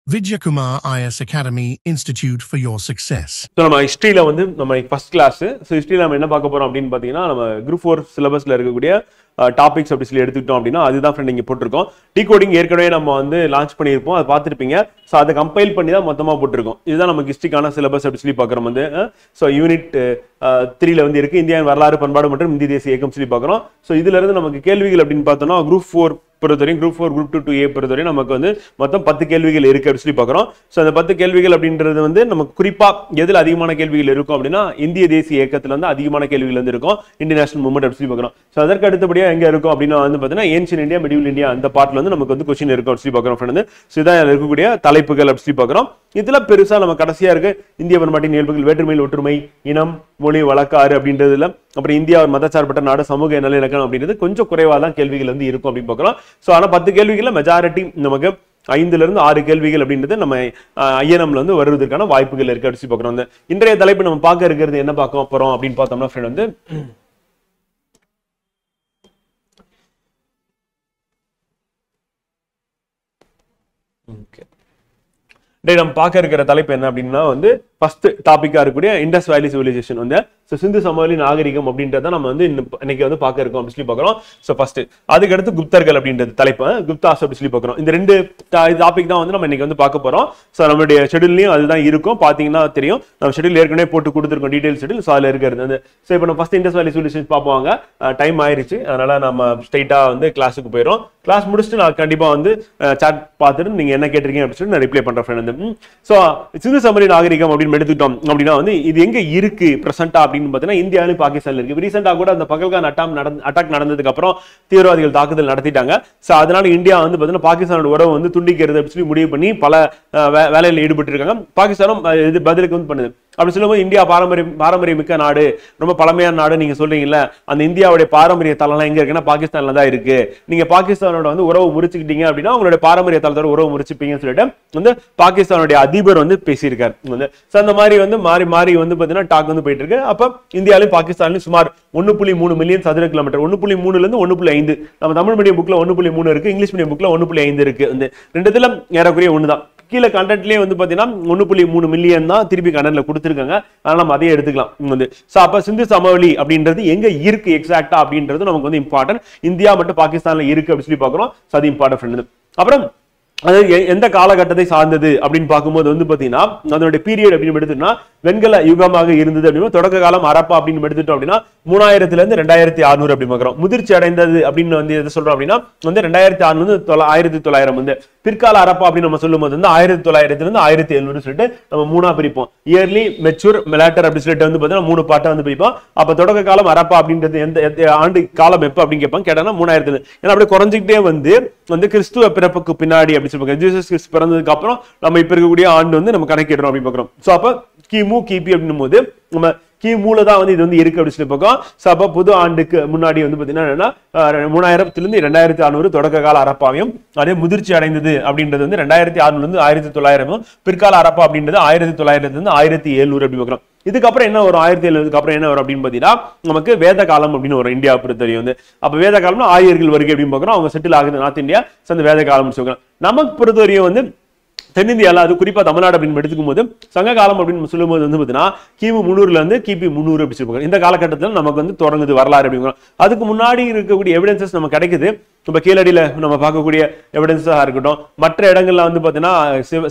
Vidyakumar IS Academy Institute for your success. So நம்ம ஹிஸ்ட்ரியில் வந்து நம்ம ஃபர்ஸ்ட் கிளாஸ். ஸோ ஹிஸ்ட்ரியில் நம்ம என்ன பார்க்க போகிறோம் அப்படின்னு பார்த்தீங்கன்னா, நம்ம குரூப் 4 சிலபஸில் இருக்கக்கூடிய டாபிக்ஸ் அப்படி சொல்லி எடுத்துக்கிட்டோம் அப்படின்னா அதுதான் ஃப்ரெண்ட் இங்கே போட்டிருக்கோம். டிகோடிங் ஏற்கனவே நம்ம வந்து லான்ச் பண்ணியிருப்போம், அதை பார்த்துருப்பீங்க. ஸோ அதை கம்பைல் பண்ணி தான் மொத்தமாக போட்டிருக்கோம். இதுதான் நமக்கு ஹிஸ்ட்ரிக்கான சிலபஸ் அப்படி சொல்லி பார்க்குறோம் வந்து. ஸோ யூனிட் 3ல வந்து இருக்குது, இந்தியாவின் வரலாறு பண்பாடு மற்றும் இந்திய தேசிய இயக்கம் சொல்லி பார்க்குறோம். ஸோ இதுலேருந்து நமக்கு கேள்விகள் அப்படின்னு பார்த்தோம்னா குரூப் 4 பொறுத்தவரையும் குரூப் 4 குரூப் 2 2A பொறுத்தவரையும் நமக்கு வந்து மொத்தம் 10 கேள்விகள் இருக்கு அப்படின்னு சொல்லி பார்க்குறோம். ஸோ அந்த 10 கேள்விகள் அப்படின்றது வந்து நமக்கு குறிப்பாக எதில் அதிகமான கேள்விகள் இருக்கும் அப்படின்னா இந்திய தேசிய இயக்கத்தில் வந்து அதிகமான கேள்விகள் வந்து இருக்கும், இந்தியன் நேஷனல் மூவ்மெண்ட் அப்படி சொல்லி பார்க்குறோம். ஸோ அதற்கு அடுத்தபடியாக எங்கே இருக்கும் அப்படின்னா வந்து பார்த்தீங்கன்னா ஏன்ஷியன் இந்தியா மெடிவல் இந்தியா அந்த பார்ட்டில் வந்து நமக்கு வந்து கொஸ்டின் இருக்கும் அப்படி சொல்லி பார்க்குறோம் ஃப்ரெண்ட். ஸோ இதான் இருக்கக்கூடிய தலைப்புகள் அப்படி சொல்லி பார்க்குறோம். இதில் பெருசாக நம்ம கடைசியாக இருக்கு இந்திய பண்பாட்டின் இயல்புகள், வேற்றுமையில் ஒற்றுமை, இனம், மொழி, வழக்காறு அப்படின்றதுல, அப்புறம் இந்தியா ஒரு மதச்சார்பற்ற நாடு, சமூக நல்லிணக்கம் அப்படின்றது கொஞ்சம் குறைவாக தான் கேள்விகள் வந்து இருக்கும் அப்படின்னு பார்க்குறோம். ஸோ ஆனால் 10 கேள்விகளில் மெஜாரிட்டி நமக்கு 5லிருந்து 6 கேள்விகள் அப்படின்றது நம்ம ஐஎன்எம்ல வந்து வருவதற்கான வாய்ப்புகள் இருக்கு அப்படின்னு பார்க்குறோம். இன்றைய தலைப்பு நம்ம பார்க்க இருக்கிறது என்ன பார்க்க போறோம் அப்படின்னு பார்த்தோம்னா ஃப்ரெண்ட் வந்து நம்ம பார்க்க இருக்கிற தலைப்பு என்ன அப்படின்னா வந்து ஃபர்ஸ்ட் டாபிக்கா இருக்கக்கூடிய இண்டஸ் வேலி சிவிலைசேஷன் வந்து சிந்து சமவெளி நாகரிகம் அப்படின்றத நம்ம வந்து இன்னைக்கு வந்து பார்க்க இருக்கோம் அப்படி சொல்லி பார்க்குறோம். ஸோ ஃபர்ஸ்ட் அதுக்கு அடுத்து குப்தர்கள் அப்படின்றது தலைப்பு, குப்தாஸ் அப்படி சொல்லி பார்க்குறோம். இந்த 2 டாபிக் தான் வந்து நம்ம இன்னைக்கு வந்து பார்க்க போறோம். ஸோ நம்மளுடைய ஷெடியூல்லையும் அதுதான் இருக்கும், பார்த்தீங்கன்னா தெரியும். நம்ம ஷெடியூல் ஏற்கனவே போட்டு கொடுத்துருக்கோம், டீடைல் ஷெடியூல். ஸோ அதில் இருக்கிறது வந்து ஸோ இப்போ நம்ம ஃபர்ஸ்ட் இண்டஸ் வேலி சிவிலைசேஷன் பார்ப்போங்க. டைம் ஆயிருச்சு, அதனால நம்ம ஸ்ட்ரைட்டா வந்து கிளாஸுக்கு போயிடும். கிளாஸ் முடிச்சுட்டு நான் கண்டிப்பா வந்து சாட் பார்த்துட்டு நீங்க என்ன கேட்டிருக்கீங்க அப்படின்னு சொல்லி நான் ரிப்ளை பண்றேன் ஃப்ரெண்ட். ஸோ சிந்து சமவெளி நாகரிகம் அப்படின்னு எடுத்துக்கிட்டோம் அப்படின்னா வந்து இது எங்க இருக்கு பிரசன்டா அப்படின்னு பார்த்தீங்கன்னா இந்தியாவிலும் பாகிஸ்தான்ல இருக்கு. ரீசெண்டா கூட அந்த பகல்கான் அட்டாக் நடந்ததுக்கு அப்புறம் தீவிரவாதிகள் தாக்குதல் நடத்திட்டாங்க. ஸோ அதனால இந்தியா வந்து பார்த்தீங்கன்னா பாகிஸ்தானோட உறவு வந்து துண்டிக்கிறது அப்படின்னு சொல்லி முடிவு பண்ணி பல வேலையில் ஈடுபட்டு இருக்காங்க. பாகிஸ்தானும் இது பதிலுக்கு வந்து பண்ணுது. அப்படி சொல்லும்போது இந்தியா பாரம்பரிய மிக்க நாடு, ரொம்ப பழமையான நாடு நீங்க சொல்றீங்கல்ல, அந்த இந்தியாவுடைய பாரம்பரிய தளம் எங்க இருக்குன்னா பாகிஸ்தான்ல தான் இருக்கு. நீங்க பாகிஸ்தானோட வந்து உறவு முறிச்சுக்கிட்டீங்க அப்படின்னா உங்களுடைய பாரம்பரிய தளத்தோட உறவு முறிச்சுப்பீங்கன்னு சொல்லிட்டு வந்து பாகிஸ்தானுடைய அதிபர் வந்து பேசியிருக்காரு. அந்த மாதிரி வந்து மாறி மாறி வந்து பாத்தீங்கன்னா டாக் வந்து போயிட்டு இருக்கு. அப்ப இந்தியாவிலும் பாகிஸ்தான்லயும் சுமார் 1.3 மில்லியன் சதுர கிலோமீட்டர், 1.3ல இருந்து 1.5. நம்ம தமிழ் மீடியம் புக்ல 1.3 இருக்கு, இங்கிலீஷ் மீடியம் புக்ல 1.5 இருக்கு. இந்த ரெண்டுத்துல ஏறக்குறைய ஒண்ணுதான். கீழே கண்டென்ட்லயே வந்து பாத்தீங்கன்னா 1.3 மில்லியன் தான் திருப்பி கண்டென்ட்ல கொடுத்துருக்காங்க. அதனால நம்ம அதையே எடுத்துக்கலாம் வந்து. சோ அப்ப சிந்து சமவெளி அப்படின்றது எங்க இருக்கு எக்ஸாக்டா அப்படின்றது நமக்கு வந்து இம்பார்ட்டன்ட். இந்தியா மட்டும் பாகிஸ்தான்ல இருக்கு அப்படின்னு சொல்லி பாக்குறோம். அது இம்பார்ட்டன்ட் ஃப்ரெண்ட். அப்புறம் அது எந்த காலகட்டத்தை சார்ந்தது அப்படின்னு பார்க்கும்போது வந்து பாத்தீங்கன்னா அதனுடைய பீரியட் அப்படின்னு எடுத்துட்டோம்னா வெண்கல யுகமாக இருந்தது அப்படின்னா தொடக்க காலம் அரப்பா அப்படின்னு எடுத்துட்டோம் அப்படின்னா 3000 இருந்து 2600 அப்படி பார்க்கிறோம். முதிர்ச்சி அடைந்தது அப்படின்னு வந்து எதை சொல்றோம் அப்படின்னா வந்து 2600 1900 வந்து பிற்கால அரப்பா அப்படின்னு நம்ம சொல்லும் போது வந்து 1900 இருந்து 1700 சொல்லிட்டு நம்ம 3ஆ பிரிப்போம். இயர்லி, மெச்சூர், மெலாட்டர் அப்படி சொல்லிட்டு வந்து பாத்தீங்கன்னா 3 பார்ட்டா வந்து பிரிப்போம். அப்ப தொடக்க காலம் அரப்பா அப்படின்றது எந்த ஆண்டு காலம் எப்ப அப்படின்னு கேட்பாங்க. கேட்டானா 3000. ஏன்னா அப்படியே குறைஞ்சிக்கிட்டே வந்து கிறிஸ்துவ பிறப்புக்கு பின்னாடி அப்படி சொல்லுவாங்க. ஜீசஸ் கிறிஸ்து பிறந்ததுக்கு அப்புறம் நம்ம இப்ப இருக்கக்கூடிய ஆண்டு வந்து நம்ம கணக்கிடுறோம் அப்படி பாக்குறோம். சோ அப்ப கிமு கிபி அப்படின்னும் போது நம்ம கிமுல தான் வந்து இது வந்து இருக்கு அப்படின்னு சொல்லி பார்க்கோம். சோ அப்ப புது ஆண்டுக்கு முன்னாடி வந்து பாத்தீங்கன்னா 3000 இருந்து 2600 தொடக்க கால அரப்பாவையும், அதே முதிர்ச்சி அடைந்தது அப்படின்றது வந்து 2600 இருந்து 1900, பிற்கால அரப்பா அப்படின்றது 1900 இருந்து 1700 அப்படி பார்க்கிறோம். இதுக்கப்புறம் என்ன வரும், 1700 அப்புறம் என்ன வரும் அப்படின்னு பாத்தீங்கன்னா நமக்கு வேத காலம் அப்படின்னு வரும். இந்தியா பொறுத்தவரையும் வந்து அப்ப வேத காலம்னா ஆரியர்கள் வருகை அப்படின்னு பார்க்கிறோம். அவங்க செட்டில் ஆகுது நார்த் இந்தியா. அந்த வேத காலம் சொல்றோம். நமக்கு பொறுத்தவரையும் வந்து தென்னிந்தியாவில் அது குறிப்பா தமிழ்நாடு அப்படின்னு எடுத்துக்கும் போது சங்க காலம் அப்படின்னு சொல்லும் போது வந்து பாத்தீங்கன்னா கிமு 300 இருந்து கிபி 300 அப்படி சொல்லுவாங்க. இந்த காலகட்டத்தில் நமக்கு வந்து தொடங்குது வரலாறு அப்படிங்கிறோம். அதுக்கு முன்னாடி இருக்கக்கூடிய எவிடன்சஸ் நமக்கு கிடைக்குது. இப்ப கீழடியில நம்ம பார்க்கக்கூடிய எவிடன்ஸா இருக்கட்டும், மற்ற இடங்கள்ல வந்து பாத்தீங்கன்னா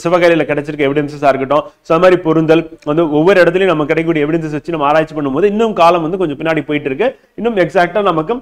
சிவகலையில கிடைச்சிருக்க எவிடன்சஸா இருக்கட்டும், சோ மாதிரி பொருந்தல் வந்து ஒவ்வொரு இடத்துலயும் நம்ம கிடைக்கக்கூடிய எவிடன்சஸ் வச்சு நம்ம ஆராய்ச்சி பண்ணும்போது இன்னும் காலம் வந்து கொஞ்சம் பின்னாடி போயிட்டு இருக்கு. இன்னும் எக்ஸாக்டா நமக்கு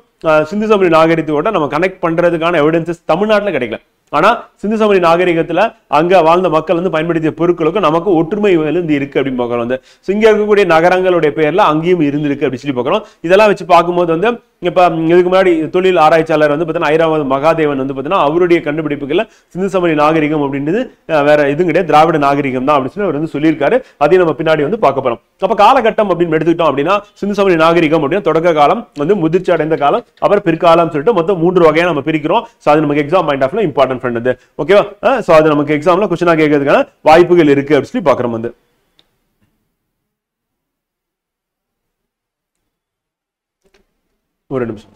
சிந்து சமவெளி நாகரிகத்தோட நம்ம கனெக்ட் பண்றதுக்கான எவிடன்சஸ் தமிழ்நாட்டுல கிடைக்கல. ஆனா சிந்து சமவெளி நாகரிகத்துல அங்க வாழ்ந்த மக்கள் வந்து பயன்படுத்திய பொருட்களுக்கும் நமக்கு ஒற்றுமை இருந்து இருக்கு அப்படின்னு பார்க்கிறோம். வந்து இங்க இருக்கக்கூடிய நகரங்களுடைய பெயர்ல அங்கேயும் இருந்திருக்கு அப்படின்னு சொல்லி பார்க்கிறோம். இதெல்லாம் வச்சு பார்க்கும்போது வந்து இப்ப இதுக்கு முன்னாடி தொழில் ஆராய்ச்சியாளர் வந்து பாத்தீங்கன்னா ஐராவத மகாதேவன் வந்து பாத்தீங்கன்னா அவருடைய கண்டுபிடிப்புகள்ல சிந்து சமவெளி நாகரிகம் அப்படின்றது வேற எதுவும் கிடையாது, திராவிட நாகரிகம் தான் அப்படின்னு சொல்லி அவர் வந்து சொல்லியிருக்காரு. அதையும் நம்ம பின்னாடி வந்து பார்க்க போறோம். அப்ப காலகட்டம் அப்படின்னு எடுத்துக்கிட்டோம் அப்படின்னா சிந்து சமவெளி நாகரிகம் அப்படின்னா தொடக்க காலம் வந்து முதிர்ச்சி அடைந்த காலம், அப்புறம் பிற்காலம் சொல்லிட்டு மொத்தம் 3 வகையா நம்ம பிரிக்கிறோம். சோ அது நமக்கு exam point of important friend. ஓகேவா? சோ அது நமக்கு எக்ஸாம்ல क्वेश्चन கேட்கிறதுக்கான வாய்ப்புகள் இருக்கு அப்படி சொல்லி பார்க்கிறோம். வந்து ஒரு நிமிஷம்.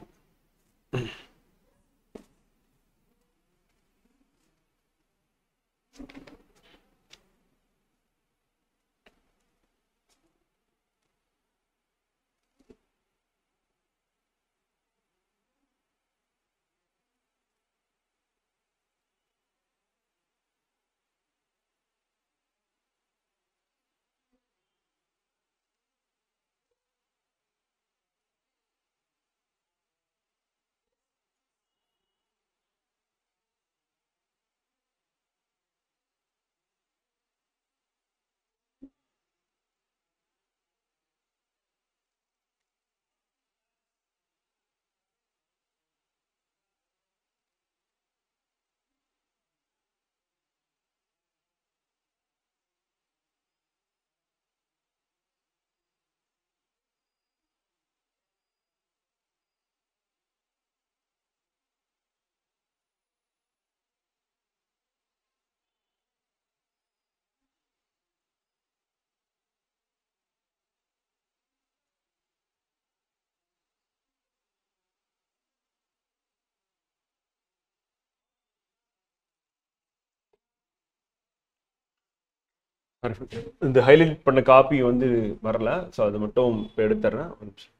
இந்த ஹைலைட் பண்ண காப்பி வந்து வரல, ஸோ அது மட்டும் இப்போ எடுத்துறேன். ஒரு நிமிஷம்.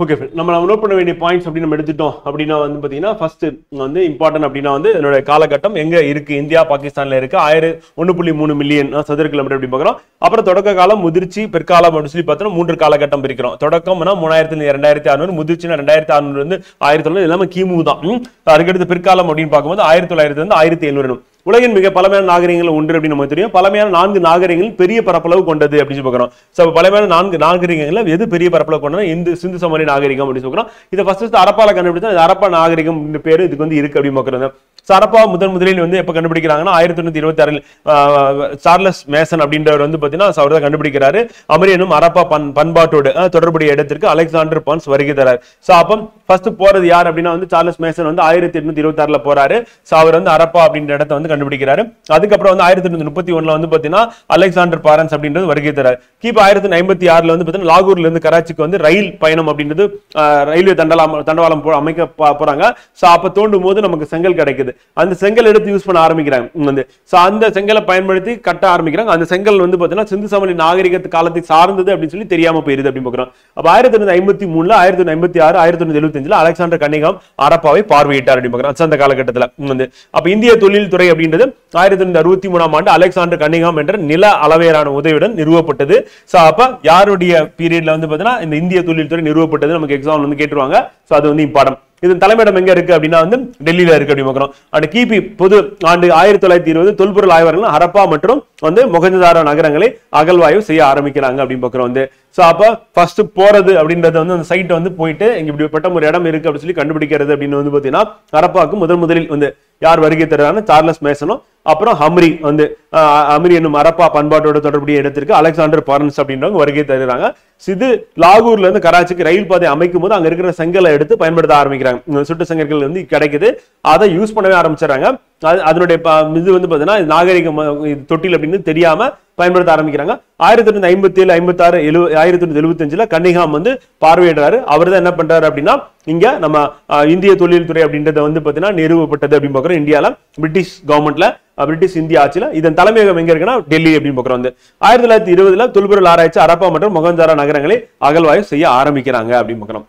ஓகே, நம்ம நோட் பண்ண வேண்டிய பாயிண்ட்ஸ் அப்படின்னு நம்ம எடுத்துட்டோம் அப்படின்னா வந்து பாத்தீங்கன்னா ஃபர்ஸ்ட் வந்து இம்பார்ட்டன்ட் அப்படின்னா வந்து என்னோட காலகட்டம் எங்க இருக்கு, இந்தியா பாகிஸ்தான்ல இருக்கு, 1.3 மில்லியன் சதுர கிலோமீட்டர் அப்படி பார்க்குறோம். அப்புறம் தொடக்க காலம், முதிர்ச்சி, பிற்காலம் அப்படின்னு சொல்லி பார்த்தோம்னா 3 காலகட்டம் பிரிக்கிறோம். தொடக்கம்னா 3000 2600, முதிர்ச்சினா 2600 இருந்து 1900, எல்லாமே கிமு தான். அதுக்கடுத்து பிற்காலம் அப்படின்னு பார்க்கும்போது 1900 இருந்து 1700. உலகின் மிக பழமையான நாகரிகங்கள் ஒன்று அப்படின்னு நமக்கு தெரியும். பழமையான 4 நாகரிகங்கள் பெரிய பரப்பளவு கொண்டது அப்படின்னு பார்க்கிறோம். சோ பழமையான 4 நாகரிகங்கள் எது பெரிய பரப்பளவு கொண்டது? சிந்து சமவெளி நாகரிகம் அப்படின்னு சொல்றோம். இதை ஃபர்ஸ்ட் அரப்பால கண்டுபிடிச்சா அரப்பா நாகரிகம் பேரு இதுக்கு வந்து இருக்கு அப்படின்னு பார்க்கிறோம். அரப்பா முதலில் வந்து எப்ப கண்டுபிடிக்கிறாங்கன்னா 1926 சார்லஸ் மேசன் அப்படின்றவர் வந்து பாத்தீங்கன்னா அவர் தான் கண்டுபிடிக்கிறாரு. அமெரிக்கனும் அரப்பா பண்பாட்டோடு தொடர்புடைய இடத்திற்கு அலெக்சாண்டர் பான்ஸ் வருகை தரார். சோ அப்ப ஃபர்ஸ்ட் போறது யார் அப்படின்னா வந்து சார்லஸ் மேசன் வந்து 1826 போறாரு. சோ அவர் வந்து அரப்பா அப்படின்ற இடத்தை வந்து கண்டுபிடிக்கிறாரு. அதுக்கப்புறம் வந்து 1831 வந்து பாத்தீங்கன்னா அலெக்சாண்டர் பாரன்ஸ் அப்படின்றது வருகை தரார். கிபி 1856 வந்து பாத்தீங்கன்னா லாகூர்ல இருந்து கராச்சிக்கு வந்து ரயில் பயணம் அப்படின்றது ரயில்வே தண்டவாளம் அமைக்க போறாங்க. சோ அப்ப தோண்டும் போது நமக்கு செங்கல் கிடைக்குது. அந்த செங்கல் எடுத்து யூஸ் பண்ண ஆரம்பிக்கிறாங்க. அந்த செங்கலை பயன்படுத்தி கட்ட ஆரம்பிக்கிறாங்க. அந்த செங்கல் வந்து பாத்தீங்கன்னா சிந்து சமவெளி நாகரிகத்து காலத்துக்கு சார்ந்தது அப்படின்னு சொல்லி தெரியாம போயிருது அப்படின்னு பார்க்கிறோம். அப்ப 1953, 1956, 1975 அலெக்சாண்டர் கன்னிங்ஹாம் அரப்பாவை பார்வையிட்டார் அப்படின்னு பார்க்கிறோம். அந்த காலகட்டத்தில் அப்ப இந்திய தொழில்துறை அப்படின்றது 1963 ஆண்டு அலெக்சாண்டர் கன்னிங்ஹாம் என்ற நில அளவையரான உதவியுடன் நிறுவப்பட்டது. அப்ப யாருடைய பீரியட்ல வந்து பாத்தீங்கன்னா இந்த இந்திய தொழில்துறை நிறுவப்பட்டது நமக்கு எக்ஸாம் வந்து கேட்டுருவாங்க. அது வந்து இம்பார்ட்டன்ட். இதன் தலைமையிடம் எங்க இருக்கு அப்படின்னா வந்து டெல்லியில இருக்கு அப்படின்னு பார்க்கிறோம். அந்த கிபி பொது ஆண்டு 1920 தொல்பொருள் ஆய்வாளர்கள் ஹரப்பா மற்றும் வந்து மொஹஞ்சதாரோ நகரங்களை அகழ்வாய்வு செய்ய ஆரம்பிக்கிறாங்க அப்படின்னு பார்க்கிறோம். வந்து சோ அப்ப ஃபர்ஸ்ட் போறது அப்படின்றது வந்து அந்த சைட் வந்து போயிட்டு இங்க இப்படிப்பட்ட ஒரு இடம் இருக்கு அப்படின்னு சொல்லி கண்டுபிடிக்கிறது அப்படின்னு வந்து பாத்தீங்கன்னா ஹரப்பாக்கு முதலில் வந்து யார் வருகை தருவாங்க? சார்லஸ் மேசனும் அப்புறம் ஹம்ரி வந்து ஹம்ரி என்னும் அரப்பா பண்பாட்டோட தொடர்புடைய இடத்திற்கு அலெக்சாண்டர் பாரன்ஸ் அப்படின்றவங்க வருகை தருகிறாங்க. இது லாகூர்ல இருந்து கராச்சிக்கு ரயில் பாதை அமைக்கும் போது அங்க இருக்கிற செங்கலை எடுத்து பயன்படுத்த ஆரம்பிக்கிறாங்க. சுட்டு செங்கற்கள் வந்து கிடைக்குது, அதை யூஸ் பண்ணவே ஆரம்பிச்சிடறாங்க. அதனுடைய இது வந்து பாத்தீங்கன்னா நாகரிகம் தொட்டில் அப்படின்னு தெரியாம பயன்படுத்த ஆரம்பிக்கிறாங்க. 1957, 56, 1975 கன்னிங்ஹாம் வந்து பார்வையிடுறாரு. அவர் தான் என்ன பண்றாரு அப்படின்னா இங்க நம்ம இந்திய தொழில்துறை அப்படின்றத வந்து பாத்தீங்கன்னா நிறுவப்பட்டது அப்படின்னு பாக்குறோம். இந்தியால பிரிட்டிஷ் கவர்மெண்ட்ல பிரிட்டிஷ் இந்திய ஆட்சியில இதன் தலைமையகம் எங்க இருக்குன்னா டெல்லி அப்படின்னு பாக்குறோம். 1920 தொல்பொருள் ஆராய்ச்சி அரப்பா மற்றும் மொஹஞ்சதாரோ நகரங்களை அகழ்வாய்வு செய்ய ஆரம்பிக்கிறாங்க அப்படின்னு பாக்குறோம்.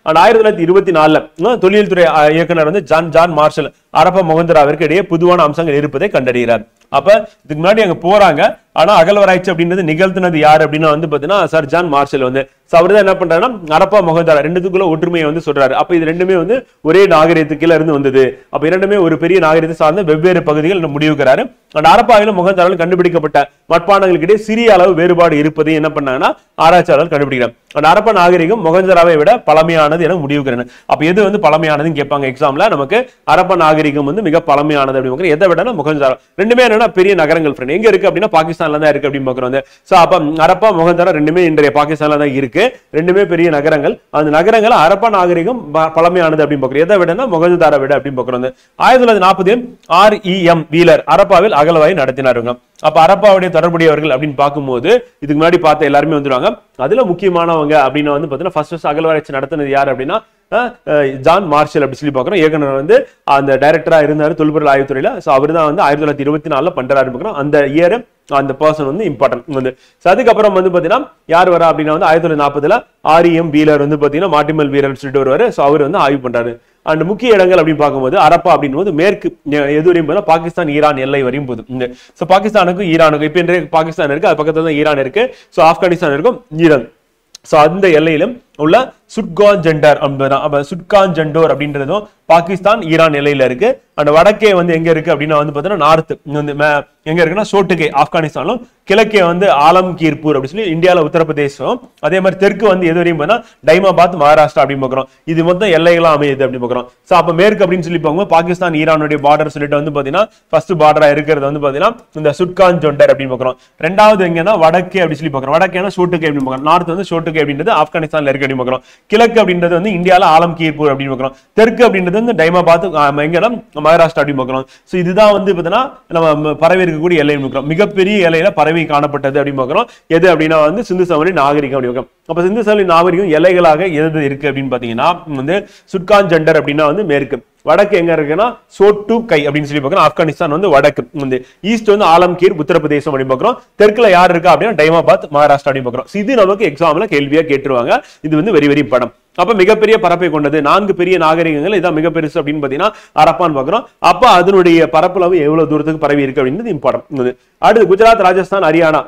1924 தொழில்துறை இயக்குனர் வந்து ஜான் மார்ஷல் அரப்பா மொஹஞ்சதாரோவிற்கு இடையே பொதுவான அம்சங்கள் இருப்பதை கண்டறிகிறார். அப்ப இதுக்கு முன்னாடி அங்க போறாங்க. ஆனா அகழ்வாராய்ச்சி அப்படின்றது நிகழ்த்தினது யார் அப்படின்னா வந்து பாத்தீங்கன்னா சர் ஜான் மார்ஷல் வந்து அவர் தான் என்ன பண்றாருன்னா அரப்பா மொஹஞ்சதாரோ ரெண்டுத்துக்குள்ள ஒற்றுமையை வந்து சொல்றாரு. அப்ப இது ரெண்டுமே வந்து ஒரே நாகரிகத்துக்கு கீழ இருந்து வந்தது. அப்ப இரண்டுமே ஒரு பெரிய நாகரிகத்தை சார்ந்த வெவ்வேறு பகுதிகள் முடிவுகிறாரு. அந்த அரப்பாவிலும் மொஹஞ்சதாரோவிலும் கண்டுபிடிக்கப்பட்ட மட்பாண்டங்களுக்கிடையே சிறிய அளவு வேறுபாடு இருப்பதை என்ன பண்ணாங்கன்னா ஆராய்ச்சியாளர்கள் கண்டுபிடிக்கிறார். அந்த அரப்பா நாகரிகம் மொஹஞ்சதாரோவை விட பழமையானது என முடிவுகிறேன். அப்ப எது வந்து பழமையானதுன்னு கேட்பாங்க எக்ஸாம்ல. நமக்கு அரப்பா நாகரிகம் வந்து மிக பழமையானது அப்படின்னு எதை விட மொஹஞ்சதாரோ. ரெண்டுமே என்னன்னா பெரிய நகரங்கள் ஃப்ரெண்ட். எங்க இருக்கு அப்படின்னா பாகிஸ்தான்ல தான் இருக்கு அப்படின்னு பாக்குறோம். சோ அப்ப அரப்பா மொஹஞ்சதாரோ ரெண்டுமே இன்றைய பாகிஸ்தான்ல தான் இருக்கு. ரெண்டுமே பெரிய நகரங்கள். அந்த நகரங்கள் அரப்பா நாகரிகம் பழமையானது அப்படின்னு பாக்குறோம். எதை விட மொஹஞ்சதாரோ விட அப்படின்னு பாக்குறோம். 1940 REM வீலர் அரப்பாவில் அகழ்வாய்வு நடத்தினாருங்க. அப்ப அரப்பாவுடைய தொடர்புடையவர்கள் அப்படின்னு பார்க்கும்போது இதுக்கு முன்னாடி பார்த்த எல்லாருமே வந்துருவாங்க. அதுல முக்கியமானவங்க அப்படின்னு வந்து பாத்தீங்கன்னா ஃபர்ஸ்ட் அகழ்வாராய்ச்சி நடத்தினது யார் அப்படின்னா ஜான் மார்ஷல் அப்படி சொல்லி பாக்குறோம். இயக்குனர் வந்து அந்த டைரக்டரா இருந்தாரு தொல்பொருள் ஆய்வுத்துறையில. சோ அவர் தான் வந்து 1924 பண்றாரு பாக்குறோம். அந்த இயர் அந்த பர்சன் வந்து இம்பார்ட்டன்ட் வந்து. அதுக்கப்புறம் வந்து பாத்தீங்கன்னா யார் வரா அப்படின்னா வந்து 1940 REM வீலர் வந்து பாத்தீங்கன்னா மார்டிமல் வீரர் சொல்லிட்டு வருவாரு. சோ அவர் வந்து ஆய்வு பண்றாரு. அண்ட் முக்கிய இடங்கள் அப்படின்னு பார்க்கும்போது அரப்பா அப்படின்னு போது மேற்கு எது வரையும் போது பாகிஸ்தான் ஈரான் எல்லை வரையும் போகுது. சோ பாகிஸ்தானுக்கும் ஈரானுக்கும் இப்ப இன்றைய பாகிஸ்தான் இருக்கு, அது பக்கத்துல தான் ஈரான் இருக்கு. சோ ஆப்கானிஸ்தான் இருக்கும், ஈரான். சோ அந்த எல்லையிலும் உள்ள சுட்கான் ஜெண்டர் அப்ப சுட்கான் ஜெண்டோர் அப்படின்றதும் பாகிஸ்தான் ஈரான் எல்லையில இருக்கு. அந்த வடக்கே வந்து எங்க இருக்கு அப்படின்னா வந்து பாத்தீங்கன்னா நார்த் வந்து எங்க இருக்குன்னா சோட்டுகே ஆப்கானிஸ்தானும், கிழக்கே வந்து ஆலம்கீர்பூர் அப்படின்னு சொல்லி இந்தியாவில உத்தரப்பிரதேசம், அதே மாதிரி தெற்கு வந்து எது வரையும் போனா டைமாபாத் மகாராஷ்டிரா அப்படின்னு பாக்குறோம். இது மொத்தம் எல்லைகளா அமையுது அப்படின்னு பாக்குறோம். சோ அப்ப மேற்கு அப்படின்னு சொல்லி பார்க்கும்போது பாகிஸ்தான் ஈரானுடைய பார்டர் சொல்லிட்டு வந்து பாத்தீங்கன்னா ஃபர்ஸ்ட் பார்டரா இருக்கிறது வந்து பாத்தீங்கன்னா இந்த சுட்கான் ஜெண்டர் அப்படின்னு பாக்குறோம். ரெண்டாவது எங்கன்னா வடக்கே அப்படி சொல்லி பாக்குறோம். வடக்கேனா சோட்டுகே அப்படின்னு பாக்குறோம். நார்த் வந்து சோட்டுகே அப்படின்றது ஆப்கானிஸ்தான்ல இருக்கு அப்படின்னு பாக்குறோம். கிழக்கு அப்படின்றது வந்து இந்தியால ஆலம்கீர்பூர் அப்படின்னு பாக்குறோம். தெற்கு அப்படின்றது வந்து டைமாபாத் எங்கன்னா மகாராஷ்டிரா அப்படின்னு பாக்குறோம். சோ இதுதான் வந்து பாத்தீங்கன்னா நம்ம பரவி இருக்கக்கூடிய எல்லை பாக்குறோம். மிகப்பெரிய எல்லையில பரவி காணப்பட்டது அப்படின்னு பாக்குறோம். எது அப்படின்னா வந்து சிந்து சமவெளி நாகரிகம் அப்படி பாக்குறோம். அப்ப சிந்து சமவெளி நாகரிகம் எல்லைகளாக எது இருக்கு அப்படின்னு பாத்தீங்கன்னா வந்து சுட்கான் ஜெண்டர் அப்படின்னா வந்து மேற்கு, வடக்கு எங்க இருக்குன்னா சோட்டு கை அப்படின்னு சொல்லி பாக்குறோம். ஆப்கானிஸ்தான் வந்து வடக்கு வந்து, ஈஸ்ட் வந்து ஆலம்கீர் உத்தரப்பிரதேசம் அப்படின்னு பாக்குறோம். தெற்குல யார் இருக்கா அப்படின்னா டைமாபாத் மகாராஷ்டிரா அப்படின்னு பாக்குறோம். இது நமக்கு எக்ஸாம்ல கேள்வியா கேட்டுருவாங்க. இது வந்து வெரி வெரி படம். அப்ப மிகப்பெரிய பரப்பை கொண்டது 4 பெரிய நாகரிகங்கள், இதான் மிக பெருசு அப்படின்னு பாத்தீங்கன்னா ஹரப்பான்னு பாக்குறோம். அப்ப அதனுடைய பரப்பளவு எவ்வளவு தூரத்துக்கு பரவி இருக்கு அப்படின்றது இம்பார்ட்டன்ட். அடுத்து குஜராத், ராஜஸ்தான், ஹரியானா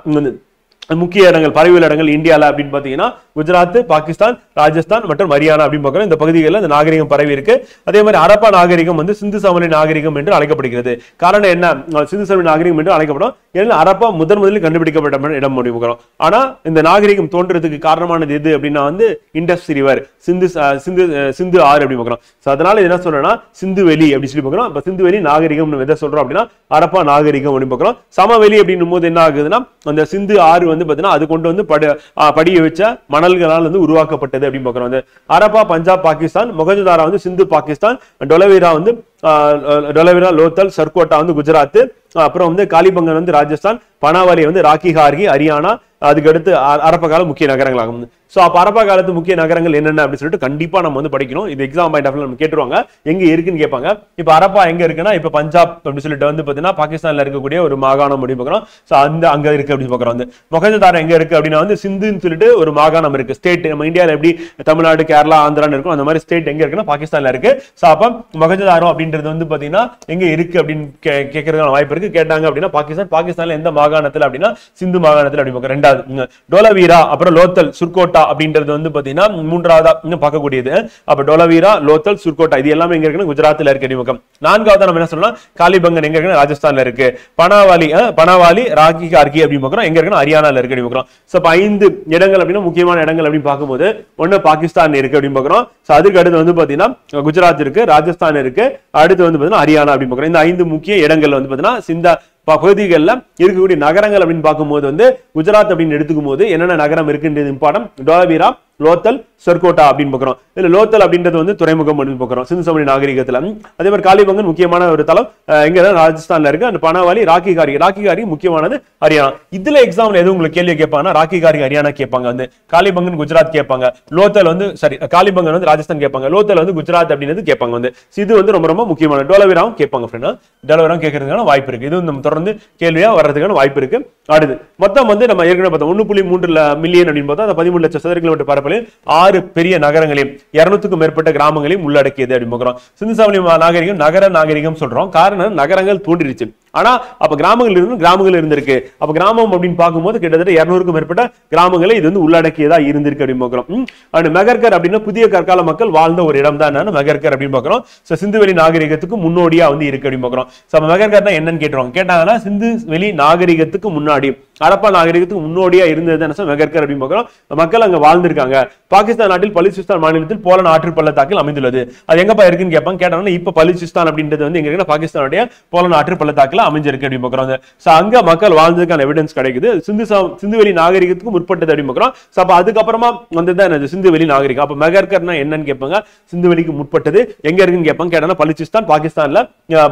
முக்கிய இடங்கள், பரவியல் இடங்கள் இந்தியால அப்படின்னு பாத்தீங்கன்னா குஜராத், பாகிஸ்தான், ராஜஸ்தான் மற்றும் ஹரியானா அப்படின்னு பாக்குறோம். இந்த பகுதிகளில் இந்த நாகரிகம் பரவி இருக்கு. அதே மாதிரி ஹரப்பா நாகரிகம் வந்து சிந்து சமவெளி நாகரிகம் என்று அழைக்கப்படுகிறது. காரணம் என்ன, சிந்து சமவெளி நாகரிகம் என்று அழைக்கப்படும். ஏன்னா ஹரப்பா முதலில் கண்டுபிடிக்கப்பட்ட இடம் முடிவுகிறோம். ஆனா இந்த நாகரிகம் தோன்றதுக்கு காரணமானது எது அப்படின்னா வந்து இண்டஸ் ரிவர், சிந்து ஆறு அப்படி பாக்குறோம். அதனால என்ன சொல்றோம்னா சிந்து வெளி அப்படி சொல்லி பாக்குறோம். அப்ப சிந்து வெளி நாகரிகம் எதை சொல்றோம் அப்படின்னா ஹரப்பா நாகரிகம் அப்படின்னு பாக்குறோம். சமவெளி அப்படின்னும் போது என்ன ஆகுதுன்னா அந்த சிந்து ஆறு வந்து பாத்தீங்கன்னா அது கொண்டு வந்து படிய வச்ச மணல்களால் வந்து உருவாக்கப்பட்டது அப்படின்னு பாக்குறோம். வந்து ஹரப்பா பஞ்சாப் பாகிஸ்தான், மொஹஞ்சதாரோ வந்து சிந்து பாகிஸ்தான், டொலவீரா வந்து லோத்தல், சர்கோட்டா வந்து குஜராத், அப்புறம் வந்து காலிபங்கன் வந்து ராஜஸ்தான், பனாவாலி வந்து ராக்கி ஹார்கி ஹரியானா, அதுக்கு அடுத்து அரப்ப கால முக்கிய நகரங்களாகும். சோ அப்ப அரப்பா காலத்து முக்கிய நகரங்கள் என்னென்ன அப்படின்னு சொல்லிட்டு கண்டிப்பா நம்ம வந்து படிக்கணும். இது எக்ஸாம் பாயிண்ட் ஆஃப் வியூ நம்ம கேட்டுருவாங்க எங்க இருக்குன்னு கேட்பாங்க. இப்ப அரப்பா எங்க இருக்குன்னா இப்ப பஞ்சாப் அப்படின்னு சொல்லிட்டு வந்து பாத்தீங்கன்னா பாகிஸ்தான்ல இருக்கக்கூடிய ஒரு மாகாணம் அப்படின்னு பாக்குறோம். சோ அங்க இருக்கு அப்படின்னு பாக்குறோம். வந்து மொஹஞ்சதாரோ எங்க இருக்கு அப்படின்னா வந்து சிந்துன்னு சொல்லிட்டு ஒரு மாகாணம் இருக்கு, ஸ்டேட். நம்ம இந்தியாவில் எப்படி தமிழ்நாடு, கேரளா, ஆந்திரான்னு இருக்கும், அந்த மாதிரி ஸ்டேட் எங்க இருக்குன்னா பாகிஸ்தான்ல இருக்கு. சோ அப்ப மொஹஞ்சதாரோ அப்படின்றது வந்து பாத்தீங்கன்னா எங்க இருக்கு அப்படின்னு கேட்கறதுக்கான வாய்ப்பு இருக்கு. கேட்டாங்க அப்படின்னா பாகிஸ்தான்ல எந்த மாகாணத்துல அப்படின்னா சிந்து மாகாணத்துல அப்படி பாக்குறோம். ரெண்டாவது டோலவீரா, அப்புறம் லோத்தல், சுர்கோட்டா அப்படின்றது வந்து பாத்தீங்கன்னா மூன்றாவதா பார்க்கக்கூடியது. அப்ப டோலவீரா, லோத்தல், சுர்கோட்டா இது எல்லாமே எங்க இருக்குன்னா குஜராத்ல இருக்கு அடிமுகம். நான்காவதா நம்ம என்ன சொல்லலாம், காலிபங்கன் எங்க இருக்குன்னா ராஜஸ்தான்ல இருக்கு. பனாவாலி ராக்கி ஹார்கி அப்படின்னு பாக்குறோம் எங்க இருக்குன்னா ஹரியானால இருக்கு அடிமுகம். சோ 5 இடங்கள் அப்படின்னா முக்கியமான இடங்கள் அப்படின்னு பார்க்கும்போது ஒண்ணு பாகிஸ்தான் இருக்கு அப்படின்னு பாக்குறோம். சோ அதுக்கு அடுத்து வந்து பாத்தீங்கன்னா குஜராத் இருக்கு, ராஜஸ்தான் இருக்கு, அடுத்து வந்து பாத்தீங்கன்னா ஹரியானா அப்படின்னு பாக்குறோம். இந்த 5 முக்கிய இடங்கள் வந்து பாத்தீங்கன்னா சிந்தா பகுதிகளில் இருக்கக்கூடிய நகரங்கள் அப்படின்னு பார்க்கும்போது வந்து குஜராத் அப்படின்னு எடுத்துக்கும் போது என்னென்ன நகரம் இருக்குன்றது இம்பார்ட்டன்ட். டோலவீரா, லோத்தல், சர்கோட்டா அப்படின்னு பாக்குறோம். இல்ல லோத்தல் அப்படின்றது வந்து துறைமுகம் அப்படின்னு பாக்குறோம் சிந்து சமவெளி நாகரிகத்துல. அதே மாதிரி காலிபங்கன் முக்கியமான ஒரு தளம் எங்க ராஜஸ்தான்ல இருக்கு. அந்த பனாவாலி, ராக்கி ஹார்கி முக்கியமானது ஹரியானா. இதுல எக்ஸாம்ல எதுவும் உங்களுக்கு கேள்வி கேட்பாங்கன்னா ராக்கி ஹார்கி ஹரியானா கேட்பாங்க, வந்து காலிபங்கன் குஜராத் கேட்பாங்க, லோத்தல் வந்து காலிபங்கன் வந்து ராஜஸ்தான் கேட்பாங்க, லோத்தல் வந்து குஜராத் அப்படின்றது கேட்பாங்க. வந்து இது வந்து ரொம்ப ரொம்ப முக்கியமான. டோலவீராவும் கேட்பாங்க ஃப்ரெண்ட், டோலவீராவும் கேட்கறதுக்கான வாய்ப்பு இருக்கு. இது நம்ம தொடர்ந்து கேள்வியா வர்றதுக்கான வாய்ப்பு இருக்கு. அடுத்து மொத்தம் வந்து நம்ம ஏற்கனவே பார்த்தோம் 1.3 மில்லியன் அப்படின்னு பார்த்தா அந்த 13 லட்சம் சதுர கிலோமீட்டர் பரப்பளவில் 6 பெரிய நகரங்களையும் 200க்கும் மேற்பட்ட கிராமங்களையும் உள்ளடக்கியது அப்படின்னு பார்க்கிறோம். சிந்து சமவெளி நாகரிகம் நகர நாகரிகம் சொல்றோம். காரணம் நகரங்கள் தோன்றிருச்சு, ஆனா அப்ப கிராமங்கள் இருந்திருக்கு. அப்ப கிராமம் அப்படின்னு பார்க்கும்போது கிட்டத்தட்ட 200க்கும் மேற்பட்ட கிராமங்களை இது வந்து உள்ளடக்கியதா இருந்திருக்கு அப்படின்னு பார்க்கிறோம். மெகர்கர் அப்படின்னா புதிய கற்கால மக்கள் வாழ்ந்த ஒரு இடம் தான் மெகர்கர் அப்படின்னு பார்க்கிறோம். சிந்துவெளி நாகரிகத்துக்கு முன்னோடியா வந்து இருக்கு அப்படின்னு பார்க்கிறோம். மெகர்கர்னா என்னன்னு கேட்டாங்கன்னா சிந்து வெளி நாகரிகத்துக்கு முன்னாடி ஹரப்பா நாகரிகத்துக்கு முன்னோடியா இருந்தது மெகர்கர் அப்படின்னு பார்க்கிறோம். மக்கள் அங்க வாழ்ந்திருக்காங்க. பாகிஸ்தான் நாட்டில் பலுச்சிஸ்தான் மாநிலத்தில் போலன் ஆற்று பள்ளத்தாக்கில் அமைந்துள்ளது. அது எங்கப்பா இருக்குன்னு கேட்டாங்கன்னா இப்ப பலுச்சிஸ்தான் அப்படின்றது வந்து எங்க இருக்குன்னா பாகிஸ்தானுடைய போலன் ஆற்று பள்ளத்தாக்கில் அமைஞ்சிருக்கு அப்படின்னு பார்க்கிறோம். அங்க மக்கள் வாழ்ந்ததுக்கான எவிடன்ஸ் கிடைக்குது. சிந்துவெளி நாகரிகத்துக்கு முற்பட்டது அப்படின்னு பார்க்கிறோம். அப்ப அதுக்கப்புறமா வந்ததுதான் சிந்துவெளி நாகரிகம். அப்ப மெகர்கர்னா என்னன்னு கேட்பாங்க, சிந்துவெளிக்கு முற்பட்டது எங்க இருக்குன்னு கேட்டாங்கன்னா பலுச்சிஸ்தான் பாகிஸ்தான்ல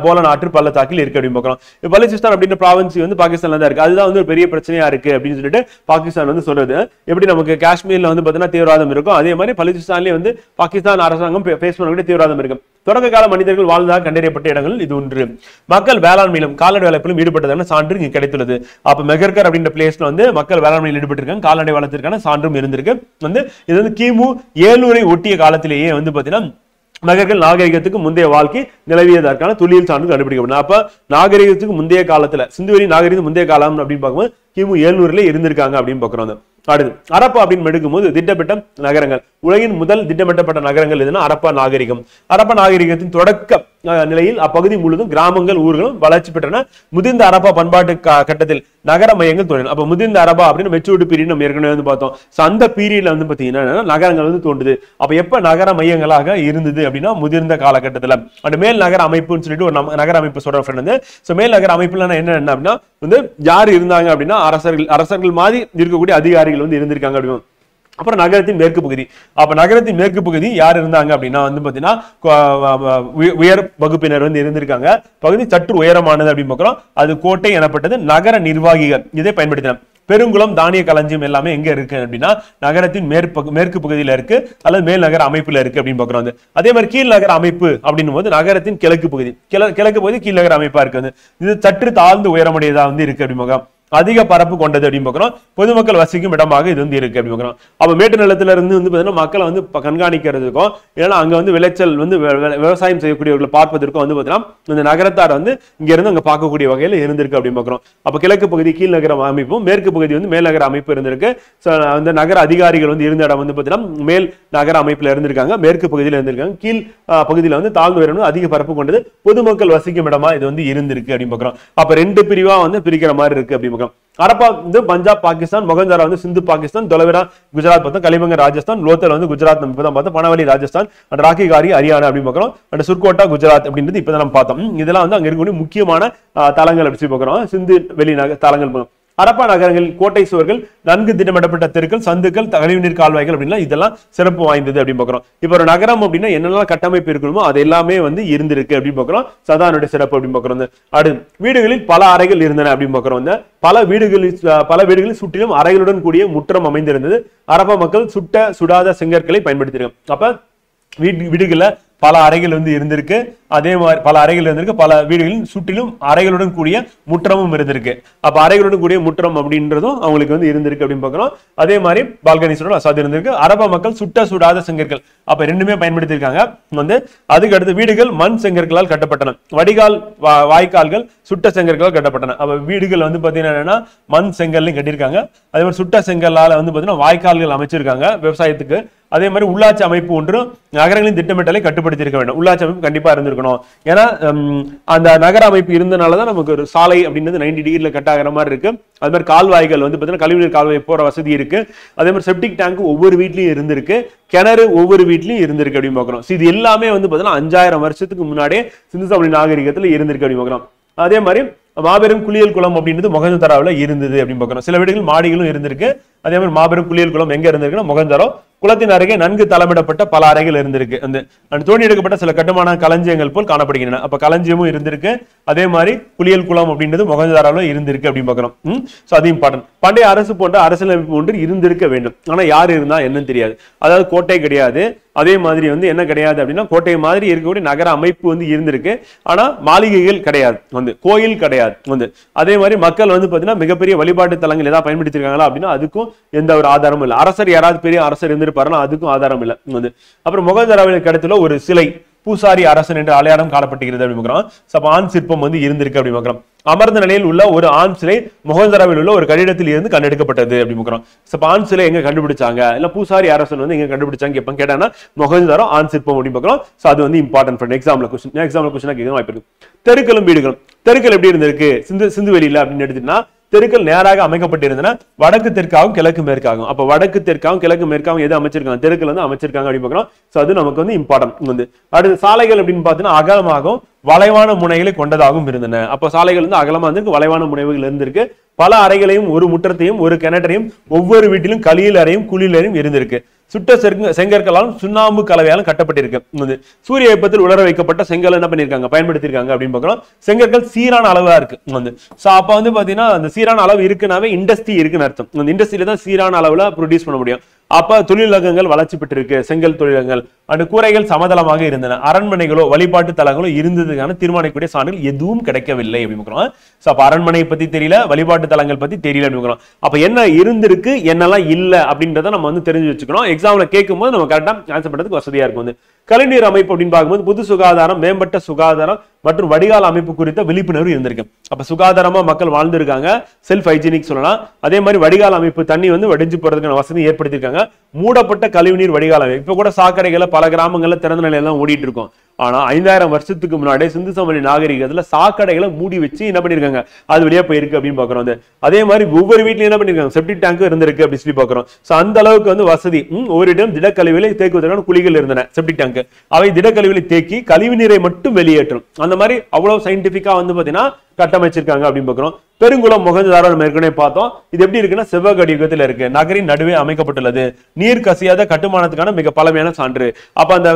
போலன் ஆற்று பள்ளத்தாக்கில் இருக்கு அப்படின்னு பார்க்கிறோம். பலுச்சிஸ்தான் அப்படின்ற ப்ராவின்சி வந்து பாகிஸ்தான்ல தான் இருக்கு. அதுதான் வந்து ஒரு பெரிய பிரச்சனையா இருக்கு அப்படின்னு சொல்லிட்டு பாகிஸ்தான் வந்து சொல்றது. எப்படி நமக்கு காஷ்மீர்ல வந்து பாத்தீங்கன்னா தீவிரவாதம் இருக்கும், அதே மாதிரி பலுச்சிஸ்தான்லயே வந்து பாகிஸ்தான் அரசாங்கம் பேஸ் பண்ணக்கூடிய தீவிரவாதம் இருக்கும். தொடக்க கால மனிதர்கள் வாழ்ந்ததாக கண்டறியப்பட்ட இடங்கள் இது ஒன்று. மக்கள் வேளாண்மையிலும் கால்நடை வளர்ப்பிலும் ஈடுபட்டதான சான்று இங்க கிடைத்துள்ளது. அப்ப மெகர்கர் அப்படின்ற பிளேஸ்ல வந்து மக்கள் வேளாண்மையில் ஈடுபட்டிருக்காங்க, கால்நடை வளர்த்திற்கான சான்றும் இருந்திருக்கு. வந்து இது வந்து கிமு 700 ஒட்டிய காலத்திலேயே வந்து பாத்தீங்கன்னா மெகர்கள் நாகரிகத்துக்கு முந்தைய வாழ்க்கை நிலவியதற்கான தொழில் சான்று கண்டுபிடிக்கப்படும். அப்ப நாகரிகத்துக்கு முந்தைய காலத்துல சிந்துவெளி நாகரிகத்துக்கு முந்தைய காலம் அப்படின்னு பார்க்கும்போது கிமு 700 இருந்திருக்காங்க அப்படின்னு பாக்குறோம். அடுத்து அரப்பா அப்படின்னு எடுக்கும்போது திட்டமிட்ட நகரங்கள். உலகின் முதல் திட்டமிட்டப்பட்ட நகரங்கள் எதுனா அரப்பா நாகரிகம். அரப்பா நாகரிகத்தின் தொடக்க நிலையில் அப்பகுதி முழுதும் கிராமங்கள் ஊர்களும் வளர்ச்சி பெற்றன. முதிர்ந்த அரப்பா பண்பாட்டு கட்டத்தில் நகர மையங்கள் தோன்றின. அப்ப முதிர்ந்த அரப்பா அப்படின்னு மெச்சூரிட்டி பீரியட் நம்ம ஏற்கனவே வந்து பார்த்தோம். அந்த பீரியட்ல வந்து பாத்தீங்கன்னா நகரங்கள் வந்து தோன்றுது. அப்ப எப்ப நகர மையங்களாக இருந்தது அப்படின்னா முதிர்ந்த காலகட்டத்துல. அந்த மேல் நகர அமைப்புன்னு சொல்லிட்டு ஒரு நகர அமைப்பு சொல்ற ஃப்ரெண்ட் வந்து மேல் நகர அமைப்புல என்ன அப்படின்னா வந்து யாரு இருந்தாங்க அப்படின்னா அரசர்கள் மாதிரி இருக்கக்கூடிய அதிகாரிகள் வந்து இருந்திருக்காங்க அப்படின்னு. அப்புறம் நகரத்தின் மேற்கு பகுதி. அப்ப நகரத்தின் மேற்கு பகுதி யார் இருந்தாங்க அப்படின்னா வந்து பாத்தீங்கன்னா உயர் வகுப்பினர் வந்து இருந்திருக்காங்க. பகுதி சற்று உயரமானது அப்படின்னு பார்க்கிறோம். அது கோட்டை எனப்பட்டது. நகர நிர்வாகிகள் இதை பயன்படுத்தினார். பெருங்குளம் தானிய களஞ்சியம் எல்லாமே எங்க இருக்கு அப்படின்னா நகரத்தின் மேற்கு பகுதியில இருக்கு அல்லது மேல் நகர அமைப்புல இருக்கு அப்படின்னு பாக்குறோம். அதே மாதிரி கீழ் நகர அமைப்பு அப்படின்னும் போது நகரத்தின் கிழக்கு பகுதி கீழ் நகர அமைப்பா இருக்கு. இது சற்று தாழ்ந்து உயரமுடையதா வந்து இருக்கு அப்படின்னு அதிக பரப்பு கொண்டது அப்படின்னு பாக்குறோம். பொதுமக்கள் வசிக்கும் இடமாக இது வந்து இருக்கு அப்படின்னு பாக்குறோம். அப்ப மேட்டு நிலத்துல இருந்து வந்து பாத்தீங்கன்னா மக்களை வந்து கண்காணிக்கிறதுக்கும் ஏன்னா அங்க வந்து விளைச்சல் வந்து விவசாயம் செய்யக்கூடியவர்களை பார்ப்பதற்கும் வந்து பாத்தீங்கன்னா இந்த நகரத்தார் வந்து இங்க இருந்து அங்க பார்க்கக்கூடிய வகையில இருந்திருக்கு அப்படின்னு பாக்குறோம். அப்ப கிழக்கு பகுதி கீழ் நகர அமைப்பும் மேற்கு பகுதி வந்து மேல் நகர அமைப்பு இருந்திருக்கு. அந்த நகர அதிகாரிகள் வந்து இருந்த இடம் வந்து பாத்தீங்கன்னா மேல் நகர அமைப்புல இருந்திருக்காங்க. மேற்கு பகுதியில இருந்திருக்காங்க. கீழ் பகுதியில வந்து தாழ்ந்து உயரம் அதிக பரப்பு கொண்டது. பொதுமக்கள் வசிக்கும் இடமா இது வந்து இருந்திருக்கு அப்படின்னு பாக்குறோம். அப்ப ரெண்டு பிரிவா வந்து பிரிக்கிற மாதிரி இருக்கு அப்படின்னு அரப்பா வந்து பஞ்சாப் பாகிஸ்தான், மொகஞ்சதாரோ வந்து சிந்து பாகிஸ்தான், தொலைவிரா குஜராத் பார்த்தோம், கலிபங்க ராஜஸ்தான், லோத்தல் வந்து குஜராத் நம்ம இப்பதான் பார்த்தோம், பனவலி ராஜஸ்தான், ராக்கிகாரி ஹரியானா அப்படின்னு பார்க்கிறோம், அண்ட் சுர்கோட்டா குஜராத் அப்படின்றது இப்பதான் நம்ம பார்த்தோம். இதெல்லாம் வந்து அங்க இருக்கக்கூடிய முக்கியமான தலங்கள் அப்படி பார்க்கிறோம். சிந்து வெளி தலங்கள். அரப்பா நகரங்கள் கோட்டை சுவர்கள், நன்கு திட்டமிடப்பட்ட தெருக்கள், சந்துக்கள், கழிவுநீர் கால்வாய்கள் அப்படின்னா இதெல்லாம் சிறப்பு வாய்ந்தது அப்படின்னு பாக்குறோம். இப்ப ஒரு நகரம் அப்படின்னா என்னெல்லாம் கட்டமைப்பு இருக்கணுமோ அது எல்லாமே வந்து இருந்திருக்கு அப்படின்னு பாக்குறோம். சதானுடைய சிறப்பு அப்படின்னு பாக்குறோம். அடுத்து வீடுகளில் பல அறைகள் இருந்தன அப்படின்னு பாக்குறோம். பல வீடுகளில் சுற்றிலும் அறைகளுடன் கூடிய முற்றம் அமைந்திருந்தது. அரப்பா மக்கள் சுடாத செங்கற்களை பயன்படுத்தியிருக்காங்க. அப்ப வீடுகள்ல பல அறைகள் வந்து இருந்திருக்கு. அதே மாதிரி பல அறைகள் இருந்திருக்கு. பல வீடுகளில் சுற்றிலும் அறைகளுடன் கூடிய முற்றமும் இருந்திருக்கு. அப்ப அறைகளுடன் கூடிய முற்றம் அப்படின்றதும் அவங்களுக்கு வந்து இருந்திருக்கு அப்படின்னு பாக்குறோம். அதே மாதிரி பால்கனிஸோட அசாது இருந்திருக்கு. அரபா மக்கள் சுடாத செங்கற்கள் அப்ப ரெண்டுமே பயன்படுத்தியிருக்காங்க வந்து. அதுக்கு அடுத்து வீடுகள் மண் செங்கற்களால் கட்டப்பட்டன. வடிகால் வாய்க்கால்கள் சுட்ட செங்கற்களால் கட்டப்பட்டன. அப்ப வீடுகள் வந்து பாத்தீங்கன்னா மண் செங்கல்லையும் கட்டியிருக்காங்க. அதே மாதிரி சுட்ட செங்கல்லால வந்து பாத்தீங்கன்னா வாய்க்கால்கள் அமைச்சிருக்காங்க விவசாயத்துக்கு. அதே மாதிரி உள்ளாட்சி அமைப்பு ஒன்று நகரங்களின் திட்டமிட்டலை கட்டுப்படுத்தி இருக்க வேண்டும். உள்ளாட்சி அமைப்பு கண்டிப்பா இருந்திருக்கணும். ஏன்னா அந்த நகர அமைப்பு இருந்தனாலதான் நமக்கு ஒரு சாலை அப்படின்றது 90 டிகிரில கட் ஆகிற மாதிரி இருக்கு. அது மாதிரி கால்வாய்கள் வந்து பாத்தீங்கன்னா கழிவுநீர் கால்வாய் போற வசதி இருக்கு. அதே மாதிரி செப்டிக் டேங்க் ஒவ்வொரு வீட்லயும் இருந்திருக்கு. கிணறு ஒவ்வொரு வீட்லயும் இருந்திருக்கு அப்படின்னு பாக்குறோம். இது எல்லாமே வந்து பாத்தீங்கன்னா 5000 வருஷத்துக்கு முன்னாடியே சிந்து சமவெளி நாகரிகத்துல இருந்திருக்கு அப்படின்னு பாக்குறோம். அதே மாதிரி மாபெரும் குளியல் குளம் அப்படின்றது மொகஞ்சதாரோல இருந்தது அப்படின்னு பாக்குறோம். சில வீடுகள் மாடிகளும் இருந்திருக்கு. அதே மாதிரி மாபெரும் குளியல் குளம் எங்க இருந்திருக்குன்னா மொகஞ்சதாரோ. குளத்தின் அருகே நன்கு தளமிடப்பட்ட பல அறைகள் இருந்திருக்கு. அந்த தோண்டி எடுக்கப்பட்ட சில கட்டுமான களஞ்சியங்கள் போல் காணப்படுகின்றன. அப்ப களஞ்சியமும் இருந்திருக்கு. அதே மாதிரி குளியல் குளம் அப்படின்றது மொகஞ்சதாரோல இருந்திருக்கு அப்படின்னு பாக்குறோம். அது இம்பார்ட்டன்ட். பண்டைய அரசு போன்ற அரசியலமைப்பு ஒன்று இருந்திருக்க வேண்டும். ஆனா யாரு இருந்தா என்னன்னு தெரியாது. அதாவது கோட்டை கிடையாது. அதே மாதிரி வந்து என்ன கிடையாது அப்படின்னா கோட்டை மாதிரி இருக்கக்கூடிய நகர அமைப்பு வந்து இருந்திருக்கு. ஆனா மாளிகைகள் கிடையாது வந்து, கோயில் கிடையாது வந்து. அதே மாதிரி மக்கள் வந்து பாத்தீங்கன்னா மிகப்பெரிய வழிபாட்டு தலங்கள் ஏதாவது பயன்படுத்திருக்காங்களா அப்படின்னா அதுக்கும் எந்த ஒரு ஆதாரமும் இல்லை. அரசர் யாராவது பெரிய அரசர் இருந்திருப்பாருன்னா அதுக்கும் ஆதாரம் இல்லை வந்து. அப்புறம் மொகஞ்சதாரோவில் கிடைத்துல ஒரு சிலை பூசாரி அரசன் என்று அடையாளம் காணப்பட்டுகிறது அப்படின்னு ஆண் சிற்பம் வந்து இருந்திருக்கு அப்படின்னு பாக்குறோம். அமர்ந்த நிலையில் உள்ள ஒரு ஆண் சிலை மொகஞ்சதாரோவில் உள்ள ஒரு கட்டிடத்தில் இருந்து கண்டெடுக்கப்பட்டது அப்படின்னு பாக்குறோம். ஆண் சிலை எங்க கண்டுபிடிச்சாங்க இல்ல பூசாரி அரசன் வந்து எங்க கண்டுபிடிச்சாங்க எப்ப கேட்டாங்கன்னா மொகஞ்சதாரோ ஆண் சிற்பம் அப்படின்னு பாக்குறோம். அது வந்து இம்பார்ட்டன்ட் ஃபார் எக்ஸாம்பிள் கொஸ்டின் கேட்க வாய்ப்பு இருக்கு. தெருக்களும் வீடுகளும். தெருக்கள் எப்படி இருந்திருக்கு சிந்து வெளியில அப்படின்னு எடுத்துட்டா தெருக்கள் நேராக அமைக்கப்பட்டிருந்தன. வடக்கு தெற்காகவும் கிழக்கு மேற்காகும். அப்ப வடக்கு தெற்காகவும் கிழக்கு மேற்காகவும் எது அமைச்சிருக்காங்க தெருக்கள் வந்து அமைச்சிருக்காங்க அப்படின்னு பாக்குறோம். அது நமக்கு வந்து இம்பார்ட்டன்ட் வந்து. அடுத்து சாலைகள் அப்படின்னு பாத்தீங்கன்னா அகலமாகவும் வளைவான முனைகளை கொண்டதாகவும் இருந்தன. அப்ப சாலைகள் வந்து அகலமா இருந்து வளைவான முனைவுகள் இருந்திருக்கு. பல அறைகளையும் ஒரு முற்றத்தையும் ஒரு கிணற்றையும் ஒவ்வொரு வீட்டிலும் கலியல் அறையும் குளியல் அறையும் இருந்திருக்கு. சுட்ட செங்கற்களாலும் சுண்ணாம்பு கலவையாலும் கட்டப்பட்டிருக்கு. சூரிய வெப்பத்தில் உலர வைக்கப்பட்ட செங்கல் என்ன பண்ணிருக்காங்க பயன்படுத்திருக்காங்க அப்படின்னு பாக்குறோம். செங்கற்கள் சீரான அளவா இருக்கு வந்து. அப்ப வந்து பாத்தீங்கன்னா அந்த சீரான அளவு இருக்குனாவே இண்டஸ்ட்ரி இருக்குன்னு அர்த்தம். அந்த இண்டஸ்ட்ரியில தான் சீரான அளவுல ப்ரொடியூஸ் பண்ண முடியும். அப்ப தொழிலகங்கள் வளர்ச்சி பெற்றிருக்கு. செங்கல் தொழிலகங்கள் அந்த கூரைகள் சமதளமாக இருந்தன. அரண்மனைகளோ வழிபாட்டு தலங்களோ இருந்ததுக்கான தீர்மானிக்கக்கூடிய சான்றுகள் எதுவும் கிடைக்கவில்லை அப்படின்னு. அப்ப அரண்மனை பத்தி தெரியல, வழிபாட்டு தலங்கள் பத்தி தெரியல அப்படின்னு. அப்ப என்ன இருந்திருக்கு என்னெல்லாம் இல்ல அப்படின்றத நம்ம வந்து தெரிஞ்சு வச்சுக்கணும். எக்ஸாம்ல கேட்கும் போது நம்ம கரெக்டா ஆன்சர் பண்றதுக்கு வசதியா இருக்கும். வந்து கலைநீர் அமைப்பு அப்படின்னு பார்க்கும்போது பொது சுகாதாரம், மேம்பட்ட சுகாதாரம், மற்றும் வடிகால் அமைப்பு குறித்த விழிப்புணர்வு இருந்திருக்கு. அப்ப சுகாதாரமா மக்கள் வாழ்ந்திருக்காங்க, செல்ஃப் ஹைஜீனிக் சொல்லலாம். அதே மாதிரி வடிகால் அமைப்பு, தண்ணி வந்து வடிஞ்சு போறதுக்கான வசதி ஏற்படுத்தியிருக்காங்க. மூடப்பட்ட கழிவுநீர் வடிகால் அமைப்பு. இப்ப கூட சாக்கடைகளை பல கிராமங்கள்ல திறந்த நிலையில தான் ஓடிட்டு இருக்கும். ஆனா 5000 வருஷத்துக்கு முன்னாடி சிந்து சமவெளி நாகரிகத்துல சாக்கடைகளை மூடி வச்சு என்ன பண்ணிருக்காங்க, அது வழியா போயிருக்கு அப்படின்னு பாக்குறோம். அதே மாதிரி ஒவ்வொரு வீட்லயும் என்ன பண்ணிருக்காங்க, செப்டிக் டேங்க் இருந்திருக்கு அப்படின்னு சொல்லி பாக்குறோம். சோ அந்த அளவுக்கு வந்து வசதி. ஓரிடம் திடக்கழிவுகளை தேக்குவதற்கான குழிகள் இருந்தன, செப்டிக் டேங்க். அவை திடக்கழிவுகளை தேக்கி கழிவு நீரை மட்டும் வெளியேற்றும். அந்த மாதிரி அவ்வளவு சயின்டிபிக்கா வந்து பாத்தீங்கன்னா கட்டமைச்சிருக்காங்க அப்படின்னு பாக்குறோம். பெருங்குளம் மொஹஞ்சதாரோ நம்ம ஏற்கனவே பார்த்தோம். இது எப்படி இருக்குன்னா செவ்வக யுகத்துல இருக்கு, நகரின் நடுவே அமைக்கப்பட்டுள்ளது. நீர் கசியாத கட்டுமானத்துக்கான மிக பழமையான சான்று. அப்ப அந்த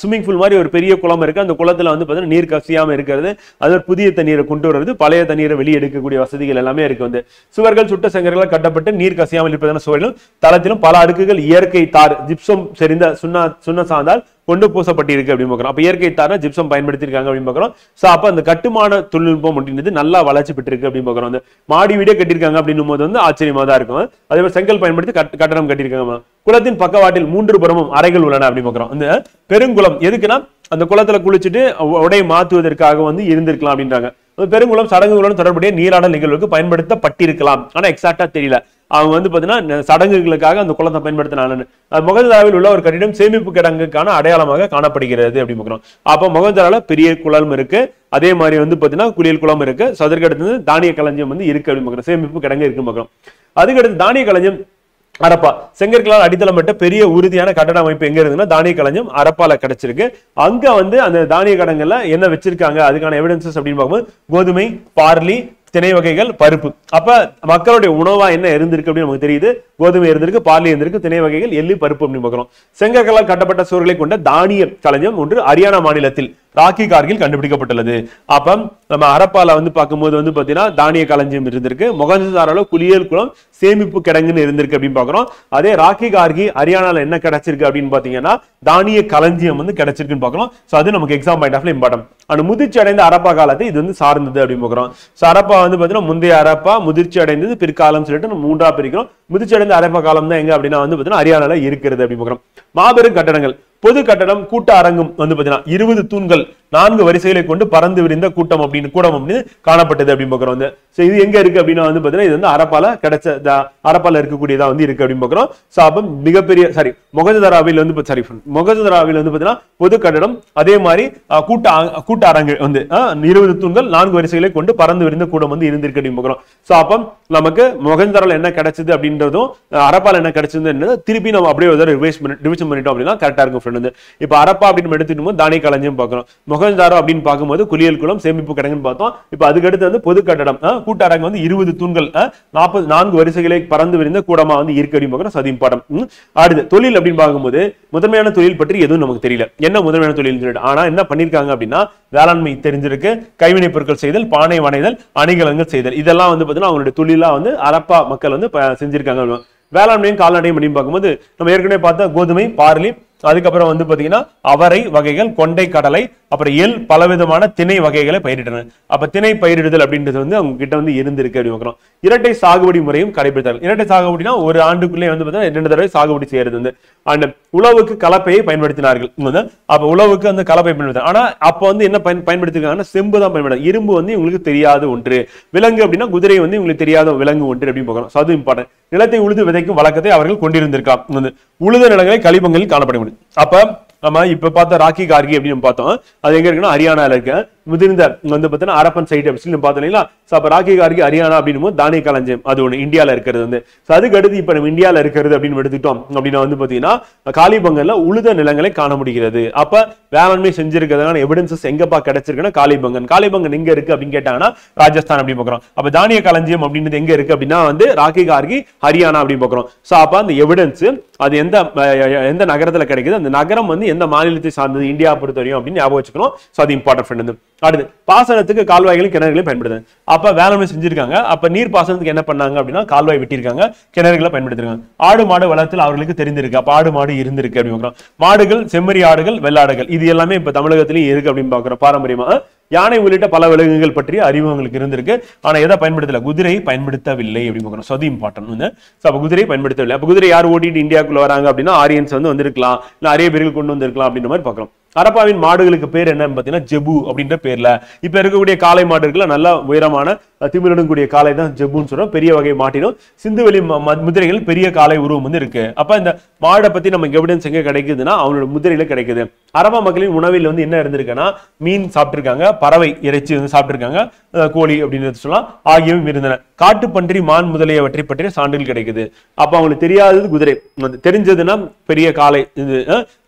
ஸ்விம்மிங் பூல் மாதிரி ஒரு பெரிய குளம் இருக்கு, அந்த குளத்துல வந்து பாத்தீங்கன்னா நீர் கசியாம இருக்கிறது, அது ஒரு புதிய தண்ணீரை கொண்டு வருவது, பழைய தண்ணீரை வெளியெடுக்கக்கூடிய வசதிகள் எல்லாமே இருக்கு. வந்து சுவர்கள் சுட்ட செங்கற்களால் கட்டப்பட்டு நீர் கசியாமல் இருப்பதான சுவரிலும் தளத்திலும் பல அடுக்குகள் இயற்கை தார் ஜிப்சம் செறிந்த சுண்ண சாந்தால் கொண்டு பூசப்பட்டிருக்கு அப்படின்னு பாக்குறோம். அப்ப இயற்கை தார ஜிப்சம் பயன்படுத்திருக்காங்க அப்படின்னு பாக்குறோம். சோ அப்ப அந்த கட்டுமான தொழில்நுட்பம் அப்படின்றது நல்லா வளர்ச்சி பெற்றிருக்கு அப்படின்னு பாக்குறோம். அந்த மாடி வீடே கட்டியிருக்காங்க அப்படின்னும் போது வந்து ஆச்சரியமா தான் இருக்கும். அதே மாதிரி செங்கல் பயன்படுத்தி கட்டடம் கட்டியிருக்காங்க. குளத்தின் பக்கவாட்டில் 3 புறமும் அறைகள் உள்ளன அப்படின்னு பாக்குறோம். அந்த பெருங்குளம் எதுக்குன்னா அந்த குளத்துல குளிச்சுட்டு உடை மாற்றுவதற்காக வந்து இருந்திருக்கலாம் அப்படின்றாங்க. பெருங்குளம் சடங்குகளுடன் தொடர்புடைய நீராடல் நிகழ்வுக்கு பயன்படுத்தப்பட்டிருக்கலாம், ஆனா எக்ஸாக்டா தெரியல. அவங்க வந்து பாத்தீங்கன்னா சடங்குகளுக்காக அந்த குளத்தை பயன்படுத்தினாங்க. மொஹஞ்சதாரோவில் உள்ள ஒரு கட்டிடம் சேமிப்பு கிடங்குக்கான அடையாளமாக காணப்படுகிறது அப்படின்னு பாக்குறோம். அப்ப மொஹஞ்சதாரோல பெரிய குளம் இருக்கு, அதே மாதிரி வந்து பாத்தீங்கன்னா குளியல் குளம் இருக்கு, அதற்கடுத்து தானிய களஞ்சியம் வந்து இருக்கு அப்படின்னு பாக்குறோம், சேமிப்பு கிடங்கு இருக்குன்னு பாக்குறோம். அதுக்கடுத்து தானிய களஞ்சியம் அரப்பா, செங்கற்களால் அடித்தளமிட்ட பெரிய உறுதியான கட்டட அமைப்பு எங்க இருக்குன்னா தானிய களஞ்சியம் அரப்பால கிடைச்சிருக்கு. அங்க வந்து அந்த தானிய கடங்கள்ல என்ன வச்சிருக்காங்க அதுக்கான எவிடன்சஸ் அப்படின்னு பார்க்கும்போது கோதுமை, பார்லி, திணை வகைகள், பருப்பு. அப்ப மக்களுடைய உணவா என்ன இருந்திருக்கு அப்படின்னு நமக்கு தெரியுது. கோதுமை இருந்திருக்கு, பார்லி இருந்திருக்கு, திணை வகைகள், எள்ளு, பருப்பு அப்படின்னு பார்க்கிறோம். செங்கற்களால் கட்டப்பட்ட சுவர்களை கொண்ட தானிய களஞ்சியம் ஒன்று ஹரியானா மாநிலத்தில் ராக்கி கார்கில் கண்டுபிடிக்கப்பட்டுள்ளது. அப்ப நம்ம அரப்பால வந்து பார்க்கும்போது வந்து பாத்தீங்கன்னா தானிய களஞ்சியம் இருந்திருக்கு, மொஹஞ்சதாரோல குளியல் குளம் சேமிப்பு கிடங்குன்னு இருந்திருக்கு அப்படின்னு பாக்குறோம். அதே ராக்கி கார்கி ஹரியானால என்ன கிடைச்சிருக்கு அப்படின்னு பாத்தீங்கன்னா தானிய களஞ்சியம் வந்து கிடைச்சிருக்குன்னு பாக்குறோம். சோ அது நமக்கு எக்ஸாம் பாயிண்ட் ஆஃப்ல இம்பார்ட்டன்ட். ஆனா முதிர்ச்சி அடைந்த அரப்பா காலத்தை இது வந்து சார்ந்தது அப்படின்னு பாக்குறோம். சோ அரப்பா வந்து பாத்தீங்கன்னா முந்தைய அரப்பா, முதிர்ச்சி அடைந்தது, பிற்காலம் சொல்லிட்டு நம்ம 3ஆ பிரிக்கிறோம். முதிர்ச்சி அடைந்த அரப்பா காலம் தான் எங்க அப்படின்னா வந்து பாத்தீங்கன்னா ஹரியானால இருக்கிறது அப்படின்னு பாக்குறோம். மாபெரும் கட்டடங்கள், பொது கட்டடம், கூட்ட அரங்கம் வந்து பாத்தீங்கன்னா 20 தூண்கள் 4 வரிசைகளை கொண்டு பறந்து விரிந்த கூட்டம் அப்படின்னு காணப்பட்டது அப்படின்னு பாக்குறோம். வந்து இது எங்க இருக்கு அப்படின்னா வந்து பாத்தீங்கன்னா இது வந்து அரப்பால கிடைச்ச அரப்பால இருக்கக்கூடியதா வந்து இருக்கு அப்படின்னு பாக்குறோம். சோ அப்ப மிகப்பெரிய மொஹஞ்சதாரோவில் வந்து மொஹஞ்சதாரோவில் வந்து பாத்தீங்கன்னா பொது கட்டடம், அதே மாதிரி கூட்ட அரங்கு வந்து 20 தூண்கள் 4 வரிசைகளை கொண்டு பறந்து விரிந்த கூட்டம் வந்து இருந்திருக்கு அப்படின்னு பாக்குறோம். சோ அப்ப நமக்கு மொஹஞ்சதாரோல என்ன கிடைச்சது அப்படின்றதும் அரப்பால என்ன கிடைச்சது திருப்பி நம்ம அப்படியே ரிவிஷன் பண்ணிட்டோம் அப்படின்னா கரெக்டா இருக்கும் ஃப்ரெண்ட். வந்து இப்ப அரப்பா அப்படின்னு எடுத்துட்டு தானிய களஞ்சியம் பாக்குறோம், மொஹஞ்சதாரோ அப்படின்னு பார்க்கும்போது குளியல் குளம் சேமிப்பு கிடங்குன்னு பார்த்தோம். இப்ப அதுக்கடுத்து வந்து பொது கட்டடம், கூட்ட அரங்கு வந்து 20 தூண்கள் 4 வரிசைகளை பறந்து விரிந்த கூடமா வந்து இருக்கு அப்படின்னு பாக்குறோம். அது இம்பார்ட்டன்ட். அடுத்து தொழில் அப்படின்னு பார்க்கும்போது முதன்மையான தொழில் பற்றி எதுவும் நமக்கு தெரியல, என்ன முதன்மையான தொழில் சொல்லிட்டு. ஆனா என்ன பண்ணிருக்காங்க அப்படின்னா வேளாண்மை தெரிஞ்சிருக்கு, கைவினை பொருட்கள் செய்தல், பானை வனைதல், அணிகலன்கள் செய்தல், இதெல்லாம் வந்து பாத்தீங்கன்னா அவங்களுடைய தொழிலா வந்து அரப்பா மக்கள் வந்து செஞ்சிருக்காங்க. வேளாண்மையும் கால்நடையும் அப்படின்னு பார்க்கும்போது நம்ம ஏற்கனவே பார்த்த கோதுமை, பார்லி, அதுக்கப்புறம் வந்து பாத்தீங்கன்னா அவரை வகைகள், கொண்டை கடலை, அப்புறம் எள், பலவிதமான திணை வகைகளை பயிரிட்டனர். அப்ப திணை பயிரிடுதல் அப்படின்றது வந்து அவங்க கிட்ட வந்து இருந்திருக்கு அப்படின்னு பார்க்கிறோம். இரட்டை சாகுபடி முறையும் கடைபிடித்தார்கள். இரட்டை சாகுபடினா ஒரு ஆண்டுக்குள்ளே வந்து பாத்தீங்கன்னா 2 தடவை சாகுபடி செய்யறது வந்து. அண்ட் உழவுக்கு கலப்பையை பயன்படுத்தினார்கள். அப்ப உழவுக்கு அந்த கலப்பை பயன்படுத்த, ஆனா அப்ப வந்து என்ன பயன்படுத்திருக்காங்கன்னா செம்பு தான் பயன்படுத்த. இரும்பு வந்து இவங்களுக்கு தெரியாத ஒன்று. விலங்கு அப்படின்னா குதிரை வந்து இவங்களுக்கு தெரியாத விலங்கு ஒன்று அப்படின்னு பார்க்கிறோம். அது இம்பார்ட்டன்ட். நிலத்தை உழுது விதைக்கும் வழக்கத்தை அவர்கள் கொண்டிருந்திருக்காங்க. உழுத நிலங்களை கழிப்பங்களில் காணப்படும். அப்ப நம்ம இப்ப பார்த்த ராக்கி கார்கி அப்படின்னு பார்த்தோம், அது எங்க இருக்குன்னா ஹரியானால இருக்கு. முதிர்ந்த வந்து பாத்தீங்கன்னா அரப்பன் சைட் அப்படின்னு பார்த்தோம் இல்லைங்களா. அப்ப ராக்கி கார்கி ஹரியானா அப்படின்னு தானிய களஞ்சியம் அது ஒண்ணு இந்தியால இருக்கிறது வந்து. அதுக்கு அடுத்து இப்ப நம்ம இந்தியால இருக்கிறது அப்படின்னு எடுத்துக்கிட்டோம் அப்படின்னா வந்து பாத்தீங்கன்னா காலிபங்கல்ல உழுத நிலங்களை காண முடிகிறது. அப்ப வேளாண்மை செஞ்சிருக்கிறதுக்கான எவிடன்சஸ் எங்கப்பா கிடைச்சிருக்குன்னா காலிபங்கன் எங்க இருக்கு அப்படின்னு கேட்டாங்கன்னா ராஜஸ்தான் அப்படின்னு பாக்குறோம். அப்ப தானிய களஞ்சியம் அப்படின்றது எங்க இருக்கு அப்படின்னா வந்து ராக்கி கார்கி ஹரியானா அப்படின்னு பாக்குறோம். சோ அப்ப அந்த எவிடன்ஸ் அது எந்த நகரத்துல கிடைக்குது, அந்த நகரம் வந்து எந்த மாநிலத்தை சார்ந்தது இந்தியா பொறுத்தவரையும் அப்படின்னு ஞாபகம் வச்சுக்கணும். சோ அது இம்பார்ட்டன்ட். அடுத்து பாசனத்துக்கு கால்வாய்களும் கிணறுகளையும் பயன்படுது. அப்ப வேளாண்மை செஞ்சிருக்காங்க. அப்ப நீர் பாசனத்துக்கு என்ன பண்ணாங்க அப்படின்னா கால்வாய் வெட்டியிருக்காங்க, கிணறுகளை பயன்படுத்திருக்காங்க. ஆடு மாடு வளர்த்தல் அவர்களுக்கு தெரிந்திருக்கு. அப்ப ஆடு மாடு இருந்திருக்கு அப்படின்னு மாடுகள், செம்மறி ஆடுகள், வெள்ளாடுகள், இது எல்லாமே இப்ப தமிழகத்திலயும் இருக்கு அப்படின்னு பாக்குறோம். பாரம்பரியமா யானை உள்ளிட்ட பல விலங்குகள் பற்றிய அறிவுகளுக்கு இருந்திருக்கு. ஆனா எதை பயன்படுத்தல, குதிரையை பயன்படுத்தவில்லை அப்படின்னு பாக்குறோம். அது இம்பார்ட்டன்ட். அப்ப குதிரையை பயன்படுத்தவில்லை. அப்ப குதிரை யார் ஓட்டிட்டு இந்தியாவுக்குள்ள வராங்க அப்படின்னா ஆரியன்ஸ் வந்து வந்திருக்கலாம், இல்ல அரேபியர்கள் கொண்டு வந்திருக்கலாம் அப்படின்ற மாதிரி பாக்குறோம். ஹரப்பாவின் மாடுகளுக்கு பேர் என்னன்னு பாத்தீங்கன்னா ஜெபு அப்படின்ற பேர்ல. இப்ப இருக்கக்கூடிய காளை மாடு இருக்குல்ல, நல்ல உயரமான திமிருடன் கூடிய காளை தான் ஜெபுன்னு சொல்றோம். பெரிய வகை மாட்டினும் சிந்துவெளி முதிரைகள் பெரிய காளை உருவம் வந்து இருக்கு. அப்ப இந்த மாடை பத்தி நமக்கு எவிடன்ஸ் எங்க கிடைக்குதுன்னா அவனோட முதிரையில கிடைக்குது. ஹரப்பா மக்களின் உணவில் வந்து என்ன இருந்திருக்குன்னா மீன் சாப்பிட்டிருக்காங்க, பறவை இறைச்சி வந்து சாப்பிட்டிருக்காங்க, கோழி அப்படின்னு சொல்லலாம், ஆகியவை இருந்தன. காட்டுப்பன்றி, மான் முதலியவற்றை பற்றிய சான்றுகள் கிடைக்குது. அப்ப அவங்களுக்கு தெரியாதது குதிரை, தெரிஞ்சதுன்னா பெரிய காளை இது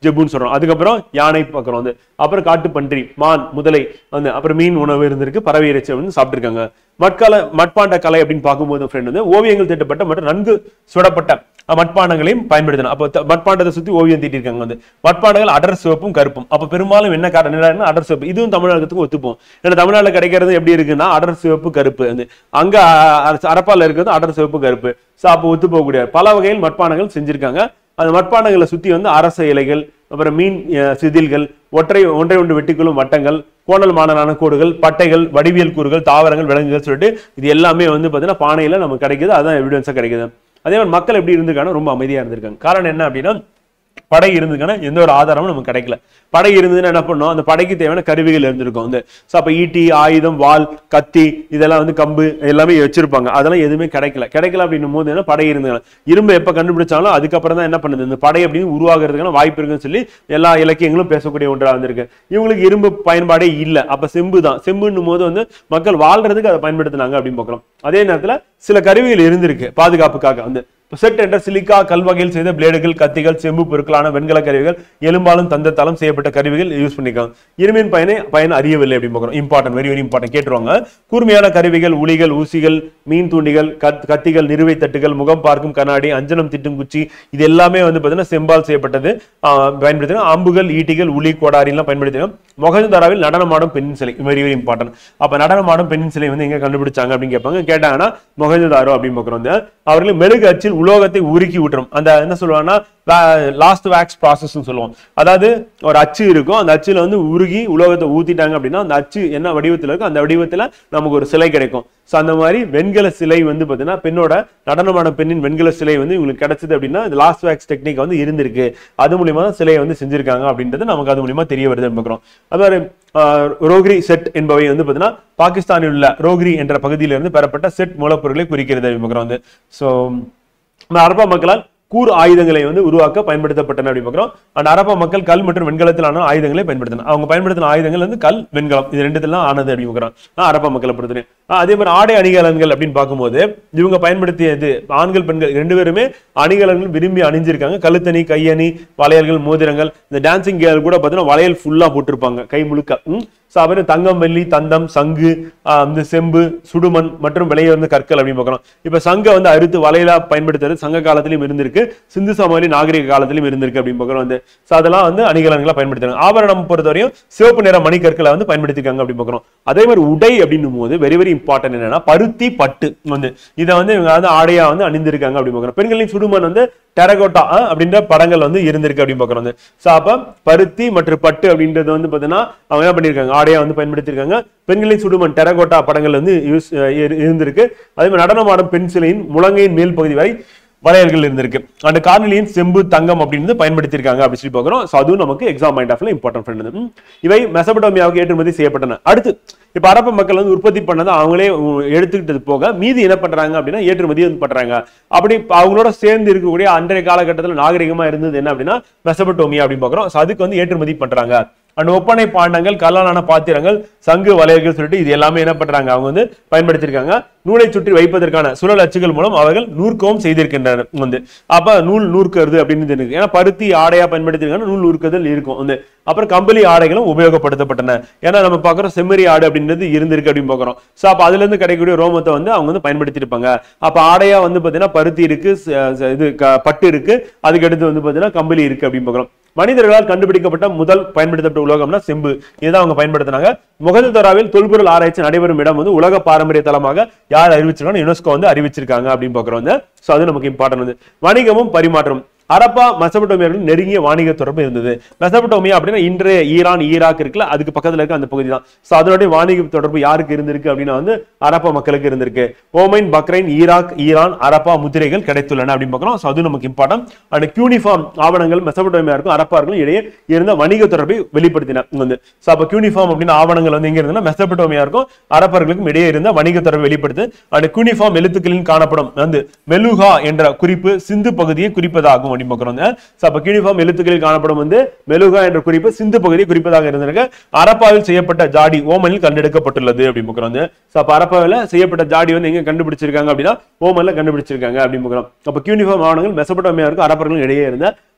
ஜெபுன்னு சொல்றோம். அதுக்கப்புறம் யானை பார்க்கிறோம் வந்து, அப்புறம் காட்டுப்பன்றி, மான், முதலை வந்து, அப்புறம் மீன் உணவு இருந்திருக்கு, பறவை இறைச்சி வந்து சாப்பிட்டிருக்காங்க. மட்பாண்ட கலை அப்படின்னு பார்க்கும்போது ஃப்ரெண்ட் வந்து ஓவியங்கள் தீட்டப்பட்ட மற்றும் நன்கு சுடப்பட்ட மட்பாண்டங்களையும் பயன்படுத்தணும். அப்போ மட்பாண்டத்தை சுத்தி ஓவியம் தீட்டிருக்காங்க வந்து. மட்பாண்டங்கள் அடர் சிவப்பும் கருப்பும். அப்ப பெரும்பாலும் என்ன காரணம், அடர் சிவப்பு. இதுவும் தமிழகத்துக்கு ஒத்துப்போம். ஏன்னா தமிழ்நாட்டில் கிடைக்கிறது எப்படி இருக்குன்னா அடர் சிவப்பு கருப்பு வந்து, அங்க ஹரப்பால இருக்கிறது அடர் சிவப்பு கருப்பு. அப்போ ஒத்து போகக்கூடிய பல வகையில் மட்பாண்டங்கள் செஞ்சிருக்காங்க. அந்த மட்பாண்டங்களை சுத்தி வந்து அரச இலைகள், அப்புறம் மீன் சிதில்கள், ஒன்றை ஒன்று வெட்டிக்கொள்ளும் வட்டங்கள், கோணல் மாணலான கோடுகள், பட்டைகள், வடிவியல் கூறுகள், தாவரங்கள், விலங்குகள் சொல்லிட்டு இது எல்லாமே வந்து பாத்தீங்கன்னா பானையில நமக்கு கிடைக்குது. அதான் எவிடன்ஸா கிடைக்குது. அதே மாதிரி மக்கள் எப்படி இருந்திருக்காங்க, ரொம்ப அமைதியா இருந்திருக்காங்க. காரணம் என்ன அப்படின்னா படை இருந்துக்கான எந்த ஒரு ஆதாரமும் நமக்கு கிடைக்கல. படை இருந்ததுன்னா என்ன பண்ணோம், அந்த படைக்கு தேவையான கருவிகள் இருந்திருக்கும் வந்து. அப்ப ஈட்டி, ஆயுதம், வாள், கத்தி, இதெல்லாம் வந்து கம்பு எல்லாமே வச்சிருப்பாங்க. அதெல்லாம் எதுவுமே கிடைக்கல அப்படின்னும் போது என்ன படை இருந்துக்கான இரும்பு எப்ப கண்டுபிடிச்சாலும் அதுக்கப்புறம் தான் என்ன பண்ணுது, இந்த படை அப்படின்னு உருவாகிறதுக்கான வாய்ப்பு இருக்குன்னு சொல்லி எல்லா இலக்கியங்களும் பேசக்கூடிய ஒன்றா வந்திருக்கு. இவங்களுக்கு இரும்பு பயன்பாடே இல்லை. அப்ப செம்பு தான். செம்புன்னும் போது வந்து மக்கள் வாழ்றதுக்கு அதை பயன்படுத்தினாங்க அப்படின்னு பார்க்கிறோம். அதே நேரத்துல சில கருவிகள் இருந்திருக்கு பாதுகாப்புக்காக வந்து. செட் என்ற சிலிக்கா கல்வகையில் செய்த பிளேடுகள், கத்திகள், செம்பு பொருட்களான வெண்கல கருவிகள், எலும்பாலும் தந்தத்தாலும் செய்யப்பட்ட கருவிகள் யூஸ் பண்ணிருக்காங்க. இரும்பின் பயன் அறியவில்லை அப்படின்னு பார்க்கிறோம். இம்பார்ட்டன்ட், வெரி வெரி இம்பார்ட்டன்ட் கேட்டுருவாங்க. கூர்மையான கருவிகள், உளிகள், ஊசிகள், மீன் தூண்டிகள், கத்திகள், நிறுவை தட்டுகள், முகம் பார்க்கும் கண்ணாடி, அஞ்சனம் திட்டும் குச்சி, இது எல்லாமே வந்து பாத்தீங்கன்னா செம்பால் செய்யப்பட்டது பயன்படுத்தினா. அம்புகள், ஈட்டிகள், உளி, கோடாரி எல்லாம் பயன்படுத்தினோம். மொஹஞ்சதாரோவில் நடனமாடும் பெண்ணின் சிலை, வெரி வெரி இம்பார்ட்டன்ட். அப்ப நடனமாடும் பெண்ணின் சிலை வந்து எங்க கண்டுபிடிச்சாங்க அப்படின்னு கேட்பாங்க. கேட்டாங்கன்னா மொஹஞ்சதாரோ அப்படின்னு பார்க்கிறோம். அவர்கள் மெழுகு அச்சில் உலோகத்தை உருக்கி ஊட்டுறோம். அந்த என்ன சொல்லுவாங்கன்னா லாஸ்ட் வேக்ஸ் ப்ராசஸ் சொல்லுவோம். அதாவது ஒரு அச்சு இருக்கும், அந்த அச்சுல வந்து உருகி உலோகத்தை ஊத்திட்டாங்க அப்படின்னா அந்த அச்சு என்ன வடிவத்தில் இருக்கும், அந்த வடிவத்துல நமக்கு ஒரு சிலை கிடைக்கும். சோ அந்த மாதிரி வெண்கல சிலை வந்து பாத்தீங்கன்னா பெண்ணோட நடனமான பெண்ணின் வெண்கல சிலை வந்து இவங்களுக்கு கிடைச்சது அப்படின்னா இந்த லாஸ்ட் வேக்ஸ் டெக்னிக் வந்து இருந்திருக்கு. அது மூலியமா தான் சிலையை வந்து செஞ்சிருக்காங்க அப்படின்றது நமக்கு அது மூலியமா தெரிய வருது பார்க்கிறோம். அது மாதிரி ரோக்ரி செட் என்பவை வந்து பாத்தீங்கன்னா பாகிஸ்தானில் உள்ள ரோக்ரி என்ற பகுதியிலிருந்து பெறப்பட்ட செட் மூலப்பொருட்களை குறிக்கிறது பார்க்கிறோம் வந்து. சோ ஹரப்பா மக்களால் கூர் ஆயுதங்களை வந்து உருவாக்க பயன்படுத்தப்பட்டன அப்படி பார்க்கிறோம். அந்த ஹரப்பா மக்கள் கல் மற்றும் வெண்கலத்திலான ஆயுதங்களை பயன்படுத்தின. அவங்க பயன்படுத்தின ஆயுதங்கள் வந்து கல், வெண்கலம், இது ரெண்டுலாம் ஆனது அப்படி பார்க்கிறோம் ஹரப்பா மக்களை பொறுத்தவரை. அதே மாதிரி ஆடை அணிகலன்கள் அப்படின்னு பார்க்கும்போது இவங்க பயன்படுத்தியது ஆண்கள் பெண்கள் ரெண்டு பேருமே அணிகலன்கள் விரும்பி அணிஞ்சிருக்காங்க. கழுத்தணி, கையணி, வளையல்கள், மோதிரங்கள். இந்த டான்சிங் கேர்ள் கூட பார்த்தீங்கன்னா வளையல் ஃபுல்லா போட்டிருப்பாங்க கை முழுக்க. அப்புறம் தங்கம், வெள்ளி, தந்தம், சங்கு, செம்பு, சுடுமண் மற்றும் விலையுயர்ந்த கற்கள் அப்படின்னு பார்க்கிறோம். இப்ப சங்க வந்து அறுத்து வலையிலா பயன்படுத்துறது சங்க காலத்திலும் இருந்திருக்கு, சிந்து சமவெளி நாகரிக காலத்திலும் இருந்திருக்கு அப்படின்னு பார்க்கிறோம் வந்து. அதெல்லாம் வந்து அணிகலன்களை பயன்படுத்துறாங்க. ஆபரணம் பொறுத்தவரையும் சிவப்பு நிற மணிக்கற்களை வந்து பயன்படுத்திருக்காங்க அப்படின்னு பார்க்கிறோம். அதே மாதிரி உடை அப்படின்னும் போது வெரி வெரி இம்பார்ட்டன்ட் என்னன்னா பருத்தி, பட்டு வந்து இதை வந்து இவங்க வந்து ஆடையா வந்து அணிந்திருக்காங்க அப்படின்னு பார்க்கிறோம். பெண்களின் சுடுமண் வந்து டெரகோட்டா அப்படின்ற படங்கள் வந்து இருந்திருக்கு அப்படின்னு பார்க்கிறோம். அப்ப பருத்தி மற்றும் பட்டு அப்படின்றது வந்து பாத்தீங்கன்னா அவங்க என்ன பண்ணிருக்காங்க, ஆடையா வந்து பயன்படுத்திருக்காங்க. பெண்களின் சுடுமண் டெரகோட்டா படங்கள் வந்து இருந்திருக்கு. அதே மாதிரி நடனமாடும் பெண் சிலையின் முழங்கையின் மேல் பகுதி வரை வளையல்கள் இருந்திருக்கு. அந்த கார்னிலியன் செம்பு, தங்கம் அப்படின்னு பயன்படுத்தியிருக்காங்க அப்படின்னு சொல்லி பார்க்கிறோம். அதுவும் நமக்கு exam point of important friend. இவை மெசபடோமியாவுக்கு ஏற்றுமதி செய்யப்பட்டன. அடுத்து இப்ப ஹரப்பா மக்கள் வந்து உற்பத்தி பண்ணதை அவங்களே எடுத்துக்கிட்டது போக மீதி என்ன பண்றாங்க அப்படின்னா ஏற்றுமதி வந்து பண்றாங்க. அப்படி அவங்களோட சேர்ந்து இருக்கக்கூடிய அன்றைய காலகட்டத்தில் நாகரிகமா இருந்தது என்ன அப்படின்னா மெசபடோமியா அப்படின்னு பார்க்கிறோம். அதுக்கு வந்து ஏற்றுமதி பண்றாங்க. அந்த ஒப்பனை பாண்டங்கள், கல்லாலான பாத்திரங்கள், சங்கு, வளையல்கள் சொல்லிட்டு இது எல்லாமே என்ன பண்றாங்க அவங்க வந்து பயன்படுத்திருக்காங்க. நூலை சுற்றி வைப்பதற்கான சுழல் அச்சுகள் மூலம் அவர்கள் நூற்கவும் செய்திருக்கின்றனர் வந்து. அப்ப நூல் நூற்கிறது அப்படின்னு இருக்கு. ஏன்னா பருத்தி ஆடையா பயன்படுத்திருக்காங்க, நூல் நூற்குதல் இருக்கும் வந்து. அப்புறம் கம்பளி ஆடைகளும் உபயோகப்படுத்தப்பட்டன. ஏன்னா நம்ம பாக்குறோம் செம்மறி ஆடு அப்படின்றது இருந்திருக்கு அப்படின்னு பாக்குறோம். சோ அப்ப அதுல இருந்து கிடைக்கக்கூடிய ரோமத்தை வந்து அவங்க வந்து பயன்படுத்திருப்பாங்க. அப்ப ஆடையா வந்து பாத்தீங்கன்னா பருத்தி இருக்கு, இது பட்டு இருக்கு, அதுக்கு அடுத்து வந்து பாத்தீங்கன்னா கம்பளி இருக்கு அப்படின்னு பாக்குறோம். மனிதர்களால் கண்டுபிடிக்கப்பட்ட முதல் பயன்படுத்தப்பட்ட உலோகம்னா செம்பு. இதுதான் அவங்க பயன்படுத்தினாங்க. மொஹஞ்சதாரோவில் தொல்பொருள் ஆராய்ச்சி நடைபெறும் இடம் வந்து உலக பாரம்பரிய தலமாக யார் அறிவிச்சிருக்காங்க, யுனெஸ்கோ வந்து அறிவிச்சிருக்காங்க அப்படின்னு பாக்குறோம். சோ அது நமக்கு இம்பார்ட்டன்ட் வந்து. வணிகமும் பரிமாற்றம். ஹரப்பா மெசபடோமியாவுடன் நெருங்கிய வாணிக தொடர்பு இருந்தது. மெசபடோமியா அப்படின்னா இன்றைய ஈரான் ஈராக் இருக்குல்ல, அதுக்கு பக்கத்துல இருக்க அந்த பகுதி தான். சோ அதனுடைய வாணிக தொடர்பு யாருக்கு இருந்திருக்கு அப்படின்னா வந்து ஹரப்பா மக்களுக்கு இருந்திருக்கு. ஓமைன், பக்ரைன், ஈராக், ஈரான், ஹரப்பா முத்திரைகள் கிடைத்துள்ளன அப்படின்னு பார்க்கிறோம். சோ அது நமக்கு இம்பார்ட்டன்ட். அண்ட் கியூனிஃபார்ம் ஆவணங்கள் மெசபடோமியாருக்கும் ஹரப்பாருக்கும் இடையே இருந்த வணிக தொடர்பை வெளிப்படுத்தின வந்து. சோ அப்ப கியூனிஃபார்ம் அப்படின்னு ஆவணங்கள் வந்து எங்க இருந்ததுன்னா மெசபடோமியாருக்கும் ஹரப்பர்களுக்கும் இடையே இருந்த வணிக தொடர்பை வெளிப்படுத்து. அண்ட் கியூனிஃபார்ம் எழுத்துக்களில் காணப்படும் வந்து மெலுகா என்ற குறிப்பு சிந்து பகுதியை குறிப்பதாகும் அப்படின்னு பார்க்கிறோம். சோ அப்ப கியூனிஃபார்ம் எழுத்துக்களில் காணப்படும் வந்து மெலுகா என்ற குறிப்பு சிந்து பகுதியை குறிப்பதாக இருந்திருக்கு. ஹரப்பாவில் செய்யப்பட்ட ஜாடி ஓமனில் கண்டெடுக்கப்பட்டுள்ளது அப்படின்னு பார்க்கிறோம். சோ அப்ப ஹரப்பாவில் செய்யப்பட்ட ஜாடி வந்து எங்க கண்டுபிடிச்சிருக்காங்க அப்படின்னா ஓமன்ல கண்டுபிடிச்சிருக்காங்க அப்படின்னு பார்க்கிறோம். அப்ப கியூனிஃபார்ம் ஆவணங்கள் மெசபடோமியாருக்கும் ஹரப்பர்களுக்கும் இடையே இருந்த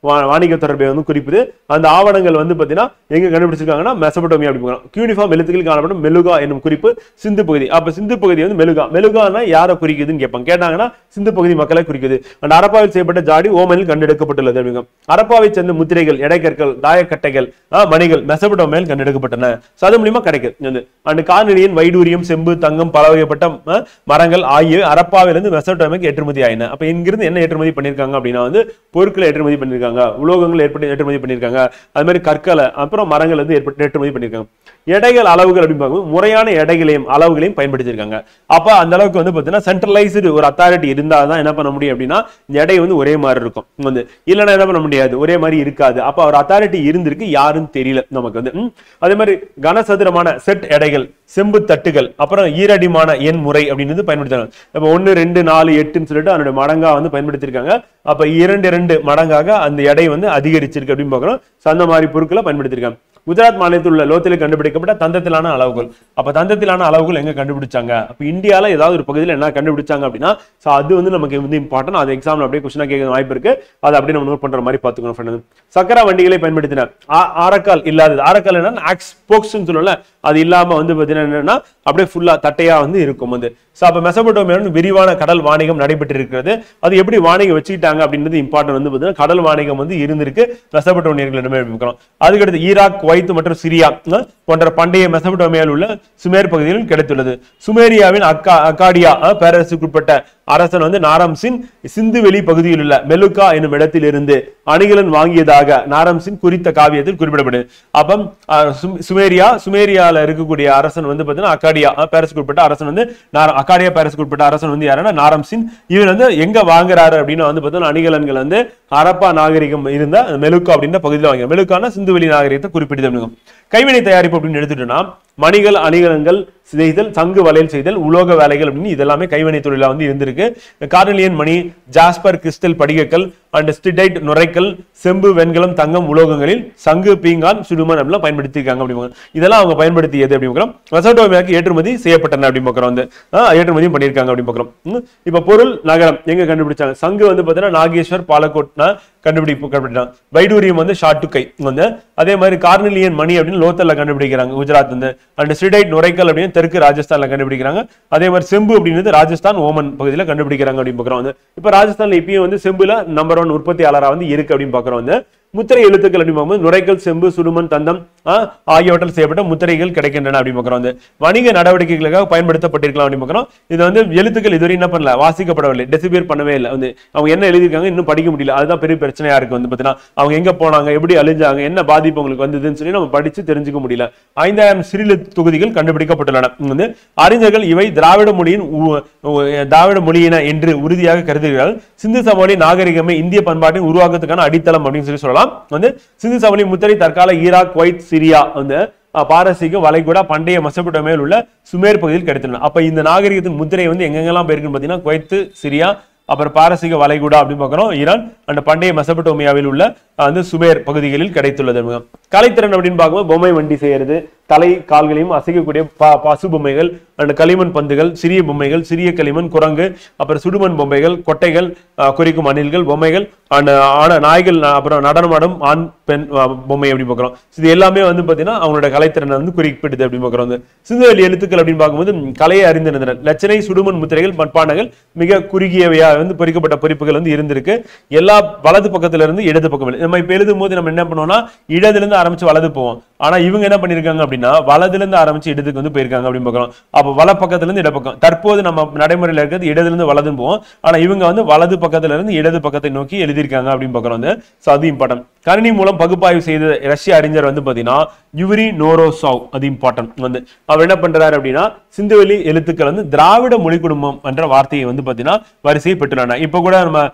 வாணிக தொடர்பை வந்து குறிப்புது. அந்த ஆவணங்கள் வந்து பாத்தீங்கன்னா எங்க கண்டுபிடிச்சிருக்காங்கன்னா மெசபடோமியா அப்படி பார்க்கிறோம். கியூனிஃபார்ம் எழுத்துக்களில் காணப்படும் மெலுகா என்னும் குறிப்பு சிந்து பகுதி. அப்ப சிந்து பகுதி வந்து மெலுகா. மெலுகானா யாரை குறிக்குதுன்னு கேட்பாங்க. கேட்டாங்கன்னா சிந்து பகுதி மக்களை குறிக்குது. அந்த ஹரப்பாவில் செய்யப்பட்ட ஜாடி ஓமனில் கண்டெடுக்கப்பட்டுள்ளது அப்படிங்க. ஹரப்பாவை சேர்ந்த முத்திரைகள், எடைக்கற்கள், தாயக்கட்டைகள், மணிகள் மெசபடோமியாவில் கண்டெடுக்கப்பட்டன. அது மூலியமா கிடைக்குது. அந்த கார்னிலியன், வைடூரியம், செம்பு, தங்கம், பல வகைப்பட்ட மரங்கள் ஆகியவை ஹரப்பாவிலிருந்து மெசபடோமியாவுக்கு ஏற்றுமதி ஆயின. அப்ப இங்கிருந்து என்ன ஏற்றுமதி பண்ணிருக்காங்க அப்படின்னா வந்து பொருட்களை ஏற்றுமதி பண்ணிருக்காங்க, உலோகங்கள் ஏற்றுமதி பண்ணிருக்காங்க, அது மாதிரி கற்களை அப்புறம் மரங்கள் வந்து ஏற்றுமதி பண்ணிருக்காங்க. எடைகள், அளவுகள் அப்படின்னு பார்க்கும்போது முறையான எடைகளையும் அளவுகளையும் பயன்படுத்திருக்காங்க. அப்ப அந்த அளவுக்கு வந்து பாத்தீங்கன்னா சென்ட்ரலைஸ்டு ஒரு அத்தாரிட்டி இருந்தாதான் என்ன பண்ண முடியும் அப்படின்னா எடை வந்து ஒரே மாதிரி இருக்கும் வந்து. இல்லைன்னா என்ன பண்ண முடியாது, ஒரே மாதிரி இருக்காது. அப்ப ஒரு அத்தாரிட்டி இருந்திருக்கு, யாருன்னு தெரியல நமக்கு வந்து. அதே மாதிரி கனசதுரமான செட் எடைகள், செம்பு தட்டுகள், அப்புறம் ஈரடிமான எண் முறை அப்படின்னு பயன்படுத்துறாங்க. இப்ப 1, 2, 4, 8ன்னு சொல்லிட்டு அதனுடைய மடங்கா வந்து பயன்படுத்திருக்காங்க. அப்ப 2 மடங்காக அந்த எடை வந்து அதிகரிச்சிருக்கு அப்படின்னு பாக்குறோம். அந்த மாதிரி பொருட்களை பயன்படுத்திருக்காங்க. குஜராத் மாநிலத்தில் உள்ள லோத்தில் கண்டுபிடிக்கப்பட்ட தந்தத்திலான அளவுகள். அப்ப தந்தத்திலான அளவுகள் எங்க கண்டுபிடிச்சாங்க, அப்ப இந்தியால ஏதாவது ஒரு பகுதியில் என்ன கண்டுபிடிச்சாங்க அப்படின்னா அது வந்து நமக்கு வந்து இம்பார்ட்டன்ட். அது எக்ஸாம்ல அப்படியே கொஸ்டினா கேட்க வாய்ப்பு இருக்கு. அது அப்படியே நம்ம நோட் பண்ற மாதிரி பாத்துக்கணும். சக்கர வண்டிகளை பயன்படுத்தின ஆரக்கால் இல்லாதது. ஆரக்கால் என்ன ஆக்ஸ் போக்ஸ்ன்னு சொல்லல, அது இல்லாம வந்து பாத்தீங்கன்னா என்னன்னா அப்படியே ஃபுல்லா தட்டையா வந்து இருக்கும் வந்து. அப்ப மெசபடோமியாவுடன் விரிவான கடல் வாணிகம் நடைபெற்று இருக்கிறது. அது எப்படி வாணிகம் வச்சுக்கிட்டாங்க அப்படின்றது இம்பார்ட்டன்ட் வந்து பாத்தீங்கன்னா கடல் வாணிகம் வந்து இருந்திருக்கு மெசபடோமியர்களிடமே இருக்கிறோம். அதுக்கடுத்து ஈராக், குவைத் மற்றும் சிரியா போன்ற பண்டைய மெசபடோமியாவில் உள்ள சுமேர் பகுதியில் கிடைத்துள்ளது. சுமேரியாவின் அக்காடியா பேரரசுக்குட்பட்ட அரசன் வந்து நாரம்சின் சிந்துவெளி பகுதியில் உள்ள மெலுகா என்னும் இடத்தில் இருந்து அணிகலன் வாங்கியதாக நாரம்சின் குறித்த காவியத்தில் குறிப்பிடப்படுது. அப்ப சுமேரியால இருக்கக்கூடிய அரசன் வந்து பாத்தீங்கன்னா அக்காடியா பேரரசுக்குட்பட்ட அரசன் வந்து அக்காடியா பேரரசுக்குட்பட்ட அரசன் வந்து யாருன்னா நாரம்சின். இவர் வந்து எங்க வாங்குறாரு அப்படின்னா வந்து பாத்தீங்கன்னா அணிகலன்கள் வந்து ஹரப்பா நாகரிகம் இருந்த மெலுகா அப்படின்ற பகுதியில் வாங்க. மெலுக்கான சிந்துவெளி நாகரிகத்தை குறிப்பிடுது. கைவினை தயாரிப்பு அப்படின்னு எடுத்துட்டோம்னா மணிகள், அணிகலன்கள் செய்தல், சங்கு வளையல் செய்தல், உலோக வேலைகள் அப்படின்னு இதெல்லாமே கைவினை தொழிலா வந்து இருந்திருக்கு. கார்னிலியன் மணி, ஜாஸ்பர் கிறிஸ்டல் படிகக்கல் அண்ட் ஸ்டிடைட் நுரைக்கல், செம்பு, வெண்கலம், தங்கம் உலோகங்களில் சங்கு, பீங்கான், சுடுமன் அப்படிலாம் பயன்படுத்திருக்காங்க அப்படிங்க. இதெல்லாம் அவங்க பயன்படுத்தியது அப்படி பார்க்கிறோம். மெசபடோமியாவுக்கு ஏற்றுமதி செய்யப்பட்டன அப்படி பார்க்கிறோம். வந்து ஏற்றுமதியும் பண்ணியிருக்காங்க அப்படி பார்க்கிறோம். இப்ப பொருள் நகரம் எங்க கண்டுபிடிச்சாங்க, சங்கு வந்து பாத்தீங்கன்னா நாகேஸ்வர் பாலக்கோட் கண்டுபிடிச்சாங்க. வைடூரியம் வந்து ஷாட்டுக்கை வந்து. அதே மாதிரி கார்னிலியன் மணி அப்படின்னு லோத்தல்ல கண்டுபிடிக்கிறாங்க குஜராத் வந்து. அண்ட் ஸ்டிடைட் நுரைக்கல் அப்படின்னு தெற்கு ராஜஸ்தான்ல கண்டுபிடிக்கிறாங்க. அதே மாதிரி செம்பு அப்படின்றது ராஜஸ்தான் ஓமன் பகுதியில் கண்டுபிடிக்கிறாங்க அப்படின்னு பாக்குறோம் வந்து. இப்ப ராஜஸ்தான்ல இப்பயும் வந்து செம்புல நம்பர் 1 உற்பத்தியாளரா வந்து இருக்கு அப்படின்னு பாக்குறோம் வந்து. முத்திரை எழுத்துக்கள் அப்படின்னு பார்க்கும்போது நுரைக்கல், செம்பு, சுடுமன், தந்தம் ஆகியவற்றால் செய்யப்பட்ட முத்திரைகள் கிடைக்கின்றன அப்படின்னு பார்க்கிறோம். வந்து வணிக நடவடிக்கைகளுக்காக பயன்படுத்தப்பட்டிருக்கலாம் அப்படின்னு பார்க்கிறோம். இது வந்து எழுத்துக்கள் இதுவரை என்ன பண்ணல, வாசிக்கப்படவில்லை, டெசிபேர் பண்ணவே இல்லை வந்து. அவங்க என்ன எழுதியிருக்காங்க இன்னும் படிக்க முடியல. அதுதான் பெரிய பிரச்சனையா இருக்கு வந்து பாத்தீங்கன்னா. அவங்க எங்க போனாங்க, எப்படி அழிஞ்சாங்க, என்ன பாதிப்பு உங்களுக்கு வந்ததுன்னு சொல்லி நம்ம படிச்சு தெரிஞ்சுக்க முடியல. 5000 சிறிலெழுத்து தொகுதிகள் கண்டுபிடிக்கப்பட்டுள்ளன வந்து. அறிஞர்கள் இவை திராவிட மொழியின என்று உறுதியாக கருதுகிறார்கள். சிந்து சமவெளி நாகரிகமே இந்திய பண்பாட்டின் உருவாக்கத்துக்கான அடித்தளம் அப்படின்னு சொல்லி சொல்லலாம் வந்து. சிந்து சமவெளி முத்திரை தற்கால ஈராக், குவைத், சிரியா வந்து பாரசீக வளைகுடா பண்டைய மெசபடோமியாவில் உள்ள சுமேர் பகுதியில் கிடைத்துள்ளன. அப்ப இந்த நாகரிகத்தின் முத்திரை வந்து எங்கெங்கெல்லாம் போயிருக்குன்னு பாத்தீங்கன்னா குவைத், சிரியா, அப்புறம் பாரசீக வளைகுடா அப்படின்னு பார்க்கிறோம், ஈரான் அண்ட் பண்டைய மெசபடோமியாவில் உள்ள வந்து சுமேர் பகுதிகளில் கிடைத்துள்ளது. கலைத்திறன் அப்படின்னு பார்க்கும்போது பொம்மை வண்டி செய்யறது, தலை கால்களையும் அசைக்கக்கூடிய பசு பொம்மைகள் அண்ட் களிமண் பந்துகள், சிறிய பொம்மைகள், சிறிய களிமண், குரங்கு, அப்புறம் சுடுமண் பொம்மைகள், கொட்டைகள், குறிக்கும் அணில்கள், பொம்மைகள், நாய்கள், அப்புறம் நடனமாடும் ஆண் பெண் பொம்மை அப்படின்னு பார்க்கிறோம். இது எல்லாமே வந்து பாத்தீங்கன்னா அவங்களோட கலைத்திறனை வந்து குறிப்பிடுது அப்படின்னு பார்க்கிறோம். சிந்துவெளி எழுத்துக்கள் அப்படின்னு பார்க்கும்போது கலையை அறிந்திருந்தனர். லட்சணை, சுடுமண் முத்திரைகள், மட்பாண்டங்கள் மிக குறுகியவையா வந்து பொறிக்கப்பட்ட பொறிப்புகள் வந்து இருந்திருக்கு. எல்லா வலது பக்கத்துல இருந்து இடது பக்கம். நம்ம இப்ப எழுதும் போது நம்ம என்ன பண்ணுவோம்னா இடதுல இருந்து ஆரம்பிச்சு வலது போவோம். ஆனா இவங்க என்ன பண்ணிருக்காங்க அப்படின்னா வலதுல இருந்து ஆரம்பிச்சு இடத்துக்கு வந்து போயிருக்காங்க அப்படின்னு பார்க்கிறோம். அப்ப வல பக்கத்துல இருந்து இடப்பக்கம். தற்போது நம்ம நடைமுறையில இருக்கிறது இடதுல இருந்து வலதுன்னு போவோம். ஆனா இவங்க வந்து வலது பக்கத்துல இருந்து இடது பக்கத்தை நோக்கி எழுதியிருக்காங்க அப்படின்னு பார்க்கிறோம். வந்து அது இம்பார்ட்டன்ட். கணினி மூலம் பகுப்பாய்வு செய்த ரஷ்ய அறிஞர் வந்து பாத்தீங்கன்னா யூரி நோரோசோவ். அது இம்பார்ட்டன்ட். வந்து அவர் என்ன பண்றாரு அப்படின்னா சிந்துவெளி எழுத்துக்கள் வந்து திராவிட மொழி குடும்பம் என்ற வார்த்தையை வந்து பாத்தீங்கன்னா வரிசையை பெற்றுள்ளன. இப்ப கூட நம்ம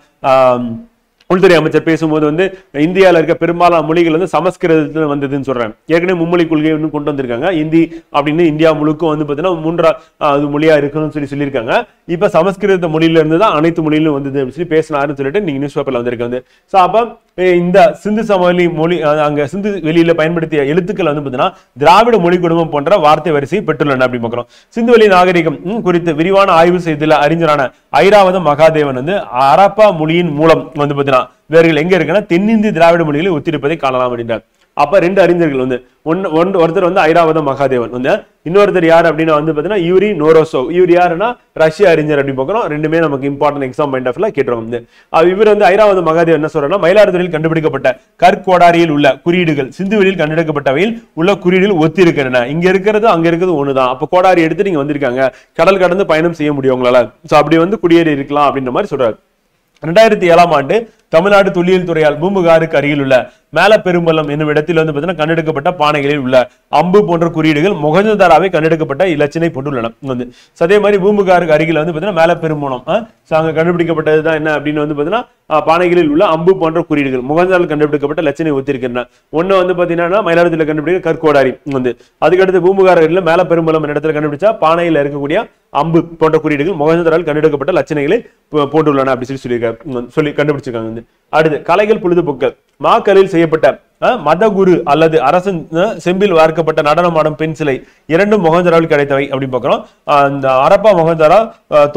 உள்துறை அமைச்சர் பேசும்போது வந்து இந்தியாவில் இருக்க பெரும்பாலான மொழிகள் வந்து சமஸ்கிருதத்துல வந்ததுன்னு சொல்றாங்க. ஏற்கனவே மும்மொழி கொள்கையை வந்து கொண்டு வந்திருக்காங்க. ஹிந்தி அப்படின்னு இந்தியா முழுக்க வந்து பாத்தீங்கன்னா மூன்றாவது மொழியா இருக்குன்னு சொல்லியிருக்காங்க. இப்ப சமஸ்கிருத மொழியில இருந்து தான் அனைத்து மொழியிலும் வந்தது அப்படின்னு சொல்லி பேசினாருன்னு சொல்லிட்டு நீங்க நியூஸ் பேப்பர்ல வந்திருக்கு. சோ அப்ப இந்த சிந்து சமவெளி மொழி அங்க சிந்து வெளியில பயன்படுத்திய எழுத்துக்கள் வந்து பாத்தீங்கன்னா திராவிட மொழி குடும்பம் போன்ற வார்த்தை வரிசை பெற்றுள்ளன அப்படி பார்க்கிறோம். சிந்துவெளி நாகரிகம் குறித்து விரிவான ஆய்வு செய்துள்ள அறிஞரான ஐராவதம் மகாதேவன் வந்து அரப்பா மொழியின் மூலம் வந்து பாத்தீங்கன்னா வேர்கள் எங்க இருக்குன்னா தென்னிந்திய திராவிட மொழிகளை ஒத்திருப்பதை காணலாம் அப்படின்றார். அப்ப ரெண்டு அறிஞர்கள் வந்து ஒருத்தர் வந்து ஐராவதம் மகாதேவன் வந்து, இன்னொருத்தர் யார் அப்படின்னா வந்து பாத்தீங்கன்னா யூரி நோரோசோவ். இவர் யாருன்னா ரஷ்ய அறிஞர் அப்படின்னு பார்க்கிறோம். ரெண்டுமே நமக்கு இம்பார்ட்டன்ட் எக்ஸாம் பாயிண்ட் ஆஃப் வியூல கேட்டுருவோம். வந்து இவர் வந்து ஐராவதம் மகாதேவன் என்ன சொல்றாருன்னா மயிலாடுதுறையில் கண்டுபிடிக்கப்பட்ட கற்கோடாரியில் உள்ள குறியீடுகள் சிந்துவெளியில் கண்டெடுக்கப்பட்டவையில் உள்ள குறியீடுகள் ஒத்தி இருக்கின்றன. இங்க இருக்கிறது அங்க இருக்கிறது ஒண்ணுதான். அப்ப கோடாரி எடுத்து நீங்க வந்திருக்காங்க, கடல் கடந்து பயணம் செய்ய முடியும் உங்களால. சோ அப்படி வந்து குடியேறி இருக்கலாம் அப்படின்ற மாதிரி சொல்றாரு. 2007ஆம் ஆண்டு தமிழ்நாடு தொல்லியல் துறையால் பூம்புகாருக்கு அருகில் உள்ள மேல பெரும்பலம் என்னும் இடத்தில் வந்து பாத்தீங்கன்னா கண்டெடுக்கப்பட்ட பானைகளில் உள்ள அம்பு போன்ற குறியீடுகள் மொஹஞ்சதாரோவை கண்டெடுக்கப்பட்ட இலச்சினை போட்டுள்ளன. வந்து அதே மாதிரி பூம்புகாருக்கு அருகில் வந்து பாத்தீங்கன்னா மேல பெரும்பலம் அங்க கண்டுபிடிக்கப்பட்டதுதான் என்ன அப்படின்னு வந்து பாத்தீங்கன்னா பானைகளில் உள்ள அம்பு போன்ற குறியீடுகள் மொஹஞ்சதாரோவில் கண்டுபிடிக்கப்பட்ட லட்சணை ஒத்திருக்கின்றன. ஒண்ணு வந்து பாத்தீங்கன்னா மயிலாடுதுறையில் கண்டுபிடிக்க கற்கோடாரி. வந்து அதுக்கடுத்து பூம்புகாரில் மேல பெரும்பலம் என்ற இடத்துல கண்டுபிடிச்சா பானையில் இருக்கக்கூடிய அம்பு போன்ற குறியீடுகள் மொஹஞ்சதாரோவில் கண்டெடுக்கப்பட்ட லட்சணைகளை போட்டுள்ளன அப்படி சொல்லி கண்டுபிடிச்சிருக்காங்க. அடுத்து கலைகள் பொழுதுபோக்கள். மாக்கலில் செய்யப்பட்ட மதகுரு அல்லது அரசன் செம்பில் வார்க்கப்பட்ட நடனமாடும் பெண் சிலை இரண்டும் மொஹஞ்சதாரோவில் கிடைத்தவை அப்படின்னு பார்க்கிறோம். இந்த அரப்பா மொஹஞ்சதாரோ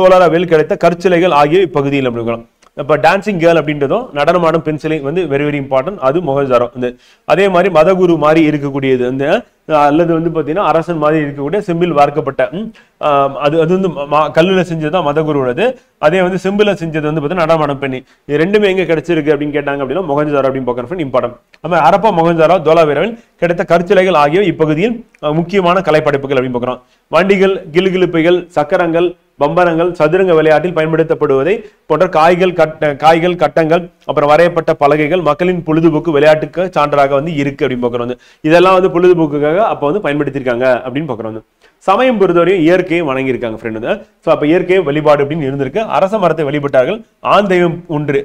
தோலாராவில் கிடைத்த கற்சிலைகள் ஆகிய இப்பகுதியில் அப்படி பார்க்கிறோம். இப்ப டான்சிங் கேர்ள் அப்படின்றதும் நடனமாடும் பெண் சிலை வந்து வெரி வெரி இம்பார்ட்டன்ட். அது மொஹஞ்சதாரோ. வந்து அதே மாதிரி மதகுரு மாதிரி இருக்கக்கூடியது வந்து அல்லது வந்து பாத்தீங்கன்னா அரசன் மாதிரி இருக்கக்கூடிய செம்பில் வார்க்கப்பட்ட அது வந்து கல்லுல செஞ்சதுதான் மதகுருவோடது. அதே வந்து செம்பில செஞ்சது வந்து பாத்தீங்கன்னா நடனமாடும் பெண்ணி. இது ரெண்டுமே எங்க கிடைச்சிருக்கு அப்படின்னு கேட்டாங்க அப்படின்னா மொஹஞ்சதாரோ அப்படின்னு பார்க்கணும் இம்பார்ட்டன்ட். நம்ம அரப்பா மொஹஞ்சதாரோ தோலாவிராவில் கிடைத்த கற்சிலைகள் ஆகிய இப்பகுதியில் முக்கியமான கலைப்படைப்புகள் அப்படின்னு பார்க்கிறோம். வண்டிகள், கிளுகிழுப்பைகள், சக்கரங்கள், பம்பரங்கள் சதுரங்க விளையாட்டில் பயன்படுத்தப்படுவதை போன்ற காய்கள் கட்டங்கள் அப்புறம் வரையப்பட்ட பலகைகள் மக்களின் பொழுதுபோக்கு விளையாட்டுக்கு சான்றாக வந்து இருக்கு அப்படின்னு பார்க்கிறோம். இதெல்லாம் வந்து பொழுதுபோக்குக்காக அப்ப வந்து பயன்படுத்திருக்காங்க அப்படின்னு பார்க்கிறோம். சமயம் பொறுத்தவரையும் இயற்கையை வணங்கியிருக்காங்க ஃப்ரெண்ட். சோ அப்ப இயற்கை வழிபாடு அப்படின்னு இருந்திருக்கு. அரச மரத்தை வழிபட்டார்கள். ஆண் தெய்வம் ஒன்று.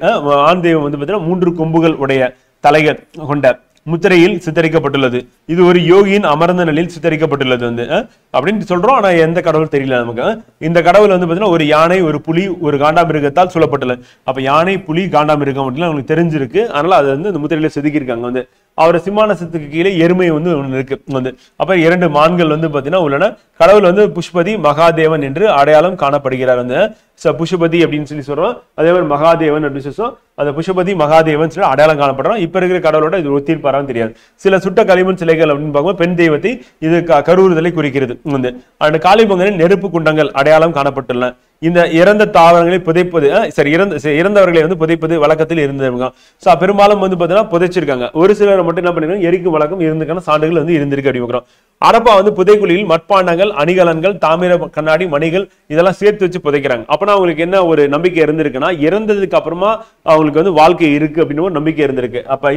ஆண் தெய்வம் வந்து பாத்தீங்கன்னா 3 கொம்புகள் உடைய தலைகள் கொண்ட முத்திரையில் சித்தரிக்கப்பட்டுள்ளது. இது ஒரு யோகியின் அமர்ந்த நிலையில் சித்தரிக்கப்பட்டுள்ளது வந்து அப்படின்னு சொல்றோம். ஆனா எந்த கடவுள் தெரியல நமக்கு. இந்த கடவுள் வந்து பாத்தீங்கன்னா ஒரு யானை, ஒரு புலி, ஒரு காண்டாமிருகத்தால் சூழப்பட்டுள்ளது. அப்ப யானை, புலி, காண்டாமிருகம் அப்படின்னு அவங்களுக்கு தெரிஞ்சிருக்கு. அதனால அதை வந்து இந்த முத்திரையில செதுக்கியிருக்காங்க. வந்து அவரை சிம்மாசனத்துக்கு கீழே எருமை வந்து ஒன்று இருக்கு. வந்து அப்ப 2 மான்கள் வந்து பாத்தீங்கன்னா உள்ளன. கடவுள் வந்து புஷ்பதி மகாதேவன் என்று அடையாளம் காணப்படுகிறார். வந்து புஷ்பதி அப்படின்னு சொல்லி சொல்றோம். அதே மாதிரி மகாதேவன் அப்படின்னு சொல்லுவோம். அந்த புஷ்பதி மகாதேவன் சொல்லி அடையாளம் காணப்படுறோம். இப்ப இருக்கிற கடவுளோட இது ஒத்திருப்பாரான்னு தெரியாது. சில சுட்ட களிமண் சிலைகள் அப்படின்னு பார்க்கும்போது பெண் தெய்வத்தை இது கருவுறுதலை குறிக்கிறது. வந்து அந்த காளிபொங்கலின் நெருப்பு குண்டங்கள் அடையாளம் காணப்பட்டுள்ளன. இந்த இறந்த தாவரங்களை புதைப்பது இறந்தவர்களை வந்து புதைப்பது வழக்கத்தில் இருந்தவங்க. பெரும்பாலும் வந்து பாத்தீங்கன்னா புதைச்சிருக்காங்க. ஒரு சிலர் மட்டும் என்ன பண்ணிருக்காங்க, எரிக்கும் வழக்கம் இருந்துக்கான சான்றுகள் வந்து இருந்திருக்கு அப்படிங்கிறோம். அரப்பா வந்து புதைக்குழியில் மட்பாண்டங்கள், அணிகலன்கள், தாமிர கண்ணாடி, மணிகள் இதெல்லாம் சேர்த்து வச்சு புதைக்கிறாங்க. அப்பனா அவங்களுக்கு என்ன ஒரு நம்பிக்கை இருந்திருக்குன்னா, இறந்ததுக்கு அப்புறமா அவங்களுக்கு வந்து வாழ்க்கை இருக்கு அப்படின்னு ஒரு நம்பிக்கை இருந்திருக்கு. அப்ப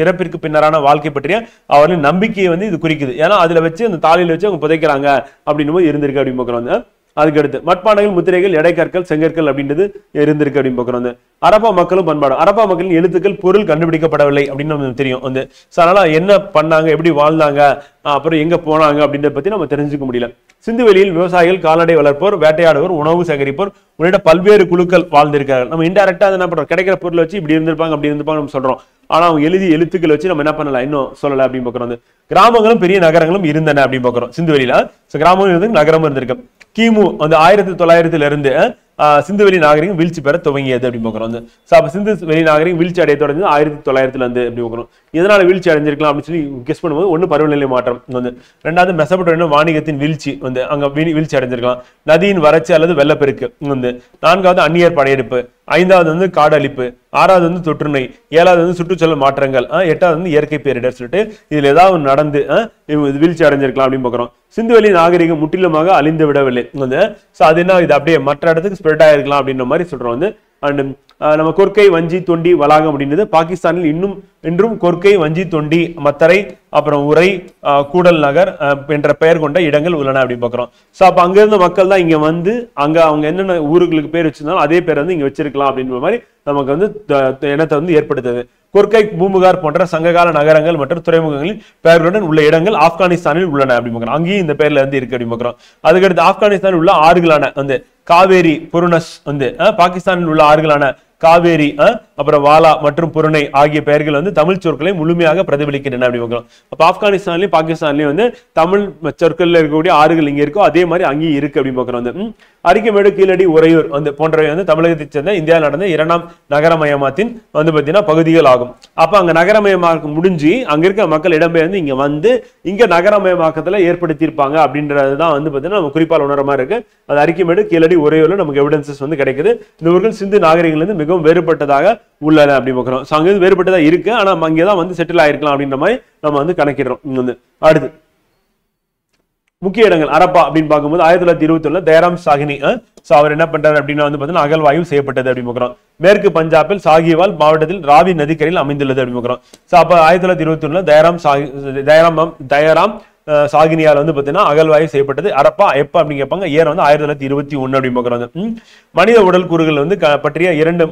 இறப்பிற்கு பின்னரான வாழ்க்கை பற்றிய அவர்களின் நம்பிக்கையை வந்து இது குறிக்குது. ஏன்னா அதுல வச்சு அந்த தாலியில வச்சு அவங்க புதைக்கிறாங்க அப்படின்னு போது இருந்திருக்கு அப்படின்னு பார்க்கிறோம். அதுக்கடுத்து மட்பாண்டங்கள், முத்திரைகள், எடைக்கற்கள், செங்கற்கள் அப்படின்றது இருந்திருக்கு அப்படின்னு பார்க்கிறோம். அரப்பா மக்களும் பண்பாடு. அரப்பா மக்களின் எழுத்துக்கள் பொருள் கண்டுபிடிக்கப்படவில்லை அப்படின்னு நமக்கு தெரியும். வந்து அதனால என்ன பண்ணாங்க, எப்படி வாழ்ந்தாங்க, அப்புறம் எங்க போனாங்க அப்படின்றத பத்தி நம்ம தெரிஞ்சுக்க முடியல. சிந்துவெளியில் விவசாயிகள், கால்நடை வளர்ப்போர், வேட்டையாடுவோர், உணவு சேகரிப்போர் உள்ளிட்ட பல்வேறு குழுக்கள் வாழ்ந்திருக்காங்க. நம்ம இன்டைரக்டா என்ன பண்றோம், கிடைக்கிற பொருளை வச்சு இப்படி இருந்திருப்பாங்க அப்படி இருந்திருப்பாங்க நம்ம சொல்றோம். ஆனா அவங்க எழுதிய எழுத்துக்களை வச்சு நம்ம என்ன பண்ணலாம் இன்னும் சொல்லல அப்படின்னு பாக்குறோம். கிராமங்களும் பெரிய நகரங்களும் இருந்தன அப்படின்னு பாக்குறோம் சிந்துவெளியில. கிராமங்களும் இருந்து நகரமும் இருந்திருக்கு. கிமு அந்த 1900 இருந்து சிந்துவெளி நாகரிகம் வீழ்ச்சி பெற துவங்கியது அப்படின்னு பாக்குறோம். சிந்துவெளி நாகரிகம் வீழ்ச்சி அடைய தொடங்கி 1900 இருந்து எப்படி பாக்குறோம். இதனால வீழ்ச்சி அடைஞ்சிருக்கலாம் அப்படின்னு சொல்லி கெஸ் பண்ணும்போது ஒண்ணு பருவநிலை மாற்றம் வந்து, ரெண்டாவது மெசபடோமியா வாணிகத்தின் வீழ்ச்சி வந்து அங்க வீழ்ச்சி அடைஞ்சிருக்கலாம். நதியின் வறட்சி அல்லது வெள்ளப்பெருக்கு வந்து, நான்காவது அந்நியர் படையெடுப்பு, ஐந்தாவது வந்து காடு அழிப்பு, ஆறாவது வந்து தொற்று நோய், ஏழாவது வந்து சுற்றுச்சூழல் மாற்றங்கள், எட்டாவது வந்து இயற்கை பேரிடர் சொல்லிட்டு இதுல ஏதாவது நடந்து வீழ்ச்சி அடைஞ்சிருக்கலாம் அப்படின்னு பாக்குறோம். சிந்துவெளி நாகரிகம் முற்றிலுமாக அழிந்து விடவில்லை வந்து. சோ அது என்ன, இது அப்படியே மற்ற இடத்துக்கு ஸ்ப்ரெட் ஆயிருக்கலாம் அப்படின்ற மாதிரி சொல்றோம் வந்து. அண்ட் நம்ம கொர்க்கை, வஞ்சி, தொண்டி, வளாகம் அப்படின்றது பாகிஸ்தானில் இன்றும் கொர்க்கை, வஞ்சி, தொண்டி, மத்தரை, அப்புறம் உரை, கூடல் நகர் என்ற பெயர் கொண்ட இடங்கள் உள்ளன அப்படின்னு பாக்குறோம். சோ அப்ப அங்க இருந்த மக்கள் தான் இங்க வந்து அங்க அவங்க என்னென்ன ஊர்களுக்கு பேர் வச்சிருந்தாலும் அதே பேர் வந்து இங்க வச்சிருக்கலாம் அப்படின்ற மாதிரி நமக்கு வந்து எண்ணத்தை வந்து ஏற்படுத்துது. கொர்க்கை, பூம்புகார் போன்ற சங்ககால நகரங்கள் மற்றும் துறைமுகங்களில் பெயர்களுடன் உள்ள இடங்கள் ஆப்கானிஸ்தானில் உள்ளன அப்படின்னு அங்கேயும் இந்த பேர்ல வந்து இருக்கு அப்படின்னு பாக்குறோம். அதுக்கடுத்து ஆப்கானிஸ்தானில் உள்ள ஆறுகளான வந்து காவேரி, புருனஸ் வந்து பாகிஸ்தானில் உள்ள ஆறுகளான காவேரி, அப்புறம் வாலா மற்றும் புருணை ஆகிய பெயர்கள் வந்து தமிழ் சொற்களை முழுமையாக பிரதிபலிக்கின்றன அப்படின்னு. அப்ப ஆப்கானிஸ்தான்லயும் பாகிஸ்தான்லயும் வந்து தமிழ் சொற்கள்ல இருக்கக்கூடிய ஆறுகள் இங்க இருக்கோ அதே மாதிரி அங்கேயும் இருக்கு அப்படின்னு பாக்குறோம். வந்து அரிக்கமேடு, கீழடி, உறையூர் வந்து போன்றவை வந்து தமிழகத்தை சேர்ந்த இந்தியாவில் நடந்த 2ஆம் நகரமயமாத்தின் வந்து பாத்தீங்கன்னா பகுதிகள் ஆகும். அப்ப அங்க நகரமயமாக்க முடிஞ்சு அங்க இருக்க மக்கள் இடம்பெயர்ந்து இங்க வந்து இங்க நகரமயமாக்கத்துல ஏற்படுத்தியிருப்பாங்க அப்படின்றதுதான் வந்து பாத்தீங்கன்னா நம்ம குறிப்பால் உணர மாதிரி இருக்கு. அது அரிக்கமேடு, கீழடி, உறையூர்ல நமக்கு எவிடன்சஸ் வந்து கிடைக்குது. இந்த ஊர்கள் சிந்து நாகரிகங்கள் இருந்து மிகவும் வேறுபட்டதாக உள்ளன அப்படி பார்க்கிறோம். சோ அங்க வேறுபட்டதா இருக்கு, ஆனா அங்கேதான் வந்து செட்டில் ஆயிருக்கலாம் அப்படின்ற மாதிரி நம்ம வந்து கணக்கிடுறோம். இங்க வந்து அடுத்து முக்கிய இடங்கள் அரப்பா அப்படின்னு பார்க்கும்போது 1921 தயாராம் சாகினி அவர் என்ன பண்றாரு அப்படின்னா வந்து பாத்தீங்கன்னா அகழ்வாய்வு செய்யப்பட்டது அப்படின்னு பார்க்கிறோம். மேற்கு பஞ்சாபில் சாகிவால் மாவட்டத்தில் ராவி நதிக்கரையில் அமைந்துள்ளது அப்படின்னு பார்க்கிறோம். சோ அப்ப 1921 தயாராம் சாகினியால் வந்து பாத்தீங்கன்னா அகழ்வாய்வு செய்யப்பட்டது. அரப்பா எப்ப அப்படின்னு கேட்பாங்க. இயர் வந்து 1921 அப்படின்னு பார்க்குறாங்க. மனித உடல் கூறுகள் வந்து பற்றிய 2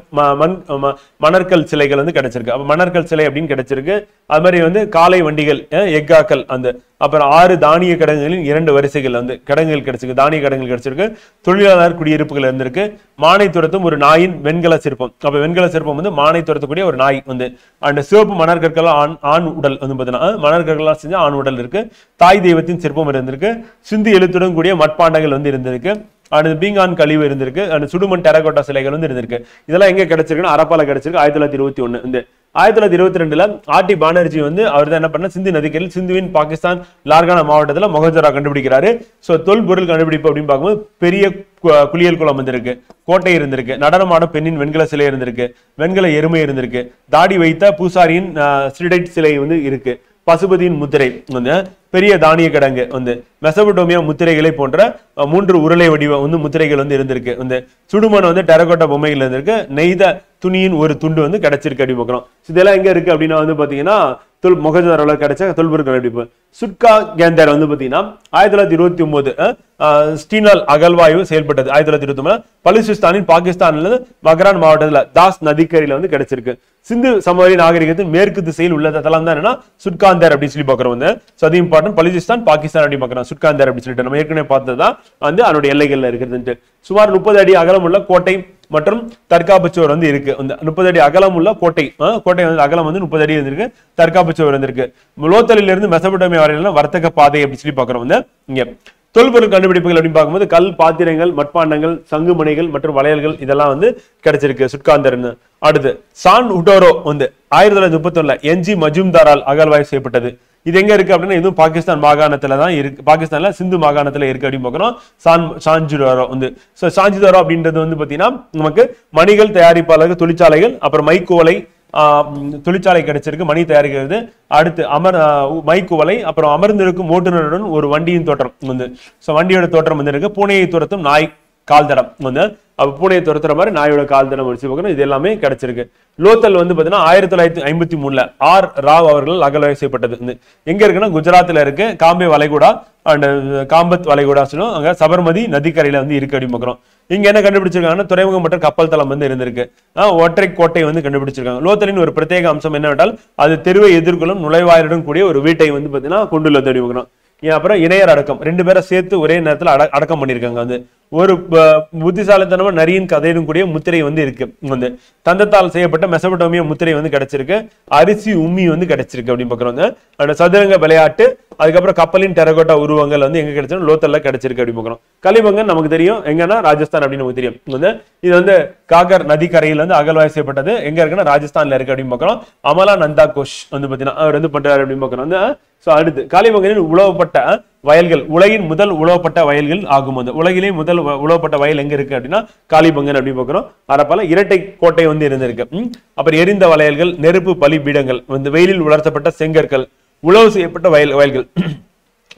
மணற்கல் சிலைகள் வந்து கிடைச்சிருக்கு. அப்ப மணற்கல் சிலை அப்படின்னு கிடைச்சிருக்கு. அது மாதிரி வந்து காலை வண்டிகள், எக்காக்கள், அந்த அப்புறம் 6 தானிய கிடங்குகளின் 2 வரிசைகள் வந்து கிடங்குகள் கிடைச்சிருக்கு, தானிய கிடங்குகள் கிடைச்சிருக்கு. தொழிலாளர் குடியிருப்புகள் இருந்திருக்கு. மானை துரத்தும் ஒரு நாயின் வெண்கல சிற்பம். அப்ப வெண்கல சிற்பம் வந்து மானை துரத்தக்கூடிய ஒரு நாய் வந்து. அந்த சிவப்பு மணற்கற்கள் ஆண் உடல் வந்து பாத்தீங்கன்னா மணற்கற்களால் செஞ்ச ஆண் உடல் இருக்கு. தாய் தெய்வத்தின் சிற்பம் இருந்திருக்கு. சிந்து எழுத்துடன் கூடிய மட்பாண்டங்கள் வந்து இருந்திருக்கு. அடுத்து பீங்கான் கழிவு இருந்திருக்கு. சுடுமண் டெரகோட்டா சிலைகள் வந்து இருந்திருக்கு. இதெல்லாம் எங்க கிடைச்சிருக்குன்னா அரப்பால கிடைச்சிருக்கு 1921. இந்த 1922 ஆர்டி பானர்ஜி வந்து அவர் தான் என்ன பண்ண சிந்து நதிக்கரையில் சிந்துவின் பாகிஸ்தான் லார்கானா மாவட்டத்தில் மொஹஞ்சரா கண்டுபிடிக்கிறாரு. சோ தொல்பொருள் கண்டுபிடிப்பு அப்படின்னு பார்க்கும்போது பெரிய குளியல் குளம் இருந்திருக்கு, கோட்டை இருந்திருக்கு, நடனமான பெண்ணின் வெண்கல சிலை இருந்திருக்கு, வெண்கல எருமை இருந்திருக்கு, தாடி வைத்த பூசாரியின் ஸ்ரிடைட் சிலை வந்து இருக்கு, பசுபதியின் முத்திரை வந்து பெரிய தானிய கிடங்கு வந்து மெசபடோமியா முத்திரைகளை போன்ற 3 உருளை வடிவ வந்து முத்திரைகள் வந்து இருந்திருக்கு. வந்து சுடுமண் வந்து டெரகோட்டா பொம்மைகள் இருந்திருக்கு. நெய்த துணியின் ஒரு துண்டு வந்து கிடைச்சிருக்கு அப்படி பார்க்கிறோம். இதெல்லாம் எங்க இருக்கு அப்படின்னா வந்து பாத்தீங்கன்னா மொஹஞ்சதாரோல கிடைச்ச தொல்பொருள் கண்டுபிடிப்பு. சுட்கா கேந்தர் வந்து பாத்தீங்கன்னா 1929 ஸ்டீனால் அகழ்வாய்வு செயல்பட்டது. 1929 பலுசிஸ்தானின் பாகிஸ்தான்ல மக்ரான் மாவட்டத்துல தாஸ் நதிக்கரையில வந்து கிடைச்சிருக்கு. சிந்து சமவெளி நாகரிகத்தின் மேற்கு திசையில் உள்ள தளம் தான் என்னன்னா சுட்காந்தர் அப்படின்னு சொல்லி பாக்குறோம். வந்து அது இம்பார்ட்டன்ட். பலுசிஸ்தான் பாகிஸ்தான் அப்படி பாக்குறோம். சுட்காந்தர் அப்படின்னு சொல்லிட்டு நம்ம ஏற்கனவே பார்த்ததுதான் வந்து அதனுடைய எல்லைகள்ல இருக்கிறது. சுமார் 30 அடி அகலம் உள்ள கோட்டை மற்றும் தற்காப்பு சுவர் வந்து இருக்கு. 30 அடி அகலம் உள்ள கோட்டை வந்து அகலம் வந்து 30 அடி இருக்கு. தற்காப்பு சுவர் இருந்திருக்கு. லோத்தலில் இருந்து மெசபடோமியா வரையில வர்த்தக பாதை அப்படின்னு சொல்லி பாக்குறோம். வந்து இங்க தொல்பொருள் கண்டுபிடிப்புகள் அப்படின்னு பார்க்கும்போது கல், பாத்திரங்கள், மட்பாண்டங்கள், சங்குமணிகள் மற்றும் வளையல்கள் இதெல்லாம் வந்து கிடைச்சிருக்கு சுட்காந்தர். அடுத்து சான் உடோரோ வந்து 1931 என்ஜி மஜும்தாரால் அகழ்வாய்வு செய்யப்பட்டது. இது எங்க இருக்கு அப்படின்னா இதுவும் பாகிஸ்தான் மாகாணத்துல தான் இருக்கு. பாகிஸ்தான்ல சிந்து மாகாணத்துல இருக்கு அப்படின்னு பார்க்கணும். சாஞ்சுடாரோ வந்து சாஞ்சுடாரோ அப்படின்றது வந்து பாத்தீங்கன்னா நமக்கு மணிகள் தயாரிப்பாளர்கள் தொழிற்சாலைகள், அப்புறம் மைக்குவலை தொழிற்சாலை கிடைச்சிருக்கு, மணி தயாரிக்கிறது. அடுத்து மைக்குவலை, அப்புறம் அமர்ந்திருக்கும் ஓட்டுநருடன் ஒரு வண்டியின் தோற்றம் வந்து வண்டியோட தோற்றம் வந்து இருக்கு. பூனையை துரத்தும் நாய் கால் தடம் வந்து பூனையை துரத்துற மாதிரி நாயோட கால் தடம் வச்சு பார்க்கணும். இது எல்லாமே கிடைச்சிருக்கு. லோத்தல் வந்து பாத்தீங்கன்னா 1953 ஆர் ராவ் அவர்கள் அகழ்வாய்வு செய்யப்பட்டது. எங்க இருக்குன்னா குஜராத்ல இருக்கு. காம்பே வளைகுடா அண்ட் காம்பத் வளைகுடா சொல்லுவோம். அங்க சபர்மதி நதிக்கரையில வந்து இருக்கு அப்படின்னு பார்க்கிறோம். இங்க என்ன கண்டுபிடிச்சிருக்காங்கன்னா துறைமுகம் மற்றும் கப்பல் தளம் வந்து இருந்திருக்கு. ஒற்றை கோட்டை வந்து கண்டுபிடிச்சிருக்காங்க. லோத்தலின் ஒரு பிரத்யேக அம்சம் என்னவென்றால் அது தெருவை எதிர்கொள்ளும் நுழைவாயிலுடன் கூடிய ஒரு வீட்டை வந்து பாத்தீங்கன்னா கொண்டுள்ளது அப்படி பார்க்கிறோம். அப்புறம் இணையர் அடக்கம் 2 பேரை சேர்த்து ஒரே நேரத்தில் அடக்கம் பண்ணிருக்காங்க. வந்து ஒரு புத்திசாலித்தனமா நரியின் கதையிலும் கூடிய முத்திரை வந்து இருக்கு. வந்து தந்தத்தால் செய்யப்பட்ட மெசபடோமியா முத்திரை வந்து கிடைச்சிருக்கு. அரிசி உம்மி வந்து கிடைச்சிருக்கு அப்படின்னு பாக்குறோம். சதுரங்க விளையாட்டு, அதுக்கப்புறம் கப்பலின் டெரகோட்டா உருவங்கள் வந்து எங்க கிடைச்சிருக்கு, லோத்தல்ல கிடைச்சிருக்கு அப்படின்னு பாக்குறோம். களிமங்கன் நமக்கு தெரியும் எங்கன்னா ராஜஸ்தான் அப்படின்னு நமக்கு தெரியும். வந்து இது வந்து காகர் நதிக்கரையில் வந்து அகழ்வாய்வு செய்யப்பட்டது. எங்க இருக்குன்னா ராஜஸ்தான்ல இருக்கு அப்படின்னு பாக்குறோம். அமலா நந்தா கோஷ் வந்து பாத்தீங்கன்னா அவர் வந்து பண்றாரு அப்படின்னு பாக்குறோம். அடுத்து களிமங்கனில் உழவப்பட்ட வயல்கள், உலகின் முதல் உழவப்பட்ட வயல்கள் ஆகும். வந்து உலகிலே முதல் உழவப்பட்ட வயல் எங்க இருக்கு அப்படின்னா காளிபங்கன் அப்படி பார்க்கிறோம். அரப்பால இரட்டை கோட்டை வந்து இருந்திருக்கு. அப்புறம் எரிந்த வளையல்கள், நெருப்பு பலி பீடங்கள், வந்து வெயிலில் உலர்த்தப்பட்ட செங்கற்கள், உழவு செய்யப்பட்ட வயல்கள்,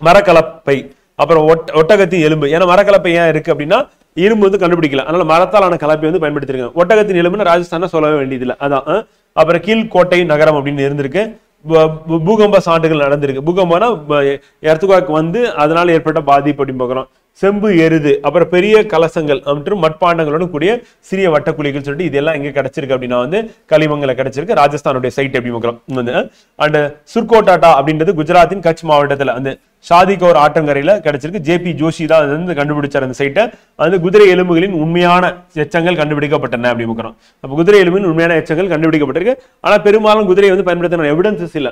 மரக்கலப்பை, அப்புறம் ஒட்டகத்தின் எலும்பு. ஏன்னா மரக்கலப்பை ஏன் இருக்கு அப்படின்னா இரும்பு வந்து கண்டுபிடிக்கல, அதனால மரத்தாலான கலப்பை வந்து பயன்படுத்திருக்காங்க. ஒட்டகத்தின் எலும்புன்னு ராஜஸ்தான சொல்லவே வேண்டியதில்லை, அதான். அப்புறம் கீழ்கோட்டை நகரம் அப்படின்னு இருந்திருக்கு. பூகம்ப சான்றுகள் நடந்திருக்கு. பூகம்பம்னா எர்த்குவேக் வந்து அதனால ஏற்பட்ட பாதிப்பு அப்படின்னு பார்க்கிறோம். செம்பு எருது, அப்புறம் பெரிய கலசங்கள் மற்றும் மட்பாண்டங்களோட கூடிய சிறிய வட்டக்குழிகள் சொல்லிட்டு இதெல்லாம் எங்க கிடைச்சிருக்கு அப்படின்னா வந்து களிமங்கல கிடைச்சிருக்கு, ராஜஸ்தானுடைய சைட் எப்படி பார்க்கிறோம். அண்ட் சுர்கோட்டாட்டா அப்படின்றது குஜராத்தின் கட்ச் மாவட்டத்துல வந்து ஷாதிகோர் ஆற்றங்கரையில கிடைச்சிருக்கு. ஜேபி ஜோஷி தான் வந்து கண்டுபிடிச்சார் அந்த சைட்டை. வந்து குதிரை எலும்புகளின் உண்மையான எச்சங்கள் கண்டுபிடிக்கப்பட்டன அப்படி பார்க்கிறோம். அப்ப குதிரை எலும்பின் உண்மையான எச்சங்கள் கண்டுபிடிக்கப்பட்டிருக்கு. ஆனா பெரும்பாலும் குதிரையை வந்து பயன்படுத்தின எவிடன்சஸ் இல்ல.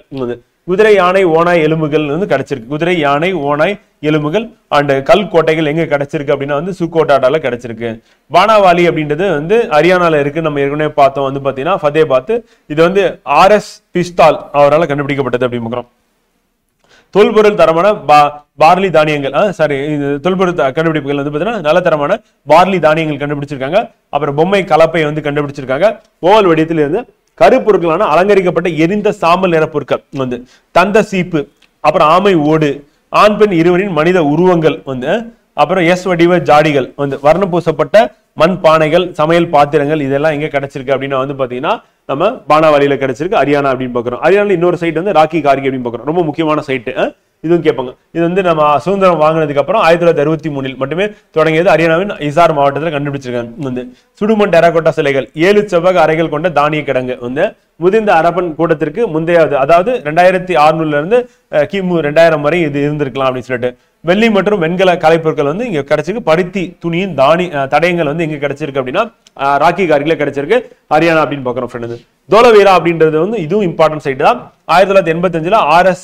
குதிரை, யானை, ஓனாய் எலும்புகள் வந்து கிடைச்சிருக்கு. குதிரை, யானை, ஓனாய் எலும்புகள் அண்ட் கல் கோட்டைகள் எங்க கிடைச்சிருக்கு அப்படின்னா வந்து சுக்கோட்டாட்டால கிடைச்சிருக்கு. பானாவாலி அப்படின்றது வந்து ஹரியானால இருக்கு. நம்ம ஏற்கனவே பார்த்தோம் வந்து பாத்தீங்கன்னா ஃபதேபாத். இது வந்து RS பிஸ்தால் அவரால் கண்டுபிடிக்கப்பட்டது அப்படின்னு பார்க்கிறோம். தொல்பொருள் தரமான பார்லி தானியங்கள், தொல்பொருள் கண்டுபிடிப்புகள் வந்து பாத்தீங்கன்னா நல்ல தரமான பார்லி தானியங்கள் கண்டுபிடிச்சிருக்காங்க. அப்புறம் பொம்மை கலப்பை வந்து கண்டுபிடிச்சிருக்காங்க. ஓவல் வடிவத்தில் இருந்து கருப்பொருட்களான அலங்கரிக்கப்பட்ட எரிந்த சாம்பல் நிற பொருட்கள் வந்து தந்த சீப்பு, அப்புறம் ஆமை ஓடு, ஆண் பெண் இருவரின் மனித உருவங்கள் வந்து, அப்புறம் வடிவ ஜாடிகள் வந்து, வர்ண பூசப்பட்ட மண் பானைகள், சமையல் பாத்திரங்கள், இதெல்லாம் எங்க கிடைச்சிருக்கு அப்படின்னா வந்து பாத்தீங்கன்னா நம்ம பானாவாலியில கிடைச்சிருக்கு, ஹரியானா அப்படின்னு பாக்குறோம். ஹரியானால இன்னொரு சைட் வந்து ராக்கி கார்கி அப்படின்னு பாக்குறோம். ரொம்ப முக்கியமான சைட்டு. இதுவும் கேட்பாங்க. இது வந்து நம்ம சுதந்திரம் வாங்கினதுக்கு அப்புறம் 1963 மட்டுமே தொடங்கியது. ஹரியானாவின் இசார் மாவட்டத்தில் கண்டுபிடிச்சிருக்காங்க. வந்து சுடுமண் டெராகோட்டா சிலைகள், 7 செவ்வக அறைகள் கொண்ட தானிய கிடங்கு வந்து முதிர்ந்த அரபன் கூட்டத்திற்கு முந்தையாவது, அதாவது 2600 இருந்து கிமு 2000 வரை இது இருந்திருக்கலாம் அப்படின்னு சொல்லிட்டு. வெள்ளி மற்றும் வெண்கல கலைப்பொருட்கள் வந்து இங்க கிடைச்சிருக்கு. பருத்தி துணியின் தடயங்கள் வந்து இங்க கிடைச்சிருக்கு அப்படின்னா ராக்கி கார்கில கிடைச்சிருக்கு, ஹரியானா அப்படின்னு பாக்குறோம் ஃப்ரெண்ட். தோலவீரா அப்படின்றது வந்து இதுவும் இம்பார்ட்டன்ட் சைட் தான். 1985 RS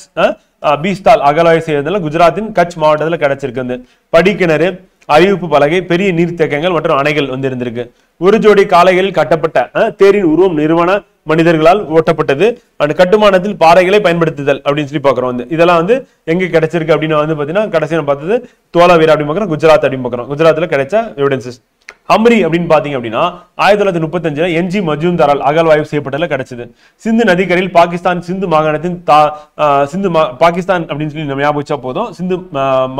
பீஸ்தால் அகலாய் செய்யறதுல குஜராத்தின் கட்ச் மாவட்டத்தில் கிடைச்சிருக்கு. படிக்கிணறு, அறிவிப்பு பலகை, பெரிய நீர்த்தேக்கங்கள் மற்றும் அணைகள் வந்து இருந்திருக்கு. ஒரு ஜோடி காளைகளில் கட்டப்பட்ட தேரின் உருவம் நிறுவன மனிதர்களால் ஓட்டப்பட்டது. அந்த கட்டுமானத்தில் பாறைகளை பயன்படுத்துதல் அப்படின்னு சொல்லி பாக்குறோம். வந்து இதெல்லாம் வந்து எங்க கிடைச்சிருக்கு அப்படின்னு வந்து பாத்தீங்கன்னா கடைசியா பார்த்தது தோலாவீரா அப்படின்னு பாக்குறோம், குஜராத் அப்படின்னு பாக்குறோம். குஜராத்ல கிடைச்ச எவிடன்சஸ். ஹம்ரி அப்படின்னு பாத்தீங்க அப்படின்னா 1935 NG மஜூம்தாரால் அகழ்வாய்வு செய்யப்பட்டதுல கிடைச்சது. சிந்து நதிக்கரையில் பாகிஸ்தான் சிந்து மாகாணத்தின் பாகிஸ்தான் அப்படின்னு சொல்லி நம்ம ஞாபகம் வச்சா போதும். சிந்து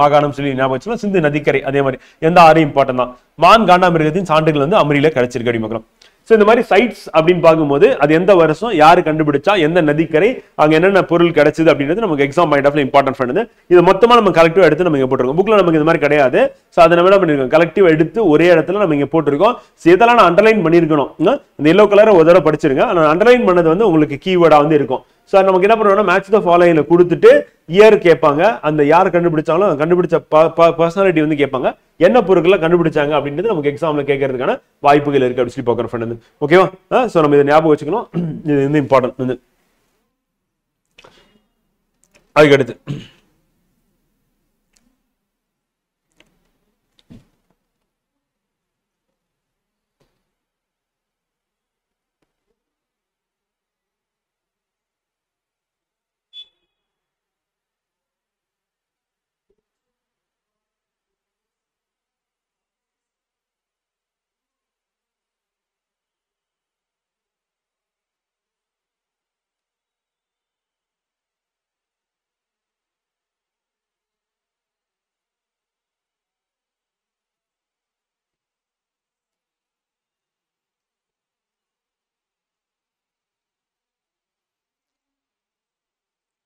மாகாணம் சொல்லி ஞாபகம் வச்சோம்னா சிந்து நதிக்கரை. அதே மாதிரி எந்த ஆறு இம்பார்ட்டன் தான். மான் காண்டாமிருகத்தின் சான்றுகள் வந்து அம்ரியில கிடைச்சிருக்கு அப்படின்னு பார்க்கலாம். சோ இந்த மாதிரி சைட்ஸ் அப்படின்னு பார்க்கும்போது அது எந்த வருஷம் யாரு கண்டுபிடிச்சா, எந்த நதிக்கரை, அங்க என்னென்ன பொருள் கிடைச்சது அப்படின்றது நமக்கு எக்ஸாம் பாயிண்ட் ஆஃப்ல இம்பார்ட்டன்ட் பண்ணுது. இது மொத்தமா நம்ம கலெக்டிவ் எடுத்து நம்ம இங்க போட்டிருக்கோம். புக்ல நமக்கு இந்த மாதிரி கிடையாது. சோ அதை நம்ம என்ன பண்ணிருக்கோம், கலெக்டிவ் எடுத்து ஒரே இடத்துல நம்ம இங்க போட்டிருக்கோம். இதெல்லாம் நான் அண்டர்லைன் பண்ணிருக்கணும். இந்த எல்லோ கலரை ஒரு தடவை படிச்சிருங்க. ஆனா அண்டர்லைன் பண்ணது வந்து உங்களுக்கு கீவேர்டா வந்து இருக்கும். சோ நமக்கு என்ன பண்ணுவோம்னா மேட்ச் த ஃபாலோயிங்ல கொடுத்துட்டு இயர் கேட்பாங்க. அந்த யார் கண்டுபிடிச்சாலும் கண்டுபிடிச்ச பர்சனாலிட்டி வந்து கேட்பாங்க. என்ன பொருட்களை கண்டுபிடிச்சாங்க அப்படின்றது நமக்கு எக்ஸாம்ல கேட்கறதுக்கான வாய்ப்புகள் இருக்கு அப்படின்னு சொல்லி பார்க்குறோம் ஃப்ரெண்ட். ஓகேவா? சோ நம்ம இதை ஞாபகம் வச்சுக்கணும். இது வந்து இம்பார்ட்டன்ட் வந்து. அதுக்கு அடுத்து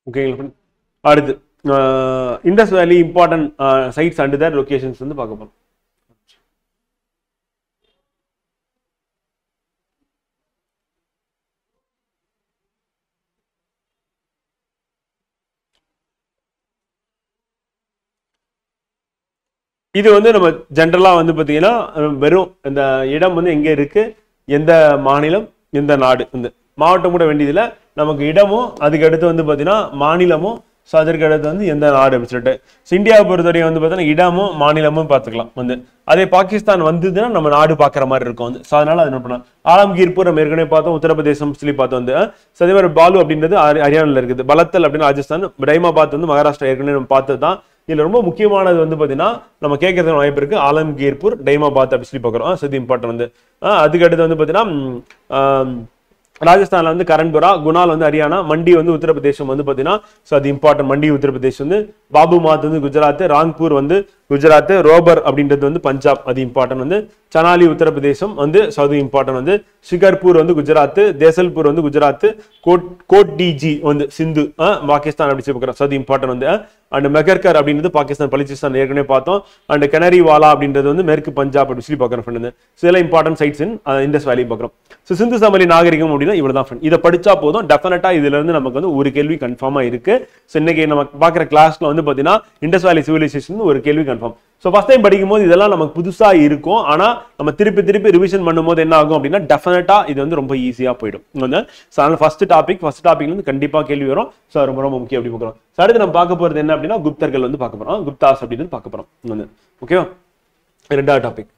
ஓகேங்களா? அடுத்து Indus valley important sites and their locations வந்து பார்க்க போறோம். இது வந்து நம்ம ஜென்ரலா வந்து பாத்தீங்கன்னா வெறும் இந்த இடம் வந்து எங்க இருக்கு, எந்த மாநிலம், எந்த நாடு, இந்த மாவட்டம் கூட வேண்டியதுல நமக்கு இடமும் அதுக்கு அடுத்து வந்து பாத்தீங்கன்னா மாநிலமும் ஸோ அதற்கு அடுத்து வந்து எந்த நாடு அப்படின்னு சொல்லிட்டு. ஸோ இந்தியாவை பொறுத்தவரையும் வந்து பார்த்தீங்கன்னா இடமும் மாநிலமும் பார்த்துக்கலாம் வந்து. அதே பாகிஸ்தான் வந்ததுன்னா நம்ம நாடு பார்க்குற மாதிரி இருக்கும் வந்து. ஸோ அதனால அது என்ன பண்ணலாம், ஆலம்கீர்பூர் நம்ம ஏற்கனவே பார்த்தோம், உத்தரப்பிரதேசம் சொல்லி பார்த்தோம் வந்து. ஸோ அதே மாதிரி பாலு அப்படின்றது ஹரியானாவில் இருக்குது, பலத்தல் அப்படின்னு ராஜஸ்தான், டைமாபாத் வந்து மகாராஷ்டிரா ஏற்கனவே நம்ம பார்த்தது தான். இதுல ரொம்ப முக்கியமானது வந்து பாத்தீங்கன்னா நம்ம கேட்கறதுக்கு வாய்ப்பு இருக்கு, ஆலம்கீர்பூர், டைமாபாத் அப்படி சொல்லி பார்க்குறோம். ஸோ இது இம்பார்ட்டன் வந்து. அதுக்கு அடுத்து வந்து பாத்தீங்கன்னா ராஜஸ்தான்ல வந்து கரன்புரா, குணால் வந்து ஹரியானா, மண்டி வந்து உத்தரப்பிரதேசம் வந்து பாத்தீங்கன்னா ஸோ அது இம்பார்ட்டன், மண்டி உத்தரப்பிரதேஷ் வந்து. பாபுமாத் வந்து குஜராத், ராங்பூர் வந்து குஜராத், ரோபர் அப்படின்றது வந்து பஞ்சாப், அது இம்பார்ட்டன் வந்து. சனாலி உத்தரப்பிரதேசம் வந்து ஸோ அது இம்பார்ட்டன் வந்து. ஷிகர்பூர் வந்து குஜராத், தேசல்பூர் வந்து குஜராத், கோட் டிஜி வந்து சிந்து பாகிஸ்தான் அப்படி சொல்லி ஸோ அது இம்பார்ட்டன் வந்து. அண்ட் மெகர்கர் அப்படின்றது பாகிஸ்தான், பலுச்சிஸ்தான் ஏற்கனவே பார்த்தோம். அண்ட் கனரிவாலா அப்படின்றது வந்து மேற்கு பஞ்சாப் அப்படி சொல்லி பார்க்குறோம் ஃப்ரெண்ட். ஸோ இதெல்லாம் இம்பார்ட்டன்ட் சைட்ஸ் இன் இண்டஸ் வேலி பார்க்குறோம். ஸோ சிந்து சமவெளி நாகரிகம் அப்படின்னா இவ்வளவு தான் ஃப்ரெண்ட். இதை படிச்சா போதும், டெஃபினட்டா இதுல இருந்து நமக்கு வந்து ஒரு கேள்வி கன்ஃபார்மா இருக்கு. ஸோ இன்னைக்கு நம்ம பார்க்குற கிளாஸ்ல வந்து பாத்தீங்கன்னா இண்டஸ் வேலி சிவிலைசேஷன் ஒரு கேள்வி கன்ஃபார்ம். ஸோ ஃபர்ஸ்ட் டைம் படிக்கும் போது இதெல்லாம் நமக்கு புதுசா இருக்கும், ஆனா நம்ம திருப்பி ரிவிஷன் பண்ணும்போது என்ன ஆகும் அப்படின்னா டெஃபினட்டா இது வந்து ரொம்ப ஈஸியா போயிடும் வந்து. ஸோ அதனால ஃபர்ஸ்ட் டாபிக்ல இருந்து கண்டிப்பா கேள்வி வரும். ஸோ ரொம்ப ரொம்ப முக்கியம் அப்படி பார்க்குறோம். ஸோ அடுத்து நம்ம பார்க்க போறது என்ன அப்படின்னா குப்தர்கள் வந்து பார்க்க போறோம், குப்தாஸ் அப்படின்னு பார்க்க போறோம் வந்து. ஓகேவா, ரெண்டாவது டாபிக்.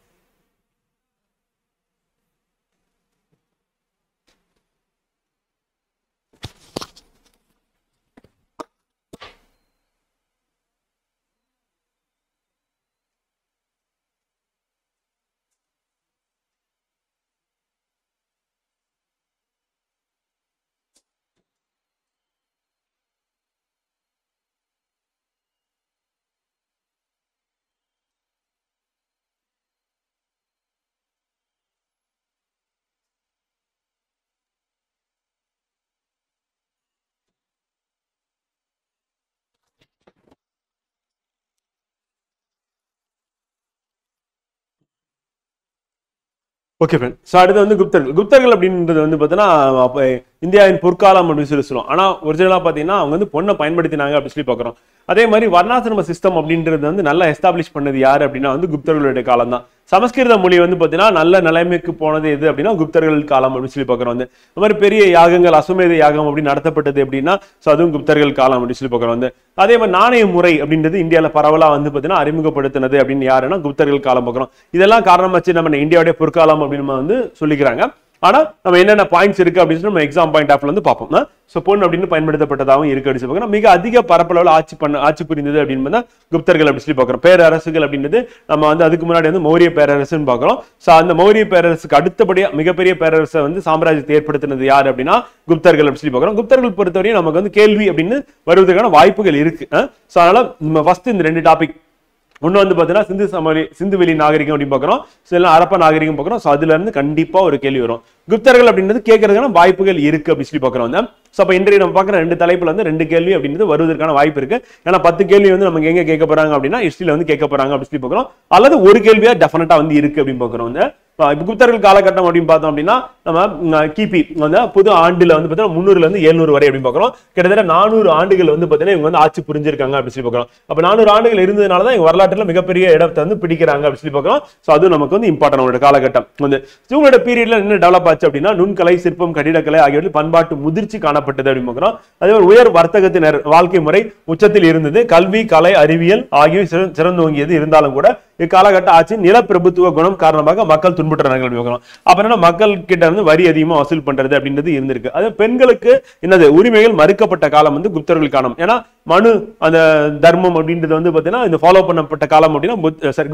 Okay friend. ஸோ அடுத்து வந்து குப்தர்கள் அப்படின்றது வந்து பார்த்தீங்கன்னா அப்போ இந்தியாவின் பொற்காலம் அப்படின்னு சொல்லி சொல்லுவோம். ஆனால் ஒரிஜினலாக பார்த்தீங்கன்னா அவங்க வந்து பொண்ணை பயன்படுத்தினாங்க அப்படின்னு சொல்லி பார்க்குறோம். அதே மாதிரி வர்ணாசிரம சிஸ்டம் அப்படின்றது வந்து நல்லா எஸ்டாப்ளிஷ் பண்ணது யார் அப்படின்னா வந்து குப்தர்களுடைய காலம் தான். சமஸ்கிருத மொழி வந்து பார்த்தீங்கன்னா நல்ல நிலைமைக்கு போனது எது அப்படின்னா குப்தர்கள் காலம் அப்படின்னு சொல்லி பார்க்குறோம் வந்து. இந்த மாதிரி பெரிய யாகங்கள், அசுமேத யாகம் அப்படின்னு நடத்தப்பட்டது அப்படின்னா ஸோ அதுவும் குப்தர்கள் காலம் அப்படின்னு சொல்லி பார்க்குறோம் வந்து. அதே மாதிரி நாணய முறை அப்படின்றது இந்தியாவில் பரவலாக வந்து பார்த்தீங்கன்னா அறிமுகப்படுத்தினது அப்படின்னு யாருன்னா குப்தர்கள் காலம் பார்க்குறோம். இதெல்லாம் காரணம் வச்சு நம்ம இந்தியாவுடைய பொற்காலம் அப்படின்னு வந்து சொல்லிக்கிறாங்க. ஆனா நம்ம என்னென்ன பாயிண்ட்ஸ் இருக்கு அப்படின்னு நம்ம எக்ஸாம் பாயிண்ட் ஆஃப்ல வந்து பார்ப்போம். ஸோ பொன் அப்படின்னு பயன்படுத்தப்பட்டதாகவும் இருக்கு அப்படின்னு சொல்லி மிக அதிக பரப்பளவில் ஆட்சி புரிந்தது அப்படின்னு குப்தர்கள் அப்படி சொல்லி பார்க்குறோம். பேரரசுகள் அப்படின்றது நம்ம வந்து அதுக்கு முன்னாடி வந்து மௌரிய பேரரசுன்னு பார்க்குறோம். ஸோ அந்த மௌரிய பேரரசுக்கு அடுத்தபடியாக மிகப்பெரிய பேரரசை வந்து சாம்ராஜ்யத்தை ஏற்படுத்தினது யார் அப்படின்னா குப்தர்கள் அப்படின்னு சொல்லி பார்க்குறோம். குப்தர்கள் பொறுத்தவரையும் நமக்கு வந்து கேள்வி அப்படின்னு வருவதற்கான வாய்ப்புகள் இருக்கு. ஸோ அதனால நம்ம ஃபர்ஸ்ட் இந்த ரெண்டு டாபிக், ஒன்று வந்து பார்த்தீங்கன்னா சிந்துவெளி நாகரிகம் அப்படின்னு பார்க்குறோம், சில அரப்ப நாகரிகம் பார்க்குறோம். ஸோ அதுல இருந்து கண்டிப்பா ஒரு கேள்வி வரும். குப்தர்கள் அப்படின்றது கேட்கறதுக்கான வாய்ப்புகள் இருக்கு அப்படின்னு சொல்லி பார்க்குறோம். ஸோ அப்போ இன்றைய நம்ம பார்க்குற ரெண்டு தலைப்புல வந்து 2 கேள்வி அப்படின்றது வருவதற்கான வாய்ப்பு இருக்கு. ஏன்னா 10 கேள்வி வந்து நமக்கு எங்க கேட்க போறாங்க அப்படின்னா ஹிஸ்டரியில வந்து கேட்க போறாங்க அப்படின்னு சொல்லி பார்க்குறோம். அல்லது ஒரு கேள்வியா டெஃபினட்டா வந்து இருக்கு அப்படின்னு பார்க்குறோம். குப்தர்கள் காலகட்டம் அப்படின்னு பார்த்தோம் அப்படின்னா நம்ம கிபி வந்து புது ஆண்டுல வந்து பார்த்தீங்கன்னா 300ல இருந்து 700 வரை அப்படின்னு பார்க்குறோம். கிட்டத்தட்ட 400 ஆண்டுகள் வந்து பார்த்தீங்கன்னா இவங்க வந்து ஆட்சி புரிஞ்சிருக்காங்க அப்படின்னு சொல்லி பார்க்குறோம். அப்போ 400 ஆண்டுகள் இருந்ததுனால தான் இவங்க வரலாற்றுல மிகப்பெரிய இடத்தை வந்து பிடிக்கிறாங்க அப்படின்னு சொல்லி பார்க்குறோம். ஸோ அது நமக்கு வந்து இம்பார்ட்டன் அவங்களோட காலகட்டம் வந்து. இவங்களோட பீரியட்ல என்ன டெவலப் ஆச்சு அப்படின்னா நுண்கலை, சிற்பம், கட்டிடக்கலை ஆகியவற்றில் பண்பாட்டு முதிர்ச்சி காணப்பட்டது அப்படின்னு பார்க்குறோம். அதே மாதிரி உயர் வர்த்தகத்தினர் வாழ்க்கை முறை உச்சத்தில் இருந்தது. கல்வி, கலை, அறிவியல் ஆகியவை சிறந்தோங்கியது இருந்தாலும் கூட இக்காலகட்ட ஆட்சி நிலப்பிரபுத்துவ குணம் காரணமாக மக்கள் துன்புற்றார்கள். அப்ப மக்கள் கிட்ட இருந்து வரி அதிகமா வசூல் பண்றது அப்படின்றது இருந்திருக்கு. அது பெண்களுக்கு என்னது உரிமைகள் மறுக்கப்பட்ட காலம் வந்து குப்தர்கள் காலம். ஏன்னா மனு அந்த தர்மம் அப்படின்றது வந்து பாத்தீங்கன்னா இந்த ஃபாலோ பண்ணப்பட்ட காலம் அப்படின்னா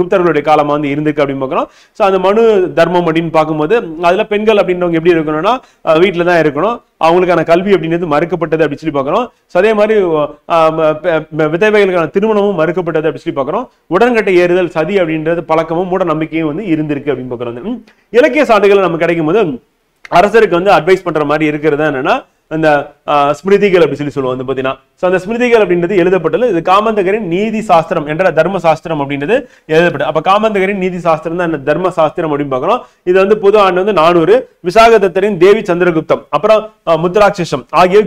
குப்தர்களுடைய காலம் வந்து இருந்திருக்கு அப்படின்னு பார்க்கிறோம். ஸோ அந்த மனு தர்மம் அப்படின்னு பார்க்கும்போது அதுல பெண்கள் அப்படின்றவங்க எப்படி இருக்கணும்னா வீட்டுல தான் இருக்கணும், அவங்களுக்கான கல்வி அப்படின்றது மறுக்கப்பட்டது அப்படின்னு சொல்லி பார்க்கிறோம். அதே மாதிரி விதவைகளுக்கான திருமணமும் மறுக்கப்பட்டது அப்படின்னு சொல்லி பார்க்கிறோம். உடன்கட்டை ஏறுதல், சதி அப்படின்றது பழக்கமும் மூட நம்பிக்கையும் வந்து இருந்திருக்கு அப்படின்னு பார்க்கிறோம். இலக்கிய சான்றுகள் நமக்கு கிடைக்கும் போது அரசருக்கு வந்து அட்வைஸ் பண்ற மாதிரி இருக்கிறது என்னன்னா அந்த ஸ்மிருதிகள் அப்படி சொல்லி சொல்லுவோம் வந்து பாத்தீங்கன்னா. அந்த ஸ்மிருதிகள் அப்படின்றது எழுதப்பட்டது இது காமந்தகரின் நீதி சாஸ்திரம் என்ற தர்ம சாஸ்திரம் அப்படின்றது எழுதப்பட்டது. அப்ப காமந்தகரின் நீதி சாஸ்திரம் தான் தர்ம சாஸ்திரம் அப்படின்னு பார்க்கிறோம். இது வந்து பொது ஆண்டு வந்து 400. விசாகதத்தரின் தேவி சந்திரகுப்தம் அப்புறம் முத்ராட்சம் ஆகிய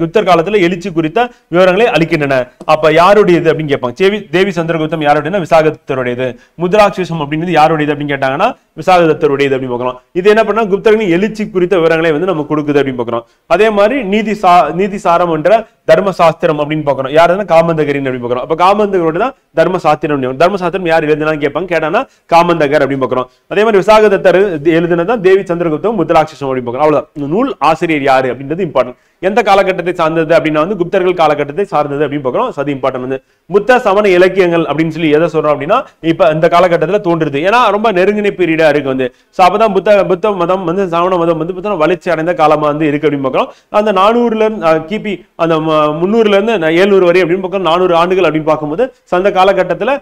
குப்தர் காலத்துல எழுச்சி குறித்த விவரங்களை அளிக்கின்றன. அப்ப யாருடையது அப்படின்னு கேட்பாங்க. தேவி சந்திரகுப்தம் யாருடையது? விசாகதத்தருடையது. முத்ராட்சம் அப்படின்றது யாருடையது அப்படின்னு கேட்டாங்கன்னா விசாகதத்தருடையது அப்படின்னு பார்க்கலாம். இது என்ன பண்ணா குப்தர்களின் எழுச்சி குறித்த விவரங்களை வந்து நம்ம கொடுக்குது அப்படின்னு பார்க்கிறோம். அதே மாதிரி நீதி சாரம் என்ற தர்மசாஸ்திரம் அப்படின்னு பாக்குறோம். யாருன்னா காமந்தகரின் அப்படின்னு பாக்குறோம். அப்ப காமந்தகரோட தான் தர்மசாஸ்திரம். தர்மசாஸ்திரம் யார் எழுதுனான்னு கேட்பாங்க. கேட்டானா காமந்தகர் அப்படின்னு பாக்குறோம். அதே மாதிரி விசாகதத்தர் எழுதுனதான் தேவி சந்திரகுப்தம் முதலாட்சசம் அப்படின்னு பாக்குறோம். அவ்வளவுதான். நூல் ஆசிரியர் யாரு அப்படின்றது இம்பார்ட்டன்ட். எந்த காலகட்டத்தை சார்ந்தது அப்படின்னா வந்து குப்தர்கள் காலகட்டத்தை சார்ந்தது அப்படின்னு பாக்குறோம். அது இம்பார்ட்டன்ட். வந்து புத்த சமண இலக்கியங்கள் அப்படின்னு சொல்லி எதை சொல்றோம் அப்படின்னா இப்ப இந்த காலகட்டத்துல தோன்றுது. ஏன்னா ரொம்ப நெருங்கின பீரியடா இருக்கு வந்து. அப்பதான் புத்த மதம் வந்து சமண மதம் வந்து வளர்ச்சி அடைந்த காலமா வந்து இருக்கு அப்படின்னு பாக்குறோம். அந்த 400ல இருந்து கிபி அந்த 300ல இருந்து 700 வரை அப்படின்னு பாக்குறோம். 400 ஆண்டுகள் அப்படின்னு பார்க்கும்போது அந்த காலகட்டத்துல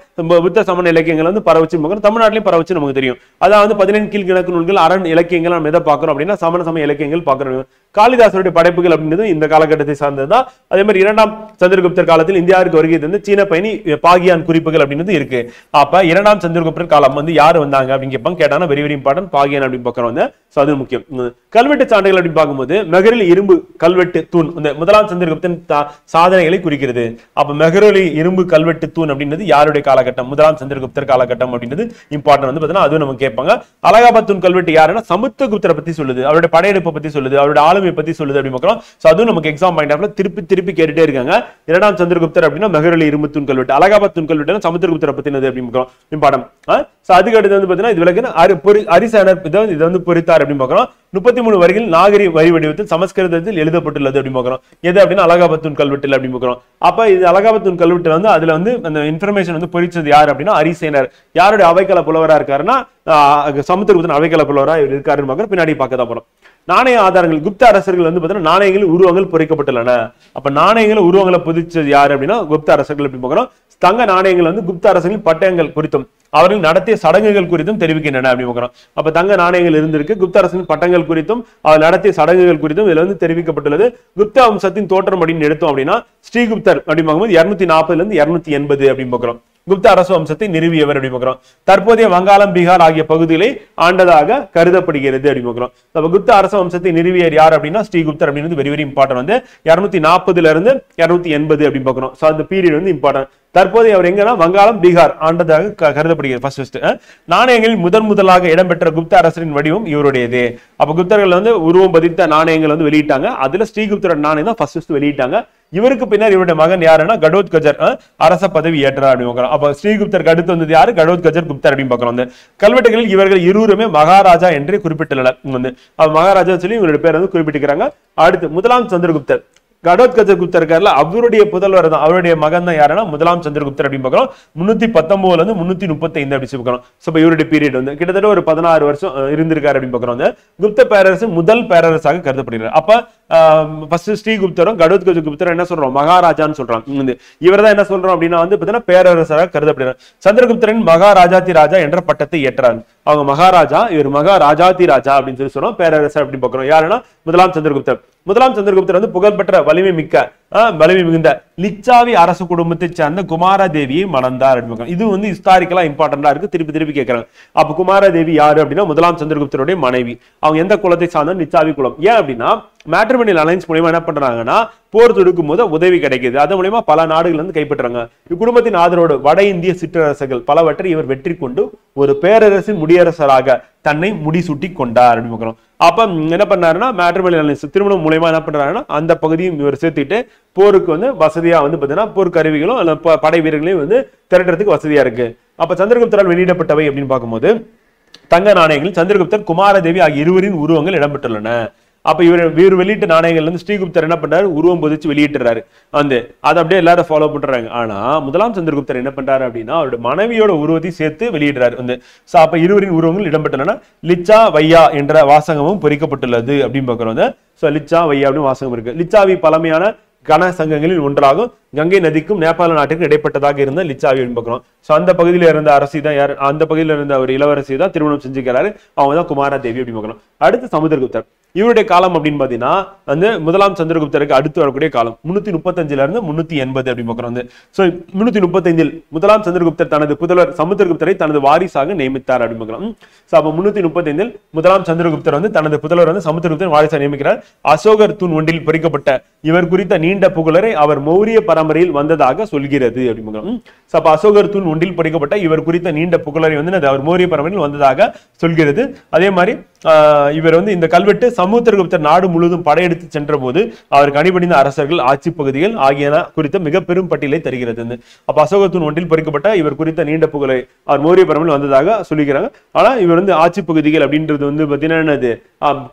புத்த சமண இலக்கியங்கள் வந்து பரவச்சு பாக்குறோம். தமிழ்நாட்டிலையும் பரவச்சு நமக்கு தெரியும். அதாவது 15 கீழ்கணக்கு நூல்கள் அரண் இலக்கியங்கள் நம்ம எதை பாக்குறோம் அப்படின்னா சமண சமய இலக்கியங்கள் பாக்குறோம். காளிதாசருடைய படைப்புகள் அப்படின்றது இந்த காலகட்டத்தை சார்ந்ததுதான். அதே மாதிரி 2ஆம் சந்திரகுப்தர் காலத்தில் இந்தியாவுக்கு வருகை தந்து சீன பயணி பாகியான் குறிப்புகள் அப்படின்றது இருக்கு. அப்ப 2ஆம் சந்திரகுப்தர் காலம் வந்து யாரு வந்தாங்க அப்படின்னு கேட்பாங்க. கேட்டானா வெரி வெரி இம்பார்ட்டன்ட் பாகியான் அப்படின்னு பாக்குறோம். வந்து அது முக்கியம். கல்வெட்டு சான்றுகள் அப்படின்னு பார்க்கும்போது மெஹரில் இரும்பு கல்வெட்டு தூண் இந்த 1ஆம் சந்திரகுப்தன் சாதனைகளை குறிக்கிறது. அப்ப மெஹரில் இரும்பு கல்வெட்டு தூண் அப்படின்றது யாருடைய காலகட்டம்? 1ஆம் சந்திரகுப்தர் காலகட்டம் அப்படின்றது இம்பார்ட்டன்ட். வந்து பார்த்தீங்கன்னா அதுவும் நம்ம கேட்பாங்க. அலகாபாத் தூண் கல்வெட்டு யாருன்னா சமுத்திரகுப்தரை பத்தி சொல்லுது. அவருடைய படையெடுப்பை பத்தி சொல்லுது. அவருடைய ஆளுமை பத்தி சொல்லுது அப்படின்னு பார்க்கிறோம். அதுவும் நமக்கு எக்ஸாம் பாயிண்ட் ஆஃப்ல திருப்பி கேட்டுட்டே இருக்காங்க. 2ஆம் சந்திரகுப்தர் அப்படின்னா மெஹரில் இரும்பு தூண் கல்வெட்டு. அலகாபாத் தூண் கல்வெட்டு சமுத்திரகுப்தரை பத்தினது அப்படின்னு பார்க்கிறோம். இம்பார்ட்டன்ட். அதுக்கு அடுத்து வந்து பாத்தீங்கன்னா இது விளக்கு அரிசனர் இதை வந்து பொறித்தார் அப்படின்னு பார்க்கிறோம். 33 வரிகள் நாகரி வரி வடிவத்தில் சமஸ்கிருதத்தில் எழுதப்பட்டுள்ளது அப்படின்னு பார்க்கிறோம். எது அப்படின்னா அலகாபாத் தூண் கல்வெட்டு அப்படின்னு பார்க்கிறோம். அப்ப இது அலகாபாத் தூண் கல்வெட்டு வந்து அதுல வந்து அந்த இன்ஃபர்மேஷன் வந்து பொறிச்சது யாரு அப்படின்னா அரிசேனர். யாருடைய அவைக்கள புலவரா இருக்காருன்னா சமுத்திரகுப்தன் அவைக்கள புலவரா இருக்காருன்னு பார்க்கிறோம். பின்னாடி பார்க்க தான் போறோம். நாணய ஆதாரங்கள் குப்த அரசர்கள் வந்து பாத்தீங்கன்னா நாணயங்கள் உருவங்கள் பொறிக்கப்பட்டுள்ளன. அப்ப நாணயங்கள் உருவங்களை பொதிச்சது யாரு அப்படின்னா குப்த அரசர்கள் எப்படி பார்க்கிறோம். தங்க நாணயங்கள் வந்து குப்த அரசர்களின் பட்டயங்கள் குறித்தும் அவர்கள் நடத்திய சடங்குகள் குறித்தும் தெரிவிக்கின்றன அப்படின்னு பார்க்கிறோம். அப்ப தங்க நாணயங்கள் இருந்திருக்கு. குப்த அரசின் பட்டங்கள் குறித்தும் அவர் நடத்திய சடங்குகள் குறித்தும் இதுல வந்து தெரிவிக்கப்பட்டுள்ளது. குப்த வம்சத்தின் தோற்றம் அப்படின்னு எடுத்தோம் அப்படின்னா ஸ்ரீகுப்தர் அப்படின்னு பார்க்கும்போது 240 இருந்து 280 அப்படின்னு பார்க்கிறோம். குப்த அரசு வம்சத்தை நிறுவியவர் அப்படின்னு பார்க்கிறோம். தற்போதைய வங்காளம் பீகார் ஆகிய பகுதிகளை ஆண்டதாக கருதப்படுகிறது அப்படின்னு பார்க்கிறோம். அப்ப குப்த அரச வம்சத்தை நிறுவியர் யார் அப்படின்னா ஸ்ரீகுப்தர் அப்படின்னு வெரி வெரி இம்பார்ட்டன்ட். வந்து 240 இருந்து 280 அப்படின்னு பார்க்கிறோம். அந்த பீரியட் வந்து இம்பார்ட்டன்ட். தற்போதைய அவர் எங்கன்னா வங்காளம் பீகார் ஆண்டதாக கருதப்படுகிறது. ஃபர்ஸ்ட் நாணயங்களில் முதலாக இடம்பெற்ற குப்த அரசரின் வடிவம் இவருடையது. அப்ப குப்தர்கள் வந்து உருவம் பதித்த நாணயங்கள் வந்து வெளியிட்டாங்க. அதுல ஸ்ரீகுப்தர் நாணயம் தான் ஃபர்ஸ்ட் வெளியிட்டாங்க. இவருக்கு பின்னர் இவருடைய மகன் யாருன்னா கடோத்கஜர் அரச பதவி ஏற்றார் அப்படின்னு. அப்ப ஸ்ரீகுப்தருக்கு அடுத்து வந்தது யாரு? கடோத்கஜர் குப்தர் அப்படின்னு பார்க்கிறோம். வந்து கல்வெட்டுகளில் இவர்கள் இருவருமே மகாராஜா என்று குறிப்பிட்டுள்ளனர். வந்து மகாராஜா சொல்லி இவருடைய பேர் வந்து குறிப்பிட்டிருக்கிறாங்க. அடுத்து 1ஆம் சந்திரகுப்தர் கடோத்கஜர் குப்தர் இருக்காருல அவருடைய புதல்வர் தான் அவருடைய மகன் தான் யாருன்னா 1ஆம் சந்திரகுப்தர் அப்படின்னு பார்க்கிறோம். 319 இருந்து 335 அப்படி பார்க்கிறோம். சோ இவருடைய பீரியட் வந்து கிட்டத்தட்ட ஒரு 16 வருஷம் இருந்திருக்காரு அப்படின்னு பார்க்கிறோம். வந்து குப்த பேரரசு முதல் பேரரசாக கருதப்படுகிறார். அப்ப ஃபர்ஸ்ட் ஸ்ரீகுப்தரும் கடோத்கஜர் குப்தரும் என்ன சொல்றோம்? மகாராஜான்னு சொல்றோம். இவர் தான் என்ன சொல்றோம் அப்படின்னா வந்து பாத்தீங்கன்னா பேரரசாக கருதப்படுகிறார். சந்திரகுப்தரின் மகாராஜாதி ராஜா என்ற பட்டத்தை ஏற்றார். அவங்க மகாராஜா, இவர் மகாராஜாதி ராஜா அப்படின்னு சொல்லி சொல்றோம். பேரரசர் அப்படின்னு பார்க்கிறோம். யாருன்னா 1ஆம் சந்திரகுப்தர். 1ஆம் சந்திரகுப்தர் வந்து புகழ்பெற்ற வலிமை மிகுந்த லிச்சாவி அரசு குடும்பத்தை சேர்ந்த குமாரதேவியை மணந்தார் அப்படின்னு. இது வந்து ஹிஸ்டாரிக்கலா இம்பார்ட்டன்டா இருக்கு. திருப்பி கேட்கிறாங்க. அப்ப குமாரதேவி யாரு அப்படின்னா 1ஆம் சந்திரகுப்தருடைய மனைவி. அவங்க எந்த குலத்தை சார்ந்த? லிச்சாவி குலம். ஏன் அப்படின்னா மேட்ரிமோனியல் அலைன்ஸ் மூலமா என்ன பண்றாங்கன்னா போர் தொடுக்கும் போது உதவி கிடைக்குது. அது மூலமா பல நாடுகள் வந்து கைப்பற்றாங்க. இக்குடும்பத்தின் ஆதரவோடு வட இந்திய சிற்றரசுகள் பலவற்றை இவர் வெற்றி கொண்டு ஒரு பேரரசின் முடியரசராக தன்னை முடிசூட்டி கொண்டார் அப்படின்னு பார்க்கிறோம். அப்ப என்ன பண்ணாருன்னா மேட்ரிமோனியல் அலைன்ஸ் திருமணம் மூலமா என்ன பண்றாருன்னா அந்த பகுதியும் இவர் சேர்த்துட்டு போருக்கு வந்து வசதியா வந்து பாத்தீங்கன்னா போர் கருவிகளும் அல்ல படை வீரர்களையும் வந்து திரட்டுறதுக்கு வசதியா இருக்கு. அப்ப சந்திரகுப்தரால் வெளியிடப்பட்டவை அப்படின்னு பார்க்கும்போது தங்க நாணயங்கள் சந்திரகுப்தர் குமாரதேவி ஆகிய இருவரின் உருவங்கள் இடம்பெற்றுள்ளன. அப்ப இவர் வெளியிட்ட நாணயங்கள் வந்து ஸ்ரீகுப்தர் என்ன பண்றாரு? உருவம் பொதிச்சு வெளியிட்டுறாரு. அதை அப்படியே எல்லாரும் ஃபாலோ பண்றாங்க. ஆனா 1ஆம் சந்திரகுப்தர் என்ன பண்றாரு அப்படின்னா அவருடைய மனைவியோட உருவத்தை சேர்த்து வெளியிடுறாரு. வந்து அப்ப இருவரின் உருவங்கள் இடம்பெற்றுள்ளன. லிச்சா வையா என்ற வாசகமும் பொறிக்கப்பட்டுள்ளது அப்படின்னு பாக்குறோம். லிச்சா வையா அப்படின்னு வாசகம் இருக்கு. லிச்சாவி பழமையான கன சங்கங்களில் ஒன்றாகும். கங்கை நதிக்கும் நேபாள நாட்டுக்கும் இடைப்பட்டதாக இருந்த லிச்சாவி பார்க்கிறோம். சோ அந்த பகுதியில இருந்த அரசி தான் யார்? அந்த பகுதியில இருந்த ஒரு இளவரசி தான் திருமணம் செஞ்சுக்கிறாரு. அவங்க தான் குமாரதேவி அப்படி பார்க்கிறோம். அடுத்து சமுத்திரகுப்தர். இவருடைய காலம் அப்படின்னு பாத்தீங்கன்னா வந்து 1ஆம் சந்திரகுப்தருக்கு அடுத்து வரக்கூடிய காலம் 335 இருந்து 380 அப்படி பார்க்கிறோம். சோ 335 1ஆம் சந்திரகுப்தர் தனது புதல்வர் சமுத்திரகுப்தரை தனது வாரிசாக நியமித்தார் அப்படின்னு பார்க்கிறோம். சோ அப்ப 335 1ஆம் சந்திரகுப்தர் வந்து தனது புதல்வர் வந்து சமுத்திரகுப்தர் வாரிசாக நியமிக்கிறார். அசோகர் தூண் ஒன்றில் பொறிக்கப்பட்ட இவர் குறித்த நீண்ட புகழரை அவர் மௌரிய பரம்பரையில் வந்ததாக சொல்கிறது அப்படின்னு. அப்ப அசோகர் தூண் ஒன்றில் பொறிக்கப்பட்ட இவர் குறித்த நீண்ட புகழரை வந்து அவர் மௌரிய பரம்பரையில் வந்ததாக சொல்கிறது. அதே மாதிரி இவர் வந்து இந்த கல்வெட்டு சமுத்திரகுப்தர் நாடு முழுவதும் படையெடுத்து சென்ற போது அவருக்கு அணிபணிந்த அரசர்கள், ஆட்சி பகுதிகள் ஆகியன குறித்த மிக பெரும் பட்டியலை தருகிறது. அப்ப அசோகர் தூண் ஒன்றில் பொறிக்கப்பட்ட இவர் குறித்த நீண்ட புகழை அவர் மௌரிய பரம்பரையில் வந்ததாக சொல்லிக்கிறாங்க. ஆனா இவர் வந்து ஆட்சி பகுதிகள் அப்படின்றது வந்து பாத்தீங்கன்னா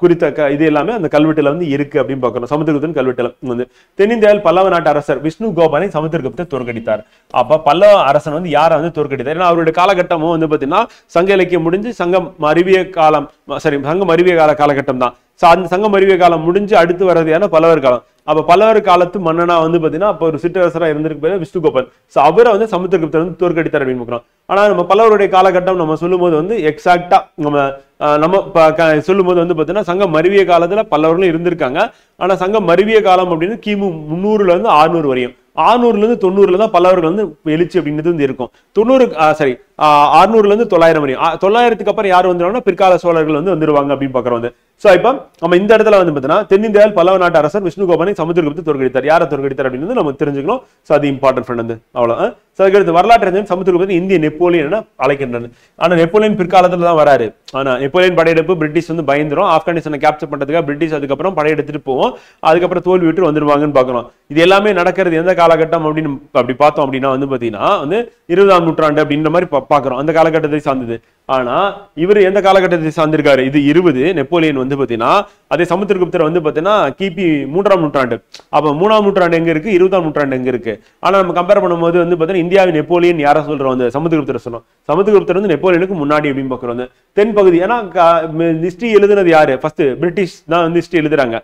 குறித்த இது எல்லாமே அந்த கல்வெட்டுல வந்து இருக்கு அப்படின்னு பாக்குறோம். சமுத்திரகுப்தன் கல்வெட்டுல வந்து தென்னிந்தியாவில் பல்லவ நாட்டு அரசர் விஷ்ணு கோபனை சமுத்திரகுப்தர் தோற்கடித்தார். அப்ப பல்லவ அரசன் வந்து யாரை வந்து தோற்கடித்தார்? ஏன்னா அவருடைய காலகட்டமும் வந்து பாத்தீங்கன்னா சங்க இலக்கியம் முடிஞ்சு சங்கம் அறிவிய காலம், சங்கம் அறிவிய காலகட்டம் தான். அந்த சங்கம் அறிவிய காலம் முடிஞ்சு அடுத்து வர்றது ஏன்னா பல்லவர் காலம். அப்ப பல்லவர் காலத்து மன்னனா வந்து பாத்தீங்கன்னா அப்ப ஒரு சிற்றரசரா இருந்திருக்கு பேரு விஷ்ணுகோபன். அவரை வந்து சமுத்திரகுப்தர் வந்து தோற்கடித்தார் அப்படின்னு பார்க்கிறோம். ஆனா நம்ம பல்லவருடைய காலகட்டம் நம்ம சொல்லும் போது வந்து எக்ஸாக்டா நம்ம சொல்லும் போது வந்து பாத்தீங்கன்னா சங்கம் மருவிய காலத்துல பல்லவர்களும் இருந்திருக்காங்க. ஆனா சங்கம் மருவிய காலம் அப்படின்னு கிமு 300ல இருந்து 600 வரையும், 600ல இருந்து 90ல தான் பல்லவர்கள் வந்து எழுச்சி அப்படின்றது வந்து இருக்கும். 600ல இருந்து 900 வரையும், 900க்கு அப்புறம் யார் வந்துருவாங்கன்னா பிற்கால சோழர்கள் வந்து வந்துருவாங்க அப்படின்னு பாக்குறோம் வந்து. சோ இப்ப நம்ம இந்த இடத்துல வந்து பாத்தீங்கன்னா தென்னிந்தியாவில் பல்லவ நாட்டு அரசர் விஷ்ணுகோபனை சமுத்திரகுப்தர் தோற்கடித்தார். யாரை தோற்கடித்தார் அப்படின்னு நம்ம தெரிஞ்சுக்கணும். சோ அது இம்பார்ட்டன்ட் ஃப்ரெண்ட் வந்து அவ்வளவு. அதுக்கடுத்து வரலாற்று சமுத்திரகுப்தர் இந்திய நெப்போலியன் என அழைக்கின்றனர். ஆனா நெப்போலியன் பிற்காலத்துல தான் வராரு. ஆனா நெப்போலியன் படையெடுப்பு பிரிட்டிஷ் வந்து பயந்துரும். ஆப்கானிஸ்தானை கேப்சர் பண்றதுக்காக பிரிட்டிஷ் அதுக்கப்புறம் படையெடுத்துட்டு போவோம். அதுக்கப்புறம் தோல்வி விட்டு வந்துருவாங்கன்னு பாக்குறோம். இது எல்லாமே நடக்கிறது எந்த காலகட்டம் அப்படின்னு அப்படி பார்த்தோம் அப்படின்னா வந்து பாத்தீங்கன்னா வந்து 20ஆம் நூற்றாண்டு அப்படின்ற மாதிரி பாக்குறோம். அந்த காலகட்டத்தை சார்ந்தது. ஆனா இவர் எந்த காலகட்டத்தை சார்ந்திருக்காரு? இது 20. நெப்போலியன் வந்து பாத்தீங்கன்னா அதே சமுத்திரகுப்தர் வந்து பாத்தீங்கன்னா கிபி 3ஆம் நூற்றாண்டு. அப்ப 3ஆம் நூற்றாண்டு எங்க இருக்கு, 20ஆம் நூற்றாண்டு எங்க இருக்கு? ஆனா நம்ம கம்பேர் பண்ணும்போது வந்து பாத்தீங்கன்னா இந்தியாவின் நெப்போலியன் யாரை சொல்றோம்? வந்து சமுத்திரகுப்தர் சொன்னோம். சமுத்திரகுப்தர் வந்து நெப்போலியனுக்கு முன்னாடி அப்படின்னு பாக்குறோம். தென் பகுதி ஏன்னா ஹிஸ்டரி எழுதுனது யாரு? ஃபர்ஸ்ட் பிரிட்டிஷ் தான் வந்து ஹிஸ்டரி எழுதுறாங்க.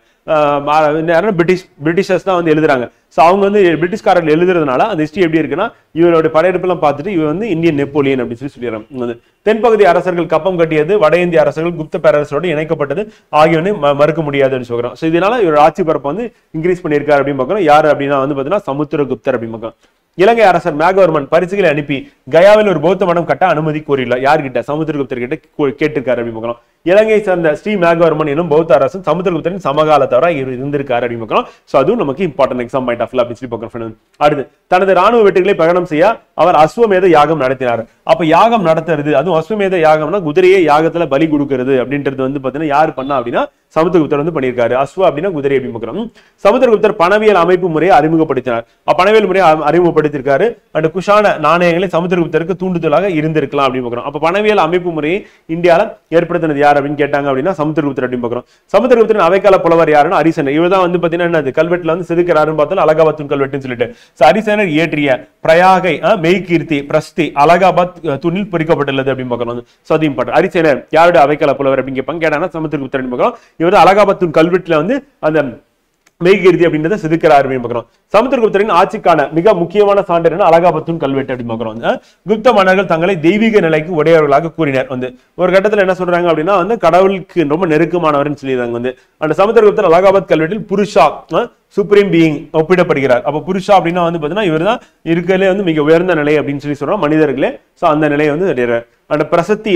பிரிட்டிஷர்ஸ் தான் வந்து எழுதுறாங்க. சோ அவங்க வந்து பிரிட்டிஷ்காரர்கள் எழுதுறதுனால அந்த ஹிஸ்டரி எப்படி இருக்குன்னா இவருடைய படையெடுப்பெல்லாம் பார்த்துட்டு இவர் வந்து இந்தியன் நெப்போலியன் அப்படின்னு சொல்லிடுறாங்க. தென்பகுதி அரசர்கள் கப்பம் கட்டியது, வட இந்திய அரசர்கள் குப்த பேரரசோடு இணைக்கப்பட்டது ஆகியவனை மறுக்க முடியாதுன்னு சொல்றோம். சோ இதனால இவர் ஆட்சி பரப்பை வந்து இன்க்ரீஸ் பண்ணியிருக்காரு அப்படின்னு பார்க்கணும். யாரு அப்படின்னா வந்து பாத்தீங்கன்னா சமுத்திரகுப்தர் அப்படின்னு பார்க்கணும். இலங்கை அரசர் மேகவர்மன் பரிசுகளை அனுப்பி கயாவில் ஒரு பௌத்த மடம் கட்ட அனுமதி கோரியுள்ளார். யார்கிட்ட? சமுத்திரகுப்தர் கிட்ட கேட்டிருக்காரு அப்படின்னு பார்க்கணும். இலங்கை சேர்ந்த ஸ்ரீ மேகவர்மன் எனும் பௌத்த அரசன் சமுத்திரகுப்தரின் சமகாலத்தவரா இவர் இருந்திருக்காரு அப்படின்னு பார்க்கணும். சோ அதுவும் நமக்கு important exam point of view அப்படின்னு சொல்லி பார்க்கணும். அடுத்து தனது ராணுவ வெற்றிகளை பிரகடனம் செய்ய அவர் அஸ்வமேத யாகம் நடத்தினார். அப்ப யாகம் நடத்துறது, அதுவும் அஸ்வமேத யாகம்னா குதிரையை யாகத்துல பலி கொடுக்கிறது அப்படின்றது வந்து பாத்தீங்கன்னா யாரு பண்ணா அப்படின்னா சமுத்திரகுப்தர் வந்து பண்ணியிருக்காரு. அஸ்வ அப்படின்னா குதிரை அப்படின்னு பார்க்கிறோம். சமுத்திரகுப்தர் பணவியல் அமைப்பு முறையை அறிமுகப்படுத்தினார். பணவியல் முறையை அறிமுகப்படுத்திருக்காரு. அண்ட் குஷான நாணயங்களை சமுத்திரகுப்தருக்கு தூண்டுதலாக இருந்திருக்கலாம் அப்படின்னு பார்க்கிறோம். அப்ப பணவியல் அமைப்பு முறையை இந்தியால ஏற்படுத்தினது யார் அப்படின்னு கேட்டாங்க அப்படின்னா சமுத்திரகுப்தர் அப்படின்னு பார்க்கிறோம். சமுத்திரகுப்தரின் அவைக்கால புலவர் யாருன்னா அரிசேனர். இவர் தான் வந்து பாத்தீங்கன்னா கல்வெட்டுல வந்து செதுக்கிறாருன்னு பார்த்தாலும் அலகாபாத் கல்வெட்டுன்னு சொல்லிட்டு அரிசேனர் இயற்றிய பிரயாகை மெய்கீர்த்தி பிரஸ்தி அலகாபாத் தூணில் பொறிக்கப்பட்டுள்ளது அப்படின்னு பார்க்கணும். சோ அது இம்பார்ட்டன்ட். அரிசேனர் யாருடைய அவைக்கால புலவர் அப்படின்னு கேட்பாங்க. கேட்டாங்கன்னா சமுத்திரகுப்தர் பார்க்கிறோம். இவர் அலகாபாத் கல்வெட்டுல வந்து அந்த மெய்கீர்த்தி அப்படின்றத செதுக்கிறார் அப்படின்னு பார்க்கிறோம். சமுத்திரகுப்தரின் ஆட்சிக்கான மிக முக்கியமான சான்று அலகாபாத் கல்வெட்டு அப்படின்னு பார்க்கிறோம். குப்த மன்னர்கள் தங்களை தெய்வீக நிலைக்கு உடையவர்களாக கூறினர். வந்து ஒரு கட்டத்துல என்ன சொல்றாங்க அப்படின்னா வந்து கடவுளுக்கு ரொம்ப நெருக்கமானவர்னு சொல்லிடுறாங்க. வந்து அந்த சமுத்திரகுப்தர் அலகாபாத் கல்வெட்டில் புருஷா சுப்ரீம் பீயிங் ஒப்பிடப்படுகிறார். அப்ப புருஷா அப்படின்னா வந்து பாத்தீங்கன்னா இவர் தான் இருக்கிறதுலே வந்து மிக உயர்ந்த நிலை அப்படின்னு சொல்றோம் மனிதர்களே. சோ அந்த நிலையை வந்து அந்த பிரசஸ்தி